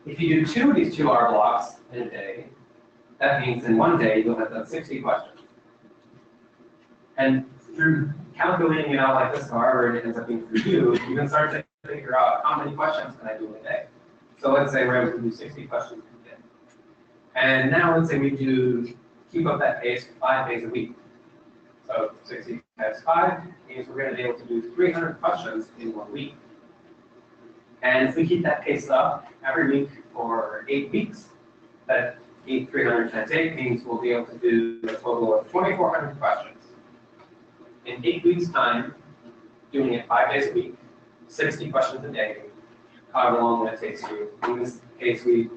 If you do 2 of these 2-hour blocks in a day, that means in one day you'll have done 60 questions. And through calculating it out like this, however it ends up being for you, you can start to figure out how many questions can I do in a day. So let's say we're able to do 60 questions a day. And now let's say we keep up that pace for 5 days a week. So 60 times 5 means we're going to be able to do 300 questions in 1 week. And if we keep that pace up every week for 8 weeks, that 300 times 8 means we'll be able to do a total of 2,400 questions. In 8 weeks' time, doing it 5 days a week, 60 questions a day, however long that takes you. In this case, we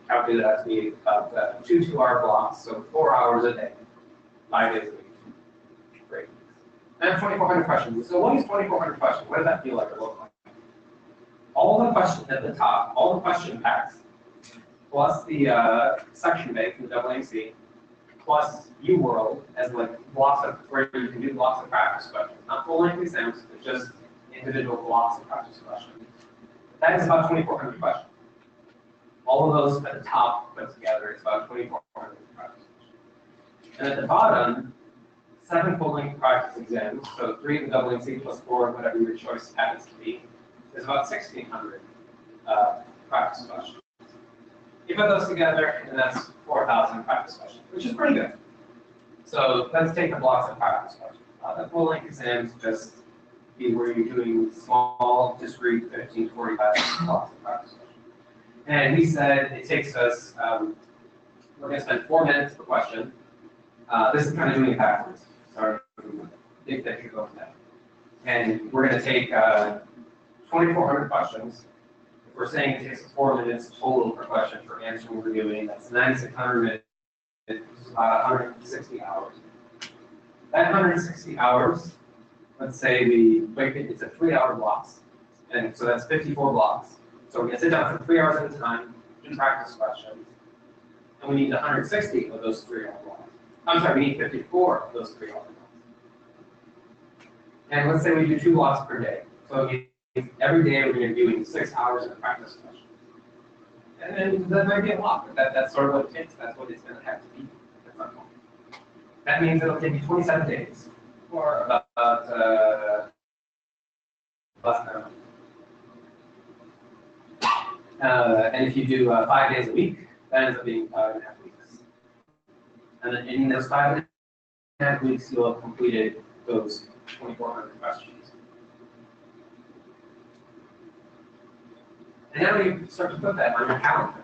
calculated that to be about 2 2-hour blocks, so 4 hours a day, 5 days a week. Great. And 2,400 questions. So what is 2,400 questions? What does that feel like or look like? All the questions at the top, all the question packs, plus the section bank from the AAC, plus UWorld as like blocks of where you can do blocks of practice questions, not full-length exams, but just individual blocks of practice questions. That is about 2,400 questions. All of those at the top put together is about 2,400 practice questions. And at the bottom, 7 full-length practice exams, so 3 of the AAC plus 4, whatever your choice happens to be, is about 1,600 practice questions. You put those together, and that's 4,000 practice questions, which is pretty good. So let's take the blocks of practice questions. The full-length exams just be where you're doing small, discrete 15 to 45 blocks of practice questions. And we said it takes us, we're going to spend 4 minutes per question. This is kind of doing it backwards. Sorry, big picture goes down. And we're going to take 2,400 questions. If we're saying it takes 4 minutes total per question for answering and reviewing, that's 9,600 minutes, which is about 160 hours. That 160 hours, let's say we break it into 3-hour blocks. And so that's 54 blocks. So we're going to sit down for 3 hours at a time, do practice questions. And we need 160 of those 3-hour blocks. I'm sorry, we need 54 of those 3-hour blocks. And let's say we do 2 blocks per day. So every day we're going to be doing 6 hours of practice questions. And then that might be a lot, but that's sort of what it takes. That's what it's going to have to be. That's not cool. That means it'll take you 27 days, or about less than a month. And if you do 5 days a week, that ends up being 5.5 weeks. And then in those 5.5 weeks, you'll have completed those 2,400 questions. And now you start to put that on your calendar.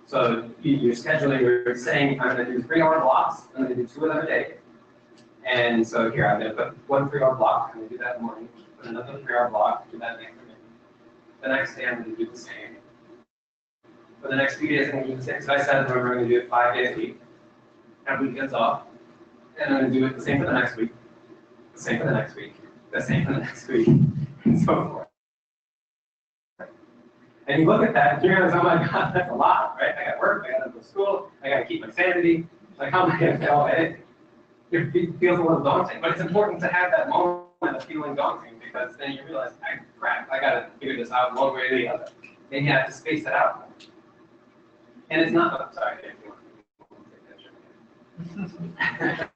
So you're scheduling, you're saying, I'm going to do 3-hour blocks, I'm going to do 2 of them a day. And so here, I'm going to put 1 3-hour block, I'm going to do that in the morning, put another 3-hour block, do that in the afternoon. The next day, I'm going to do the same. For the next few days, I'm going to do the same. So I said, remember, I'm going to do it 5 days a week, have weekends off, and I'm going to do it the same for the next week, the same for the next week, the same for the next week, and so forth. And you look at that, and you're going to say, oh my God, that's a lot, right? I got to work, I got to go to school, I got to keep my sanity. Like, how am I going to fit all that in? It feels a little daunting, but it's important to have that moment of feeling daunting because then you realize, crap, I got to figure this out one way or the other. And you have to space it out. And it's not, oh, sorry, if you want to take that.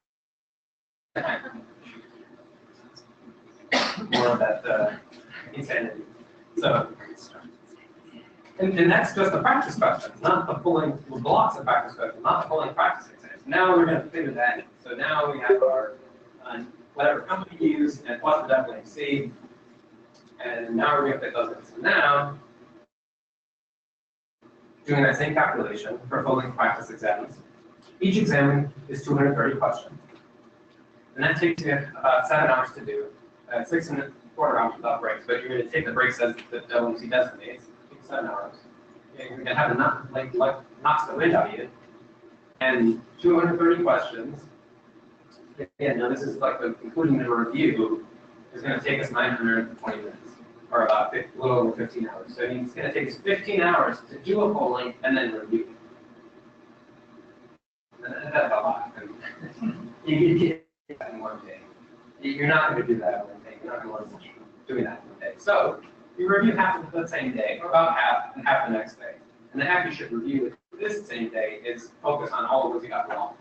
More of that insanity. So, and that's just the practice questions, not the full-length blocks of practice questions, not the full-length practice exams. Now we're going to figure that in. So now we have our whatever company we use and plus the AAC, and now we're going to fit those in. So now doing that same calculation for full-length practice exams. Each exam is 230 questions. And that takes you about 7 hours to do, 6.25 hours without breaks, but you're going to take the breaks as the LMC designates, 7 hours. You're going to have enough, knocks the wind out of you. And 230 questions. Again, now this is including the review, is going to take us 920 minutes, or about a little over 15 hours. So it's going to take us 15 hours to do a full length and then review. That's a lot. You get that in one day. You're not going to do that in one day. You're not going to learn doing that in one day. So you review half of the same day, or about half, and half the next day. And the half you should review this same day is focus on all the ones you got wrong.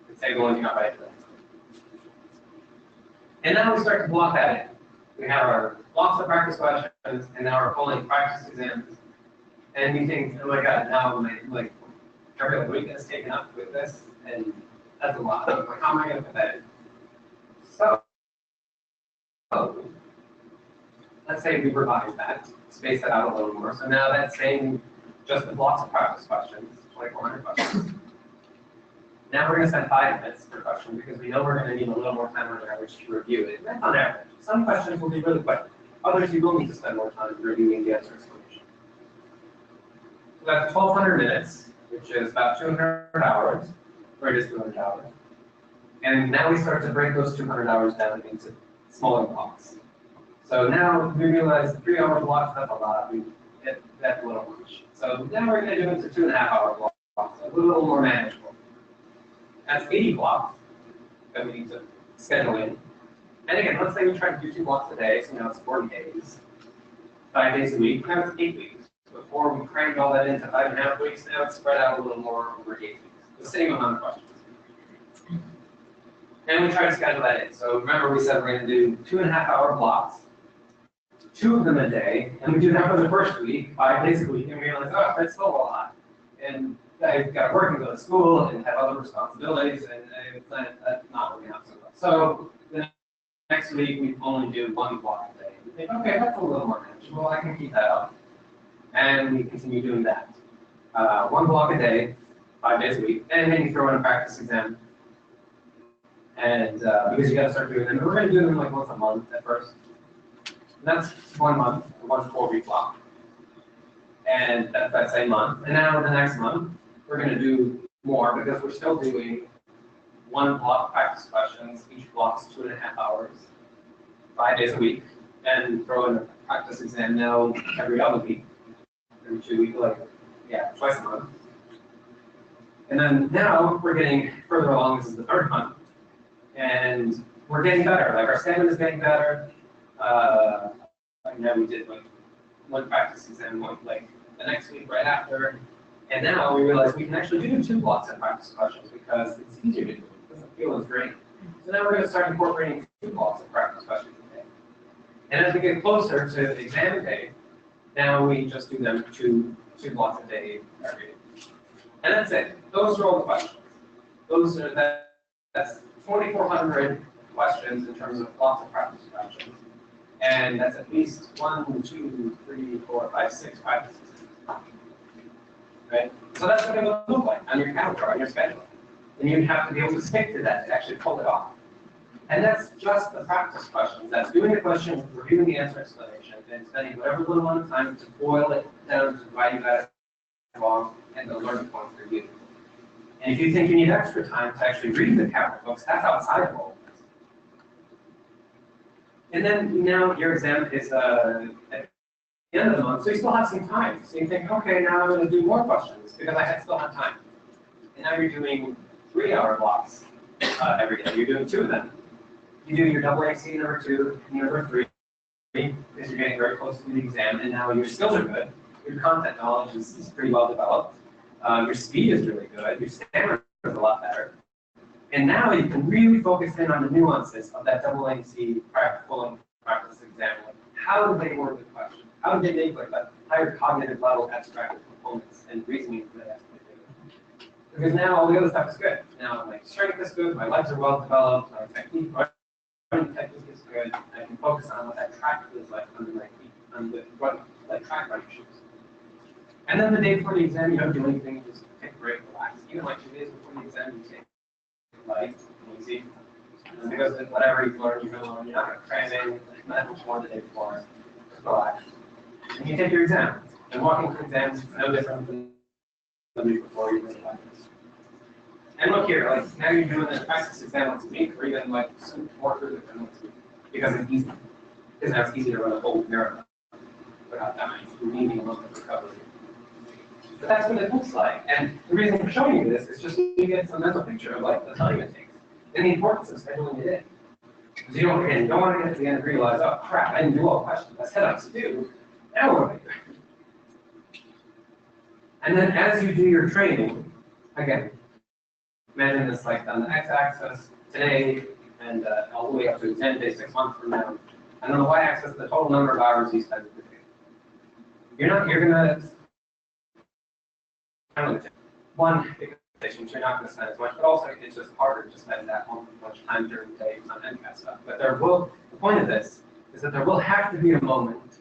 And say the ones you got right. And now we start to block that in. We have our blocks of practice questions, and now our full-length practice exams. And we think, oh my God, now every week is taken up with this, and that's a lot. How am I going to put that in? So, let's say we revise that, space that out a little more. So now that's saying just the blocks of practice questions, 2,400 questions. Now we're going to spend 5 minutes per question because we know we're going to need a little more time on average to review it. That's on average. Some questions will be really quick. Others you will need to spend more time reviewing the answer explanation. So that's 1,200 minutes, which is about 200 hours, or it is 200 hours. And now we start to break those 200 hours down into smaller blocks. So now we realize 3-hour blocks, that's a lot. That's a little much. So now we're going to do it into 2.5-hour blocks, a little more manageable. That's 80 blocks that we need to schedule in. And again, let's say we try to do 2 blocks a day, so now it's 40 days. 5 days a week, now it's 8 weeks. Before we crammed all that into 5.5 weeks, now it's spread out a little more over 8 weeks. The same amount of questions. And we try to schedule that in. So remember we said we're going to do 2.5-hour blocks, 2 of them a day, and we do that for the first week, 5 days a week, and we realize, oh, that's still a lot. And I've got to work and go to school and have other responsibilities, and that's not working out so well. So the next week we only do 1 block a day. We think, okay, that's a little more manageable. I can keep that up. And we continue doing that. 1 block a day, 5 days a week, and then you throw in a practice exam. And because you got to start doing them, we're going to do them once a month at first. And that's 1 month, 1 4-week block. And that's that same month. And now the next month, we're going to do more because we're still doing 1 block practice questions. Each block's 2.5 hours, 5 days a week, and throw in a practice exam now every other week, every 2 weeks, twice a month. And then now we're getting further along. This is the 3rd month, and we're getting better. Our stamina is getting better. Now we did 1 practice exam, the next week right after. And now we realize we can actually do 2 blocks of practice questions because it's easier to do. It doesn't feel as great. So now we're going to start incorporating 2 blocks of practice questions a day. And as we get closer to the exam day, now we just do them 2 blocks a day every day. And that's it. Those are all the questions. That's 2,400 questions in terms of blocks of practice questions. And that's at least 1, 2, 3, 4, 5, 6 practices. Right? So that's what it would look like on your calendar, on your schedule. And you'd have to be able to stick to that to actually pull it off. And that's just the practice questions. That's doing the question, reviewing the answer explanation, and spending whatever little amount of time to boil it down to why you got it wrong and the learning point for you. And if you think you need extra time to actually read the capital books, that's outside of all of this. And then now your exam is at the end of the month, so you still have some time. So you think, okay, now I'm going to do more questions because I still have time. And now you're doing 3-hour blocks every day. You're doing 2 of them. You do your AA number 2 and number 3 because you're getting very close to the exam, and now your skills are good. Your content knowledge is pretty well developed. Your speed is really good. Your stamina is a lot better. And now you can really focus in on the nuances of that AA full practice exam. How do they word the question? How do they make that higher cognitive level abstract components and reasoning for that? Because now all the other stuff is good. Now my strength is good, my legs are well developed, my technique, running technique is good. I can focus on what that track feels like under my feet, on the track running shoes. And then the day before the exam, you don't do anything, just take a break, relax. Even like 2 days before the exam, you take it light and easy. Because whatever you've learned, you're going to learn. You're not going to cram in that much more the day before. Just relax. And you take your exam. And walking to exams is no different than the week before you take practice. And look here, like now you're doing a practice exam once a week, or even like some more further than once a week, because it's easy. Because now it's easy to run a whole marathon without dying. You're needing a little bit of recovery. But that's what it looks like. And the reason for showing you this is just so you get some mental picture of like the time it takes and the importance of scheduling it in. Because you don't want to get to the end and realize, oh crap, I didn't do all the questions I set out to do. Now what do I do? And then as you do your training, again, imagine this like on the x-axis today and all the way up to 10 days, 6 months from now. And on the y-axis, the total number of hours you spend per day. You're gonna one, because you're not going to spend as much, but also it's just harder to spend that much time during the day on Mcat stuff. But the point of this is that there will have to be a moment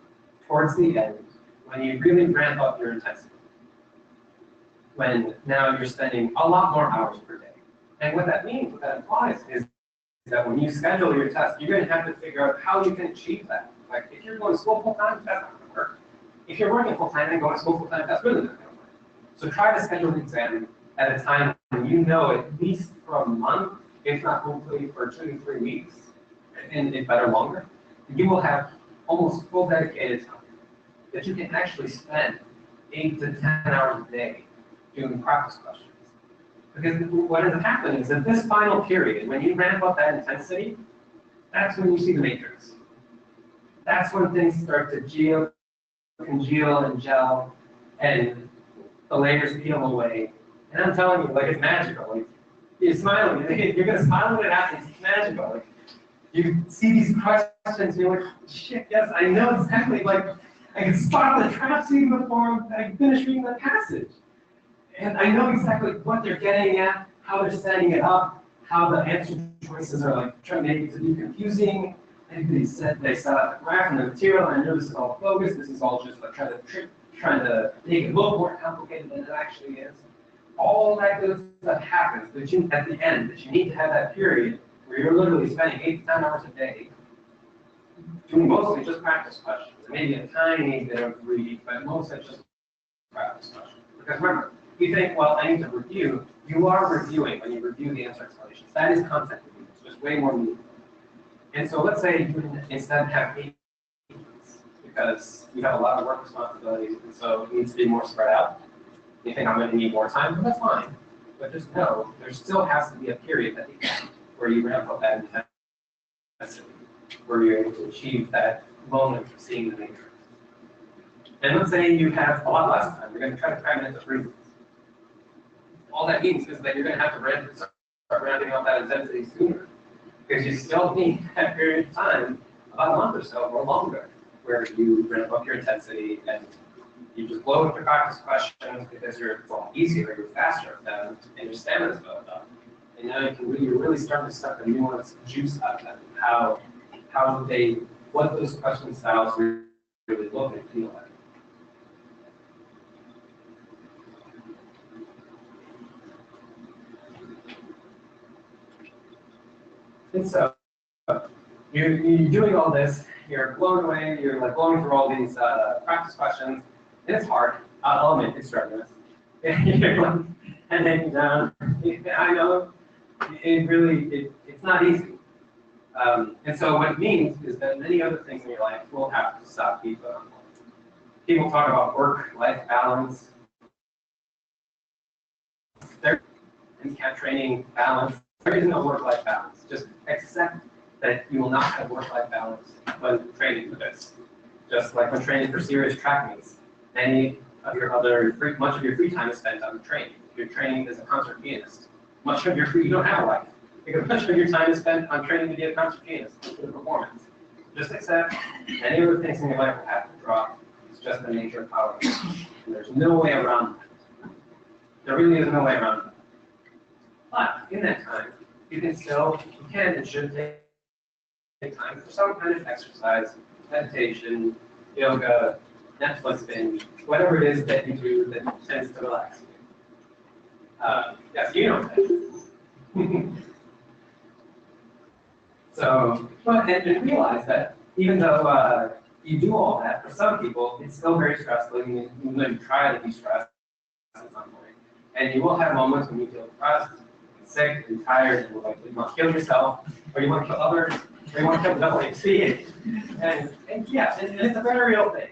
towards the end when you really ramp up your intensity. When now you're spending a lot more hours per day. And what that means, what that implies is that when you schedule your test, you're going to have to figure out how you can achieve that. Like if you're going to school full-time, that's not going to work. If you're working full-time and going to school full-time, that's really not going to work. So try to schedule an exam at a time when you know at least for a month, if not hopefully for 2 to 3 weeks, and if better longer, you will have almost full dedicated time that you can actually spend 8 to 10 hours a day doing practice questions. Because what ends up happening is that this final period, when you ramp up that intensity, that's when you see the matrix. That's when things start to congeal and gel, and the layers peel away. And I'm telling you, like, it's magical. Like, you're smiling. You're going to smile when it happens. It's magical. Like, you see these questions, and you're like, shit, yes, I know exactly. Like, I can spot the trap scene before I finish reading the passage. And I know exactly what they're getting at, how they're setting it up, how the answer choices are like trying to make it to be confusing. Maybe they set up the graph and the material, and I know this is all bogus. This is all just like trying to make it look more complicated than it actually is. All that good stuff happens, but at the end, that you need to have that period where you're literally spending 8 to 10 hours a day doing mostly just practice questions. Maybe a tiny bit of reading, but mostly just practice questions. Because remember, you think, well, I need to review. You are reviewing when you review the answer explanations. That is content review. It's just way more meaningful. And so let's say you instead have 8 weeks because you have a lot of work responsibilities, and so it needs to be more spread out. You think I'm going to need more time, but that's fine. But just know there still has to be a period at the end where you ramp up that intensity, where you're able to achieve that moment of seeing the matrix. And let's say you have a lot less time. You're going to try to cram it into 3 weeks. All that means is that you're going to have to start ramping up that intensity sooner, because you still need that period of time, about a month or so or longer, where you ramp up your intensity and you just blow with your practice questions because you're easier, you're faster at them, and your stamina's built up. And now you're really starting to suck the nuanced juice out of them. What those question styles really look and feel like. And so you're doing all this, you're blown away, you're like blowing through all these practice questions, and it's hard. I'll admit it's strenuous. And then I know it's not easy. And so what it means is that many other things in your life will have to stop being put on hold. People talk about work-life balance. There's Mcat training balance. There is no work-life balance. Just accept that you will not have work-life balance when training for this. Just like when training for serious track meets, much of your free time is spent on training. If you're training as a concert pianist, you don't have a life, because much of your time is spent on training to be a concert pianist for the performance. Just accept any of the things in your life will have to drop. It's just the nature of power. And there's no way around that. There really is no way around that. But in that time, you can and should take time for some kind of exercise, meditation, yoga, Netflix binge, whatever it is that you do that tends to relax you. Yes, you know that. So, but and realize that even though you do all that, for some people, it's still very stressful, even though you try to be stressed at some point. And you will have moments when you feel depressed, and sick, and tired, and like you want to kill yourself, or you want to kill others, or you want to kill the WC. And yeah, it's a very real thing.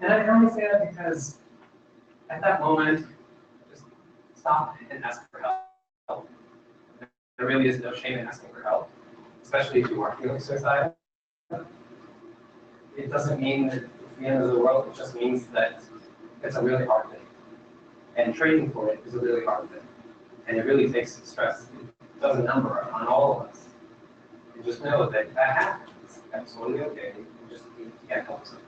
And I can only say that because at that moment, just stop and ask for help. There really is no shame in asking for help, especially if you are feeling suicidal. It doesn't mean that it's the end of the world, it just means that it's a really hard thing. And trading for it is a really hard thing. And it really takes stress. It does a number on all of us. And just know that that happens. That's totally okay. You just can't help sometimes.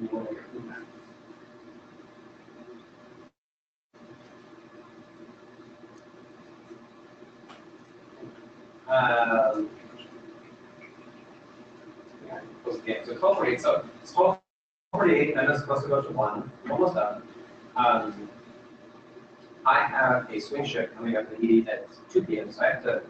You want to get through that. Okay, so 12:48. So it's 12:48. I know it's supposed to go to 1. Almost done. I have a swing shift coming up in the ED at 2 p.m. So I have to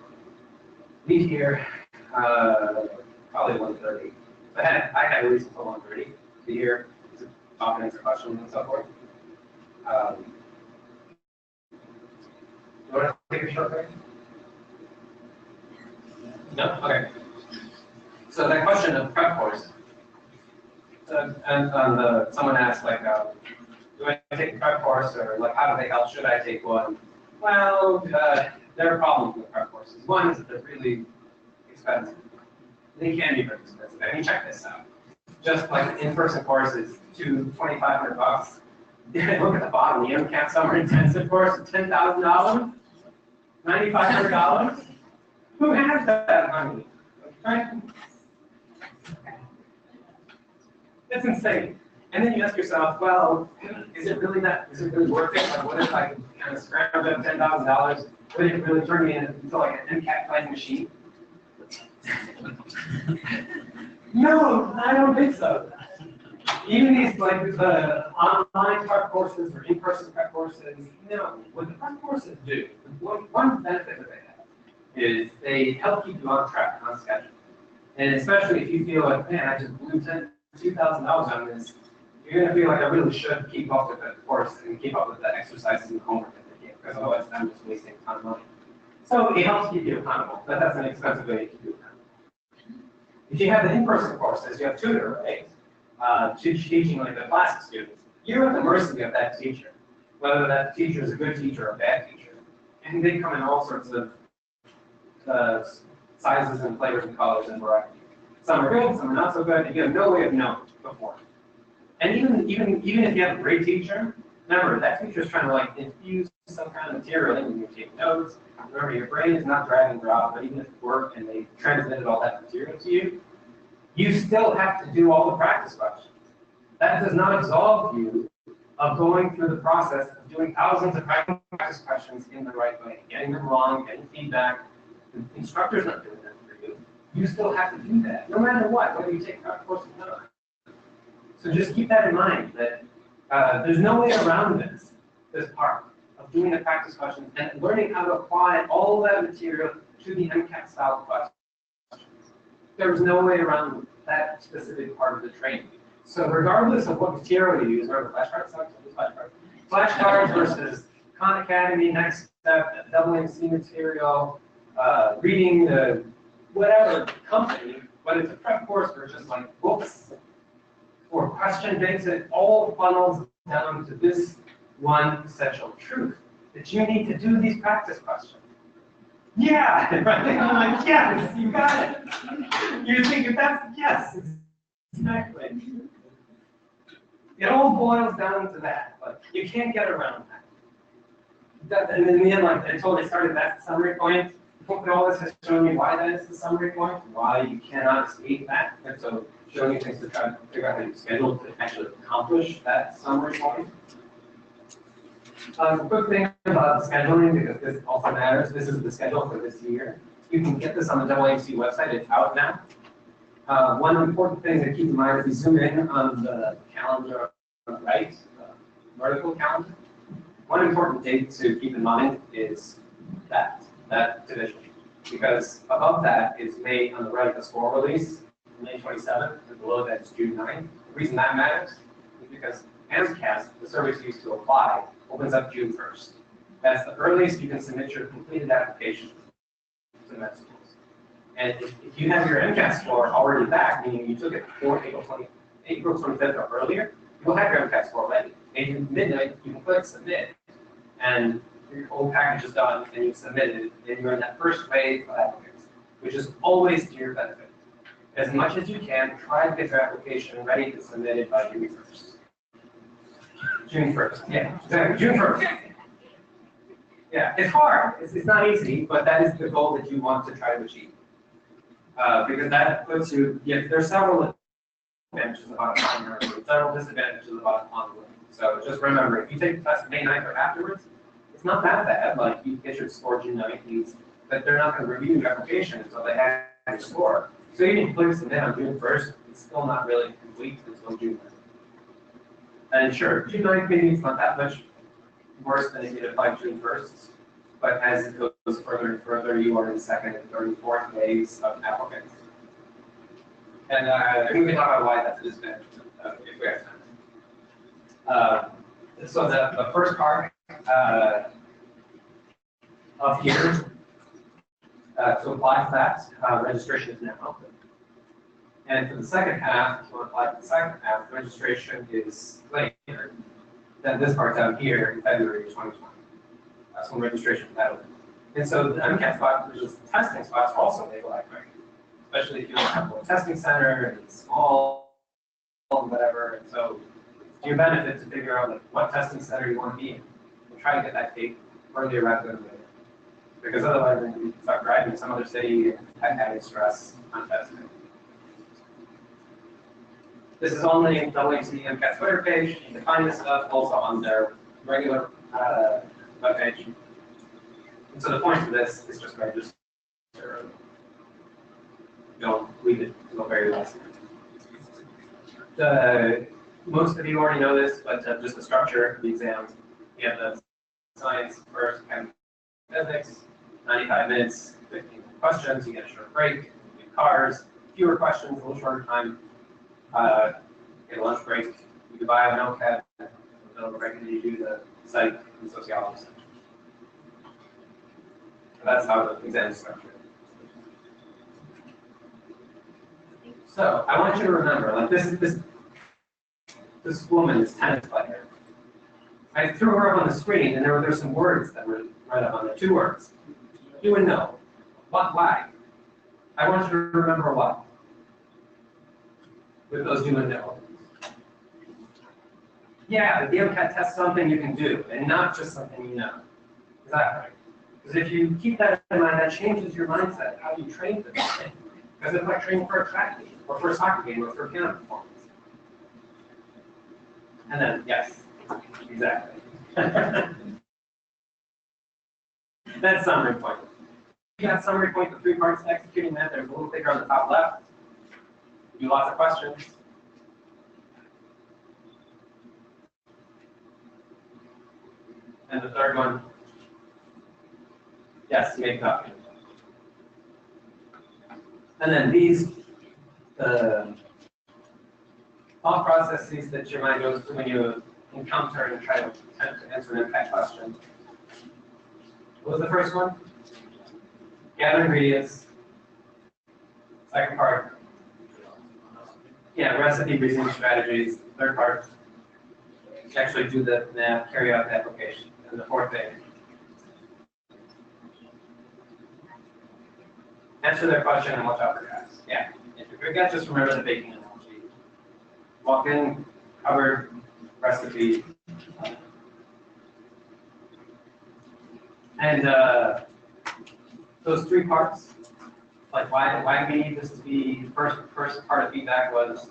leave here probably 1:30. So I had at least until 1:30 to be here to talk and answer questions and so forth. You want to take a short break? No? Okay. So that question of prep course, and someone asked like, do I take a prep course, or like how do they help? Should I take one? Well, there are problems with prep courses. One is that they're really expensive. They can be very expensive. I mean, check this out. Just like an in-person course is $2,500. Look at the bottom. The Mcat summer intensive course is $10,000, $9,500. Who has that money? Right? It's insane. And then you ask yourself, well, is it really worth it? Like, what if I kind of scrounge up $10,000? Would it really turn me into like an Mcat playing machine? No, I don't think so. Even these like the online prep courses or in-person prep courses, no. What the prep courses do, one benefit that they have is they help keep you on track, on schedule. And especially if you feel like, man, I just blew $2,000 on this, you're going to feel like I really should keep up with the course and keep up with the exercises and homework that they give, because otherwise I'm just wasting a ton of money. So it helps keep you accountable, but that's an expensive way to keep you accountable. If you have the in-person courses, you have tutor, right? Teaching like the class of students, you're at the mercy of that teacher, whether that teacher is a good teacher or a bad teacher. And they come in all sorts of sizes and flavors and colors and variety. Some are good, some are not so good, and you have no way of knowing before. And even if you have a great teacher, remember that teacher is trying to like infuse some kind of material in when you take notes. Remember, your brain is not drag and drop, but even if it worked and they transmitted all that material to you, you still have to do all the practice questions. That does not absolve you of going through the process of doing thousands of practice questions in the right way, getting them wrong, getting feedback. The instructor's not doing that for you. You still have to do that, no matter what, whether you take a course or not. So just keep that in mind, that there's no way around this part of doing the practice questions and learning how to apply all that material to the Mcat style questions. There's no way around that specific part of the training. So regardless of what material you use, remember flashcards versus Khan Academy, Next Step, WMC material, reading the whatever company, whether it's a prep course or just like books or question-based, it all funnels down to this one essential truth, that you need to do these practice questions. Yeah, right? I'm like, yes, you got it. You think that's, yes, exactly. It all boils down to that, but you can't get around that. And in the end, like until they started that summary point, hopefully all this has shown you why that is the summary point, why you cannot escape that. And so showing you things to try to figure out how you schedule to actually accomplish that summary point. A quick thing about the scheduling, because this also matters. This is the schedule for this year. You can get this on the WMC website. It's out now. One important thing to keep in mind if you zoom in on the calendar on the right, vertical calendar, one important date to keep in mind is that division. Because above that is May on the right, the score release, May 27th, and below that is June 9th. The reason that matters is because Mcat, the service used to apply, opens up June 1st. That's the earliest you can submit your completed application to med schools. And if you have your Mcat score already back, meaning you took it before April 25th or earlier, you'll have your Mcat score ready. And at midnight, you can click submit, and your whole package is done, and you've submitted, and you're in that first wave of applicants, which is always to your benefit. As much as you can, try to get your application ready to submit it by June 1st. June 1st, yeah, exactly, June 1st. Yeah, it's hard, it's not easy, but that is the goal that you want to try to achieve. Because that puts you, there's several advantages about applying early, several disadvantages about applying late. So just remember, if you take the test May 9th or afterwards, it's not that bad. Like you get your score June 9th, but they're not going to review your application until they have your score. So even if you click submit on June 1st, it's still not really complete until June 9th. And sure, June 9th maybe it's not that much worse than if you applied June 1st. But as it goes further and further, you are in the second and third and fourth waves of applicants. And I think we can talk about why that's a disadvantage if we have time. So the first part up here, to apply for that, registration is now open. And for the second half, to apply for the second half, registration is later than this part down here in February 2020. That's when registration is open. And so the Mcat spot, which is the testing spots, also label quick, especially if you don't have a testing center and it's small and whatever. And so it's to your benefit to figure out like what testing center you want to be in and try to get that date earlier rather than later. Because otherwise, then you start driving to some other city and having stress on testing. This is only WC Mcat Twitter page. You can find this stuff also on their regular webpage. And so the point of this is just register. Don't leave it until very last. Most of you already know this, but just the structure of the exams. You have the science first, and physics, 95 minutes, 15 questions, you get a short break, you get cars, fewer questions, a little shorter time, get a lunch break, you can buy a Mcat, they'll recommend you do the psych and sociology section. So that's how the exam is structured. So I want you to remember, like this woman, this tennis player, I threw her up on the screen, and there were some words that were right up on there. 2 words. Do and know. What? Why? I want you to remember what with those do and know. Yeah, the Mcat test something you can do, and not just something you know. Is that right? Because if you keep that in mind, that changes your mindset. How you train for this thing. Because it's like training for a track game, or for a soccer game, or for a piano performance. And then, yes, exactly. That's summary point. You got summary point, the 3 parts executing that. There's a little bigger on the top left. Do lots of questions. And the third one, yes, make copies. And then these, the thought processes that your mind goes through when you encounter and try to attempt to answer an impact question. What was the first one? Gather ingredients. Second part, yeah, recipe, reasoning strategies. Third part, actually do the math, carry out the application. And the fourth thing, answer their question and watch out for guys. Yeah, if you forget, just remember the baking analogy. Walk in, covered, recipe. And those 3 parts, like why we need this to be, first part of feedback was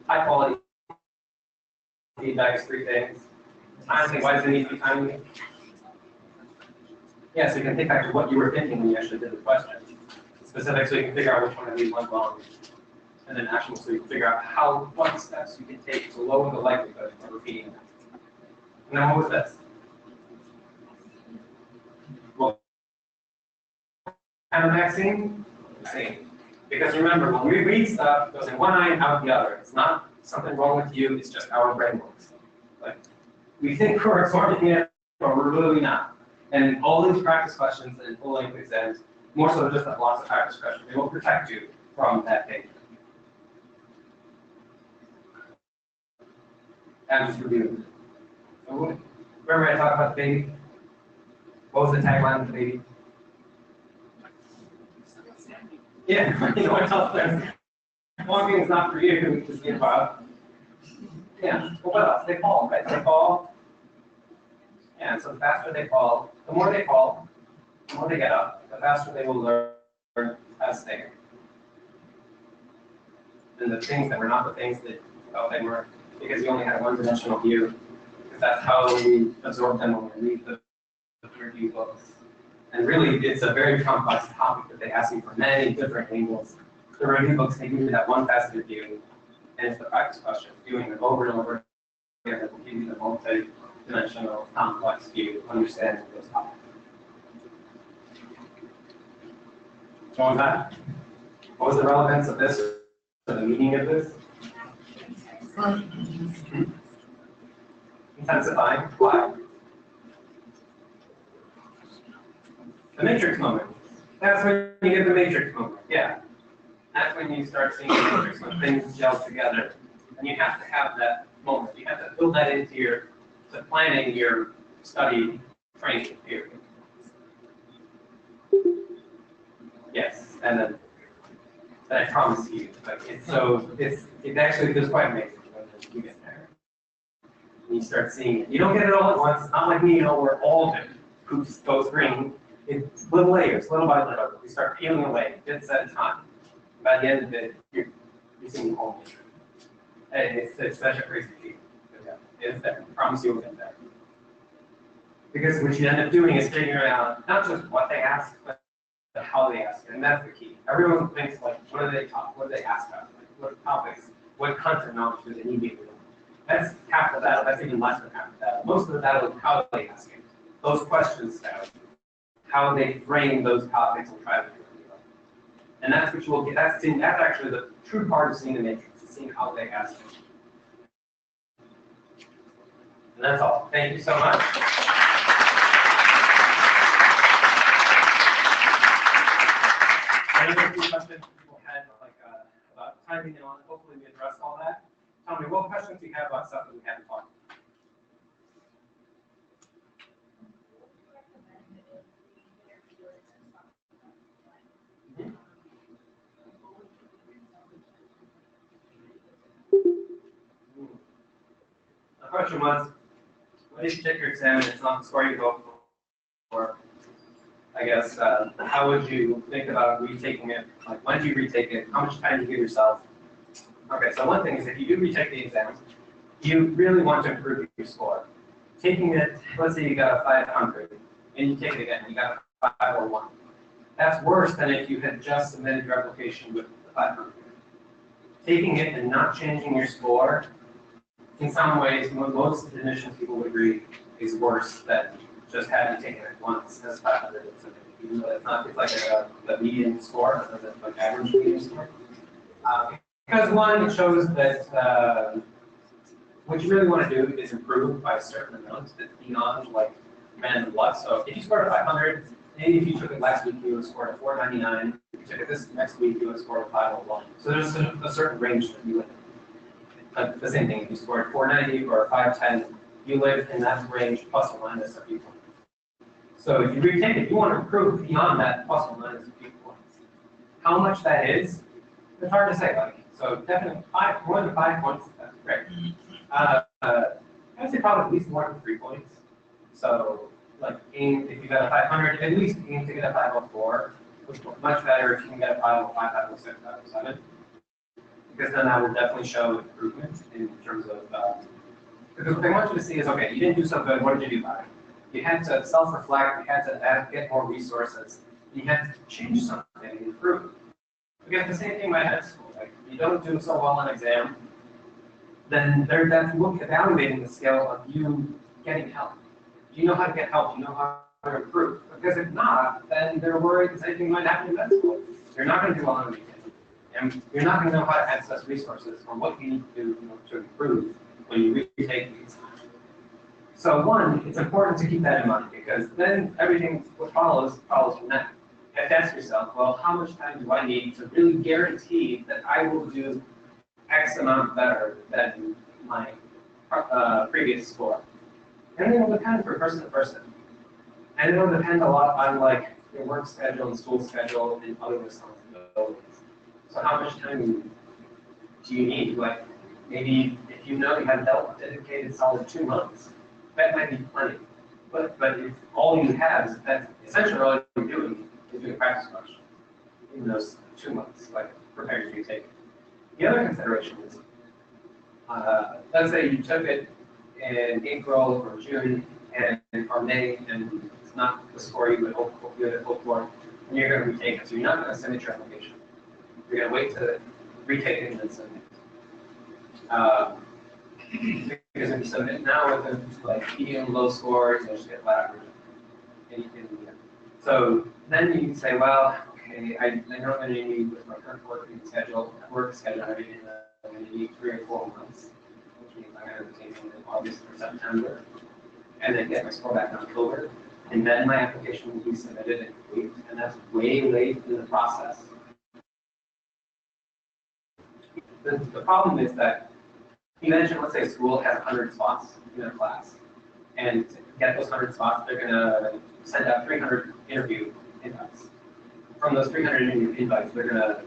high quality feedback is 3 things. Timely, why does it need to be timely? Yeah, so you can think back to what you were thinking when you actually did the question. specific so you can figure out which one of these went wrong. And then actionable so you can figure out what steps you can take to lower the likelihood of repeating that. And then what was this? Well, kind of vaccine? Same. Because remember, when we read stuff, it goes in one eye and out the other. It's not something wrong with you, it's just our brain works. Like, we think we're absorbing it, but we're really not. And all these practice questions and full-length exams, more so just that lots of practice questions, they will protect you from that danger. And just review. So remember I talked about the baby? What was the tagline of the baby? Yeah, you know what else there? Walking is not for you, just get about. Yeah, well, what else? They fall, right? They fall. Yeah, so the faster they fall, the more they fall, the more they get up, the faster they will learn how to stay. And the things that were not the things that felt they were, because you only had a one-dimensional view, because that's how we absorb them when we read the review books. And really, it's a very complex topic that they ask you from many different angles. The review books, they give you that one faceted view, and it's the practice question, doing it over and over again that will give you the multi-dimensional, complex view, understanding those topics. So on that, what was the relevance of this, or the meaning of this? Intensifying. Why? The matrix moment. That's when you get the matrix moment. Yeah. That's when you start seeing the matrix, when things gel together. And you have to have that moment. You have to build that into your planning your study training period. Yes, and then I promise you, like it actually feels quite amazing when you get there. And you start seeing it. You don't get it all at once. It's not like me, where all of it goes green. It's little layers, little by little. You start peeling away, bits at a time. By the end of it, you're seeing the whole picture. And it's such a crazy feeling. It's there. I promise you will get there. Because what you end up doing is figuring out not just what they ask, but how they ask it. And that's the key. Everyone thinks, like, what do they ask about? Like, what topics, what content knowledge do they need to know? That's half of that. That's even less than half of that. Most of the battle is how they ask it. Those questions out. How they frame those topics and try to figure it out. And that's what you will get. That's actually the true part of seeing the matrix, is seeing how they ask it. And that's all. Thank you so much. Any other questions people had about timing and all? Hopefully we addressed all that. Tell me what questions you have about stuff that we haven't talked about. The question was, when you take your exam and it's not the score you go for, I guess, how would you think about retaking it? Like, when do you retake it? How much time do you give yourself? Okay, so one thing is if you do retake the exam, you really want to improve your score. Taking it, let's say you got a 500, and you take it again, and you got a 501. That's worse than if you had just submitted your application with the 500. Taking it and not changing your score, in some ways, most admissions people would agree, is worse than just having taken it once as 500. Even though it's like the median score, rather than like average median score. Because one, it shows that what you really want to do is improve by a certain amount that's beyond like random luck. So if you scored a 500, maybe if you took it last week, you would have scored a 499. If you took it this next week, you would have scored a 501. So there's a certain range that you live in. But the same thing, if you scored 490 or a 510, you live in that range plus or minus a few points. So if you retake it, you want to improve beyond that plus or minus a few points. How much that is, it's hard to say. Like, so definitely more than 5 points, that's great. I'd say probably at least more than 3 points. So like aim, if you got a 500, at least aim to get a 504, which is much better if you can get a 505, 506, 507. Because then that will definitely show improvement in terms of, because what they want you to see is, okay, you didn't do so good, what did you do about it? You had to self-reflect, you had to get more resources, you had to change something getting improved. Because the same thing might happen at school. Like, if you don't do so well on an exam, then that's evaluating the scale of you getting help. Do you know how to get help? Do you know how to improve? Because if not, then they're worried the same thing might happen in med school. You're not going to do well on the exam. And you're not going to know how to access resources or what you need to do to improve when you retake these. So one, it's important to keep that in mind because then everything what follows from that. You have to ask yourself, well, how much time do I need to really guarantee that I will do X amount better than my previous score? And it will depend from person to person. And it will depend a lot on like your work schedule and school schedule and other responsibilities. So how much time do you need? Like maybe if you know you have dedicated solid 2 months, that might be plenty. But if all you have is that's essentially all you're doing is doing a practice question in those 2 months, like preparing to take it. The other consideration is, let's say you took it in April or June or May, and it's not the score you would hope for, and you're going to retake it. So you're not going to submit your application. You're going to wait to retake it and then submit it. Because if you submit now with a like medium, low scores, you'll just get flat average. So then you can say, well, okay, I know I'm going to need with my current work schedule, everything, I'm going to need 3 or 4 months, which means I'm going to take it in August or September, and then get my score back in October, and then my application will be submitted and complete, and that's way late in the process. The problem is that you mentioned, let's say school has 100 spots in their class, and to get those 100 spots, they're going to send out 300 interview invites. From those 300 interview invites, they're going to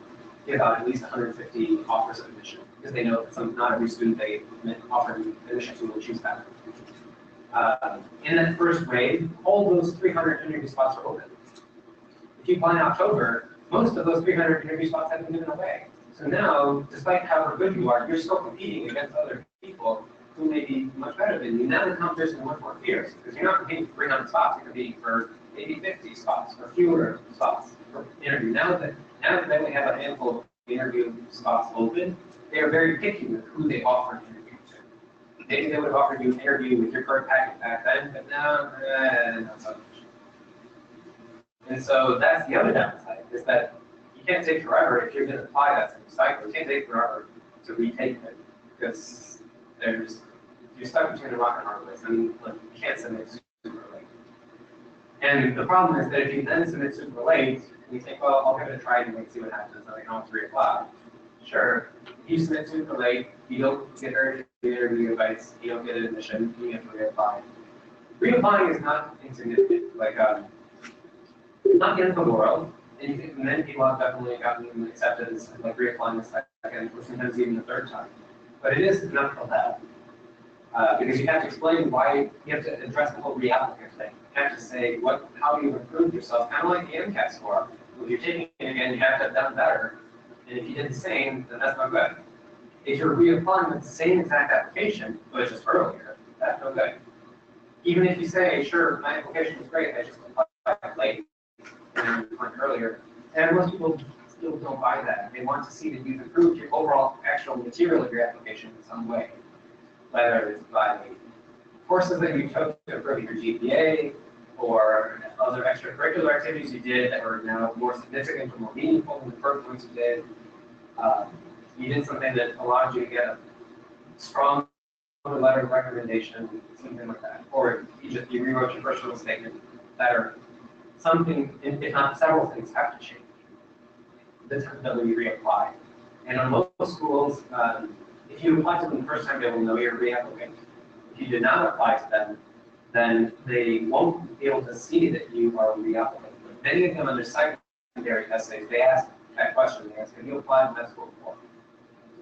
give out at least 150 offers of admission, because they know that not every student they offer admission to will choose that. In that first grade, all those 300 interview spots are open. If you apply in October, most of those 300 interview spots have been given away. So now, despite however good you are, you're still competing against other people who may be much better than you. Now the competition is much more fierce because you're not competing for 300 spots, you're competing for maybe 50 spots or fewer spots for interview. Now that they only have a handful of interview spots open, they are very picky with who they offer an interview to. Maybe they would have offered you an interview with your current packet back then, but now, not so much. And so that's the other downside, is that you can't take forever if you're going to apply that same cycle. You can't take forever to retake it because you're stuck between a rock and a hard place. I mean, like, you can't submit super late. And the problem is that if you then submit super late, and you think, well, I'll give it a try and see what happens. I know it's 3 o'clock. Sure, if you submit super late, you don't get early interview invites, you don't get an admission, you have to reapply. Reapplying is not insignificant. Like, not the end of the world. And many people have definitely gotten acceptance, like reapplying the second, or sometimes even the third time. But it is enough for that. Because you have to explain why, you have to address the whole reapplicant thing. You have to say how you've improved yourself, kind of like the Mcat score. If you're taking it again, you have to have done better. And if you did the same, then that's no good. If you're reapplying with the same exact application, but it's just earlier, that's no good. Even if you say, sure, my application was great, I just applied late, and earlier, and most people still don't buy that. They want to see that you've improved your overall actual material of your application in some way, whether it's by courses that you took to improve your GPA, or other extracurricular activities you did that were now more significant or more meaningful than the first ones you did. You did something that allowed you to get a strong letter of recommendation, something like that. Or you rewrote your personal statement better. Something, if not several things, have to change. This ability to reapply. And on most schools, if you apply to them the first time, they will know you're a reapplicant. If you did not apply to them, then they won't be able to see that you are a reapplicant. Many of them on their secondary essays, they ask that question. They ask, have you applied to med school before?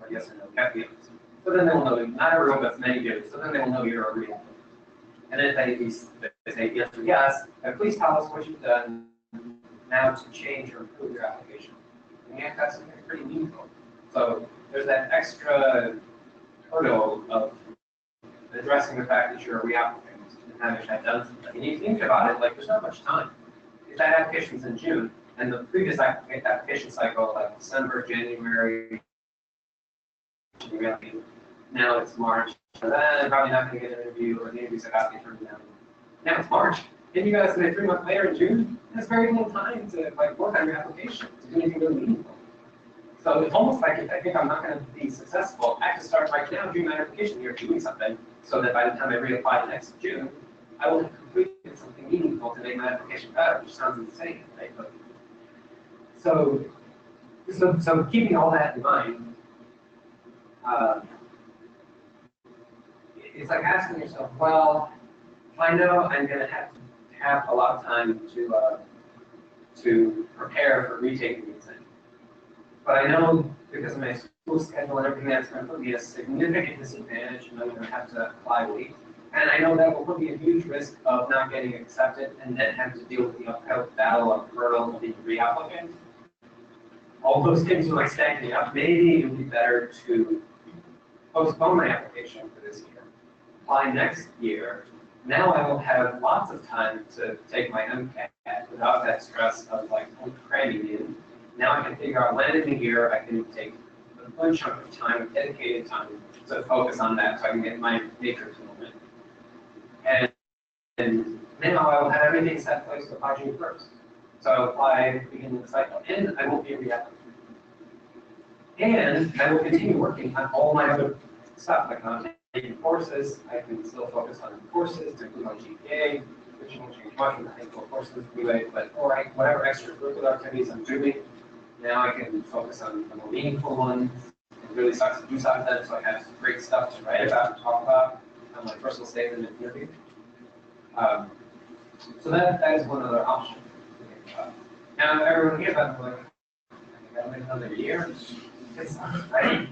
Or yes or no, you have the answer. So then they will know, not everyone, but many do. So then they will know you're a reapplicant. And then they say yes or yes, and please tell us what you've done now to change or improve your application. And yeah, that's something pretty meaningful. So there's that extra hurdle of addressing the fact that you're a reapplicant and having that done something. And you think about it, like there's not much time. If that application's in June, And the previous application cycle, like December, January, now it's March. So then I'm probably not going to get an interview, or the interviews have got to be turned down. Now it's March. And you guys say 3 months later in June, there's very little time to like work on your application, to do anything really meaningful. So it's almost like if I think I'm not going to be successful, I have to start right now doing my application here, doing something, so that by the time I reapply next June, I will have completed something meaningful to make my application better, which sounds insane, right? But, so keeping all that in mind, it's like asking yourself, well, I know I'm going to have a lot of time to prepare for retaking these things. But I know because of my school schedule and everything that's going to put me at a significant disadvantage, and I'm going to have to apply late. And I know that will put me at a huge risk of not getting accepted and then having to deal with the uphill battle of hurdle of being reapplicant. All those things are like stacking up. Maybe it would be better to postpone my application for this year, apply next year. Now I will have lots of time to take my Mcat without that stress of like cramming in. Now I can figure out when in the year I can take a good chunk of time, dedicated time, to focus on that so I can get my matrix moment. And now I will have everything set in place to apply June 1st. So I'll apply at the beginning of the cycle, and I won't be a reapplicant. And I will continue working on all my other stuff, like I'm taking courses. I can still focus on courses to improve my GPA, which won't change much with the high school courses anyway, but or whatever extracurricular activities I'm doing, now I can focus on the more meaningful ones and really start to do some of them, so I have great stuff to write about and talk about on my personal statement and interview. So that is one other option. Now, everyone here, by the way, I got another year. I'm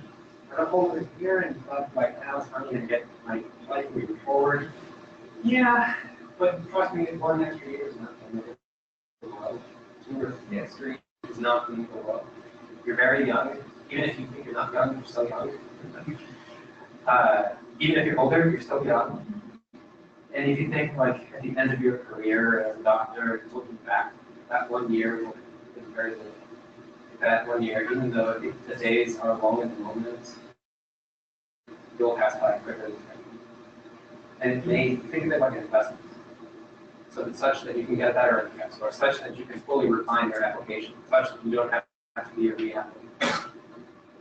a whole year, and like now it's time to get my life moving forward. Yeah, but trust me, 1 extra year is not going to make the world. 2 years of history is not going to the world. You're very young. Even if you think you're not young, you're still young. Even if you're older, you're still young. And if you think like at the end of your career as a doctor, looking back, that 1 year is very little. That 1 year, even though the days are long in the moment, you'll pass by quicker than that. And it may think of it like an investment. So it's such that you can get a better MCAT score, such that you can fully refine your application, such that you don't have to be a reapplicant.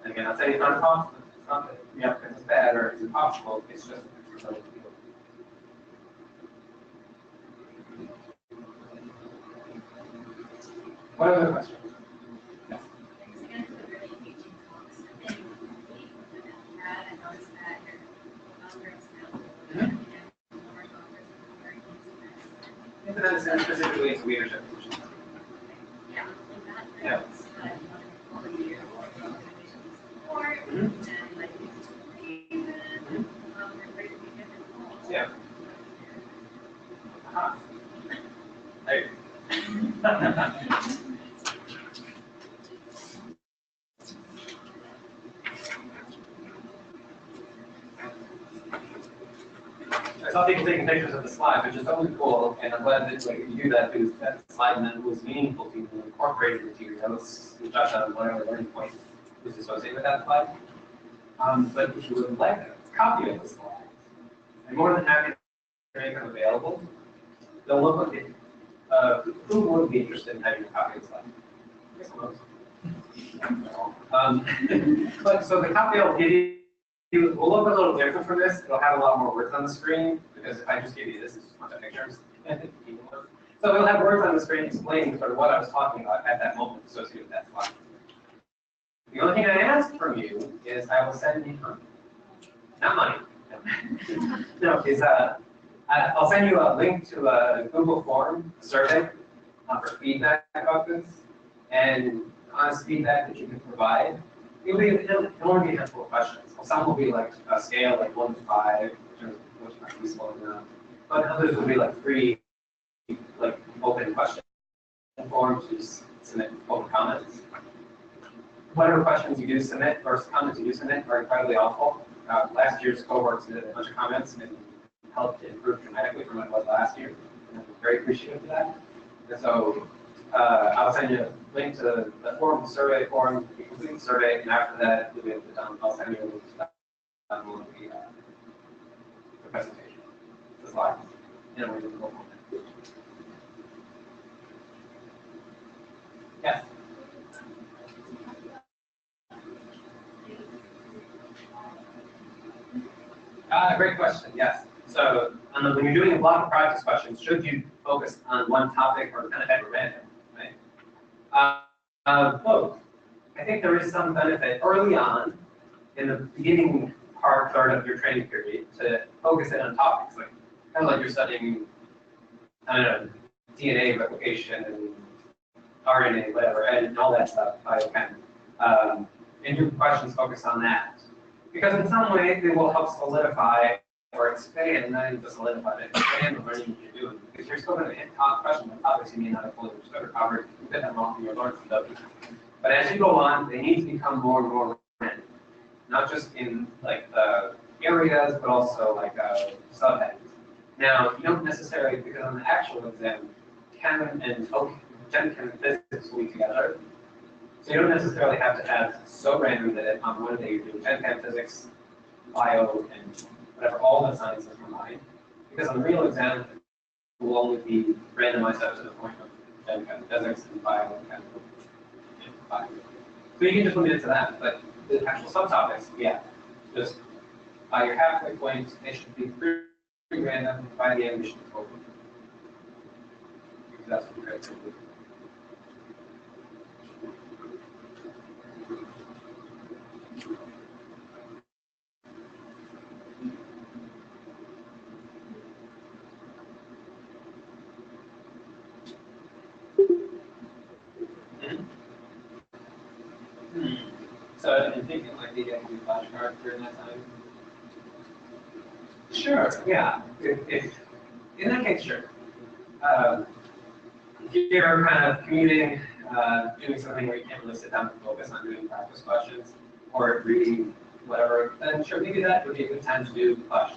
And again, I'll tell you, it's not impossible. It's not that reapplicant is bad or it's impossible. It's just really cool. What other questions? Yes. And then it's specifically into leadership positions. Yeah. Yeah. There. I saw people taking pictures of the slide, which is totally cool, and I'm glad that like, you do that because that slide then was meaningful to you and incorporated into your notes, and touched on whatever learning point was associated with that slide. But if you would like a copy of the slides, I'm more than happy to make them available. They'll look like it. Who would be interested in having a copy of the slide? But so the copy I'll give you will look a little different from this. It'll have a lot more words on the screen because if I just give you this, it's just a bunch of pictures. So it'll have words on the screen explaining sort of what I was talking about at that moment associated with that slide. The only thing I ask from you is I will send you money. Not money. No, is I'll send you a link to a Google form, a survey for feedback about this, and honest feedback that you can provide. It'll only be a handful of questions. Some will be like a scale like 1 to 5, which might be slow enough. But others will be like 3, like open question forms. You just submit open comments. Whatever questions you do submit or comments you do submit are incredibly helpful. Last year's cohort submitted a bunch of comments and helped improve dramatically from what it was last year. And I'm very appreciative of that. And so I'll send you a link to the form, the survey form, you complete the survey, and after that, I'll send you a link to download the presentation, the slides, in a reasonable format. Yes? Great question, yes. So when you're doing a block of practice questions, should you focus on one topic or kind of head random, right? Both. I think there is some benefit early on in the beginning third of your training period to focus in on topics, like kind of like you're studying, I don't know, DNA replication and RNA, whatever, and all that stuff, biochem. And your questions focus on that. Because in some way, they will help solidify or expand, not even just solidify, but expand the learning you're doing. Because you're still going to hit questions on topics you may not have fully understood or covered, you fit them off in your learning stuff. But as you go on, they need to become more and more random. Not just in like the areas, but also like subheads. Now, you don't necessarily, because on the actual exam, chem and Gen Chem and physics will be together. So you don't necessarily have to have so random that on one day you're doing Gen Chem, physics, bio, and whatever, all the sciences combined. Because on the real exam, it will only be randomized up to the point of Gen Chem, physics, and bio, and chemical. So you can just limit it to that, but the actual subtopics, yeah, just by your halfway point, they should be pretty random. By the end, we should be over. Because that's what we're going to do. So I'm thinking like maybe I can do flashcards during that time. Sure, yeah. If in that case, sure. If you're kind of commuting, doing something where you can't really sit down and focus on doing practice questions or reading whatever, then sure, maybe that would be a good time to do flashcards.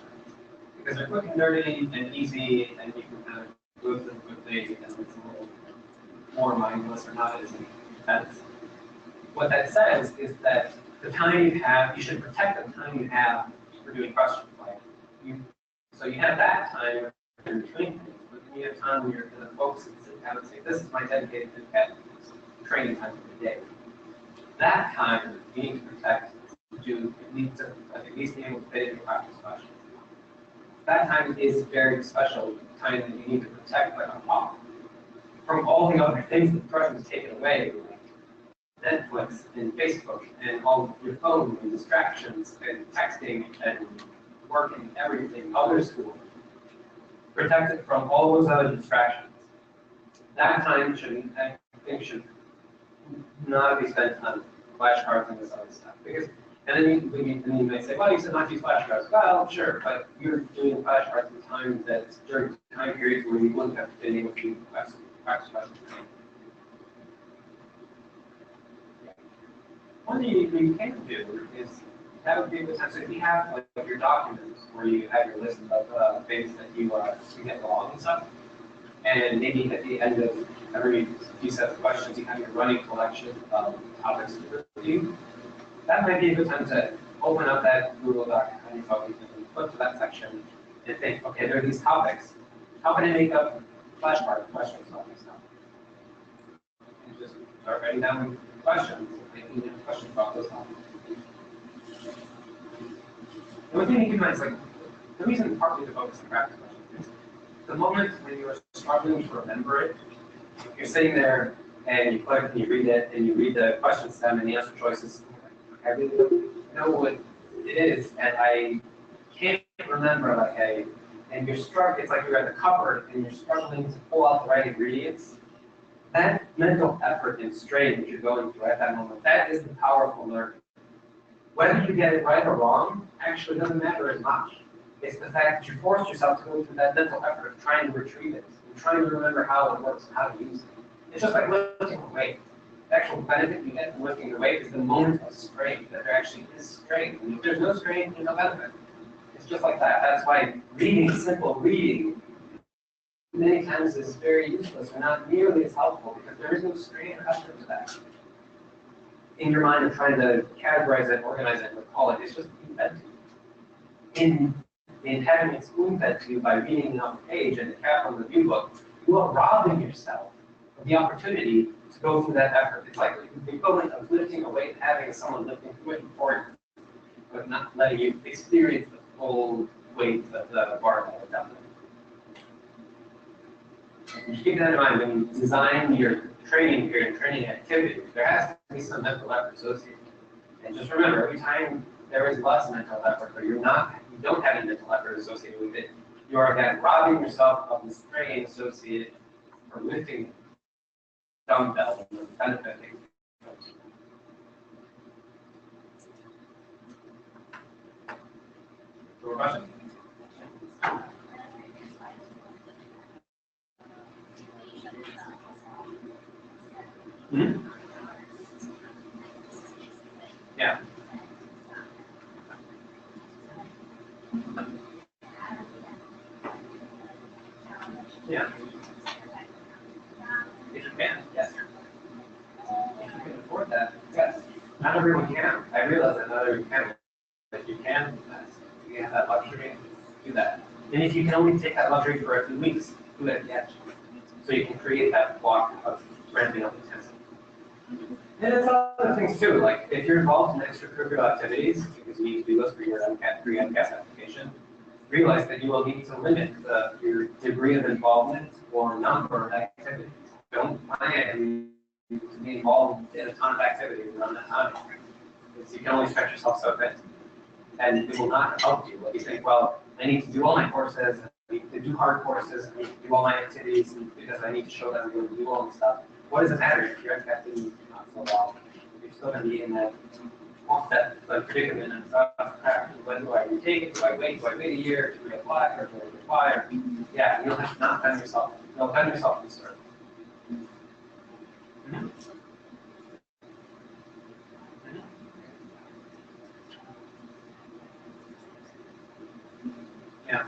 Because they're quick and dirty and easy, and you can kind of go through them quickly, and it's a little more mindless or not as intense. What that says is that the time you have, you should protect the time you have for doing questions. Like so you have that time in between things, but then you have time when you're going to focus and sit down and say, this is my dedicated Mcat training time for the day. That time you need to protect to at least be able to fit in practice questions. That time is very special time that you need to protect like a pop from all the other things that the person has taken away. Netflix and Facebook and all of your phone and distractions and texting and work and everything, other school. Protect it from all those other distractions. That time should not be spent on flashcards and this other stuff. Because, and then you may say, well, you said not use flashcards. Well, sure, but you're doing flashcards at times that during time periods where you wouldn't have been able to do practice questions. One thing you can do is that would be a good time. So if you have like your documents where you have your list of things that you get wrong and stuff, and maybe at the end of every few set of questions you have your running collection of topics to review, that might be a good time to open up that Google Doc on your phone and flip to that section and think, okay, there are these topics. How can I make up flashcard questions about this stuff? And just start writing down questions. Questions about those topics. The one thing to keep in mind is like the reason partly to focus on practice questions is the moment when you are struggling to remember it, you're sitting there and you click and you read it and you read the question stem and the answer choices. I really don't know what it is and I can't remember like and you're struck. It's like you're at the cupboard and you're struggling to pull out the right ingredients. That mental effort and strain that you're going through at that moment, that is the powerful learning. Whether you get it right or wrong actually doesn't matter as much. It's the fact that you forced yourself to go through that mental effort of trying to retrieve it, and trying to remember how it works and how to use it. It's just like lifting a weight. The actual benefit you get from lifting the weight is the moment of strain, that there actually is strain. And if there's no strain, there's no benefit. It's just like that. That's why reading, simple reading, many times is very useless or not nearly as helpful because there is no strain attached to that. In your mind of trying to categorize it, organize it, and recall it, it's just being fed to you. In having it spoon fed to you by reading off the page and the cap on the view book, you are robbing yourself of the opportunity to go through that effort. It's like the equivalent of lifting a weight, having someone lifting through it for you, but not letting you experience the full weight of the barbell without them. Keep that in mind when you design your training period and training activity. There has to be some mental effort associated. And just remember, every time there is less mental effort, or you don't have any mental effort associated with it, you are again robbing yourself of the strain associated for lifting dumbbells and benefiting. So, question? Hmm? Yeah. Yeah. If you can, yes. If you can afford that, yes. Not everyone can. I realize that not everyone can. If you can, you have that luxury, do that. And if you can only take that luxury for a few weeks, do it yet. So you can create that block of ramping up intensity. And it's other things too, like if you're involved in extracurricular activities, because you need to do those for your Mcat 3 MCAT application, realize that you will need to limit your degree of involvement or number of activities. Don't plan to be involved in a ton of activities around that time. Because you can only stretch yourself so thin. And it will not help you. Like you think, well, I need to do all my courses, I need to do hard courses, I need to do all my activities because I need to show that I'm going to do all this stuff. What does it matter if your MCAT didn't not so well? You're still going to be in that predicament and stuff. When do I retake it? Do I wait? Do I wait a year? Do I apply? Or do I require? Yeah, you'll have not done yourself. You'll done yourself in service. Yeah.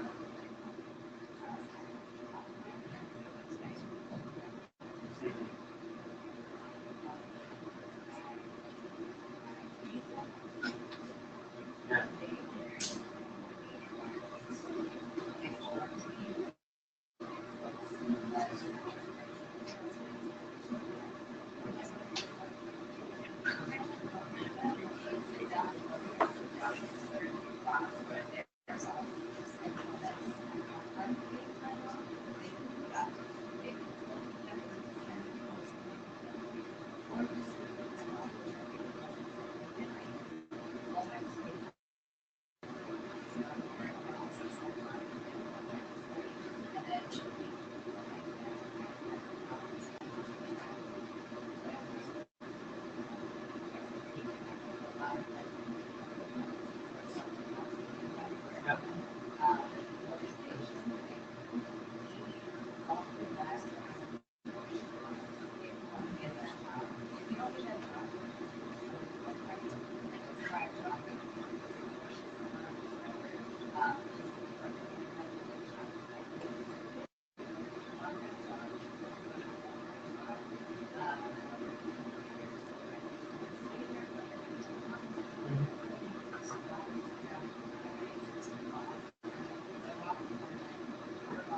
Yeah.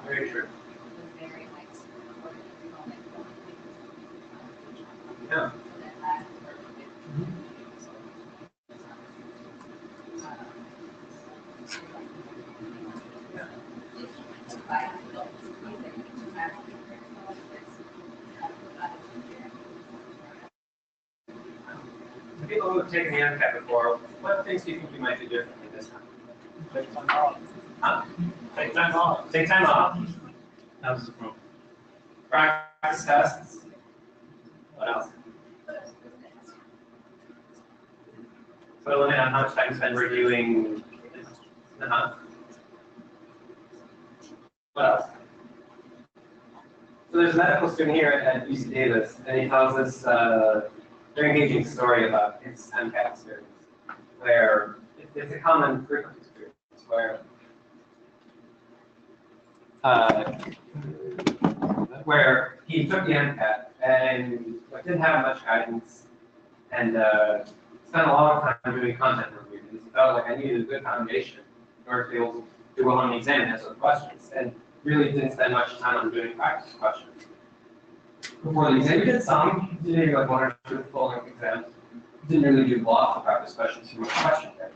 Very true. Yeah. People who have taken the MCAT before, what things do you think you might do differently this time? Take time off. Huh? Take time off. Take time off. That was the problem. Practice tests. What else? Put a limit on how much time spent reviewing. What else? So there's a medical student here at UC Davis, and he tells us very engaging story about his MCAT experience, where it's a common frequent experience where where he took the Mcat and like, didn't have much guidance and spent a lot of time doing content review because he felt like I needed a good foundation in order to be able to do well on the exam and answer the questions, and really didn't spend much time on doing practice questions. Before the exam, we did some, did like 1 or 2 full-length exams. Didn't really do lots of practice questions, too much question there.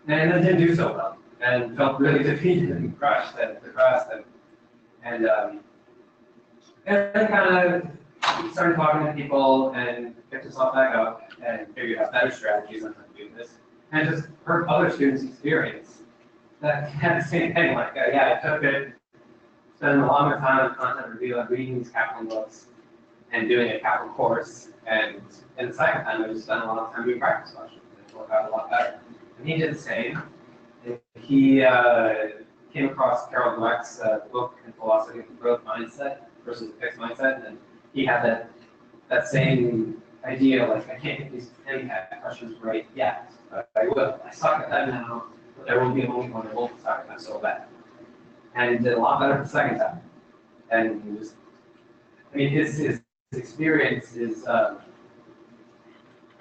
And then didn't do so well, and felt really defeated and crushed and depressed, and then kind of started talking to people and picked himself back up and figured out better strategies on how to do this, and just heard other students' experience that had the same thing. Like, yeah, I took it, spent a lot more time on content review, like reading these Kaplan books and doing a Kaplan course, and the second time I just spent a lot of time doing practice questions, and it worked out a lot better. And he did the same. He came across Carol Dweck's book in Philosophy of the Growth Mindset versus the Fixed Mindset, and he had that same idea, like, I can't get these Mcat questions right yet, but I will. I suck at that now, but there will be a moment when I won't suck at that so bad. And he did a lot better the second time. And he just, I mean, his experience is,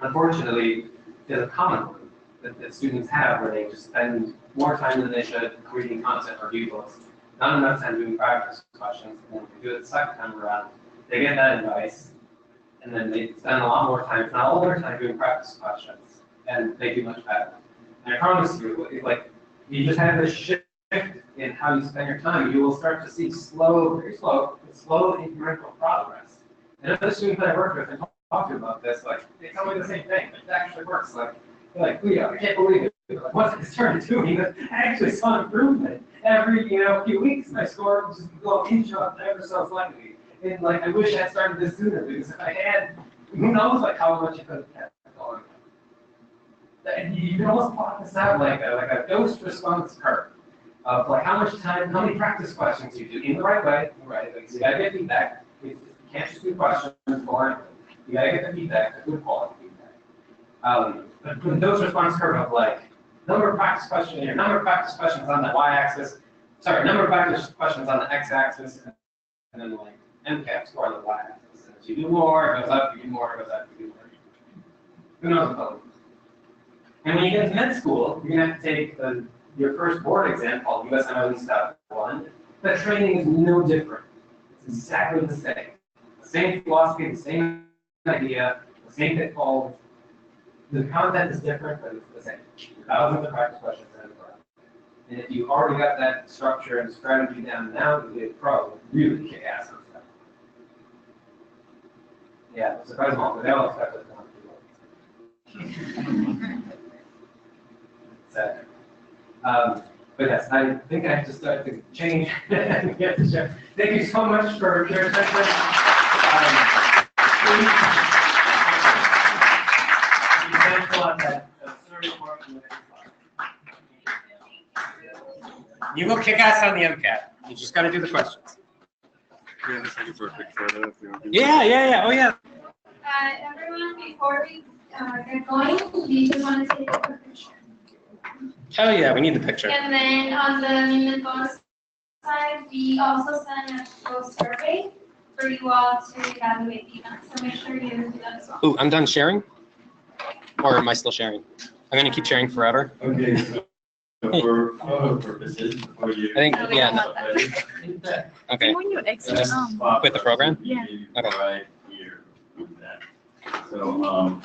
unfortunately, is a common one that students have, where they just spend more time than they should reading content review books, not enough time doing practice questions, and when they do it the second time around, they get that advice, and then they spend a lot more time, if not all their time, doing practice questions, and they do much better. And I promise you, like, you just have this shift in how you spend your time, you will start to see slow, very slow, slow incremental progress. And other students that I work with and talk to about this, like, they tell me the same thing, it actually works. Like, Leo, I can't believe it. Like, once I started doing this, I actually saw improvement every, few weeks. My score would just go inch up ever so slightly. And like, I wish I had started this sooner, because if I had, who knows like how much I could have kept going. And you can almost plot this out like a dose response curve of like how much time, how many practice questions you do in the right way. Right. Like, so you gotta get feedback. You can't just do questions for you gotta get the feedback, the good quality feedback. But the dose response curve of like number of practice questions here, number of practice questions on the y-axis, number of practice questions on the x-axis, and then like Mcat score on the y-axis. As you do more, it goes up, you do more, it goes up, you do more. Who knows what? And when you get to med school, you're gonna have to take your first board exam called USMLE Step 1. That training is no different. It's exactly the same. The same philosophy, the same idea, the same pitfalls. The content is different, but it's the same. Thousands of practice questions in the program. And if you already got that structure and strategy down now, you'll be a pro. Really kick ass on stuff. Yeah, surprise them all, but they all expect it to do Sad. But yes, I think I have to start to change and get the show. Thank you so much for your attention. You will kick ass on the Mcat. You just got to do the questions. Yeah, let's take a quick photo if you want to. Yeah. Oh, yeah. Everyone, before we get going, we just want to take a quick picture. Hell yeah, we need the picture. And then on the MiMentor side, we also sent a full survey for you all to evaluate the event. So make sure you do that as well. Ooh, I'm done sharing? Or am I still sharing? I'm going to keep sharing forever. Okay, so for photo purposes, before you. I think, yeah. No. Okay. When you exit, Just Quit the program? Yeah. Okay. Right here. With that. So,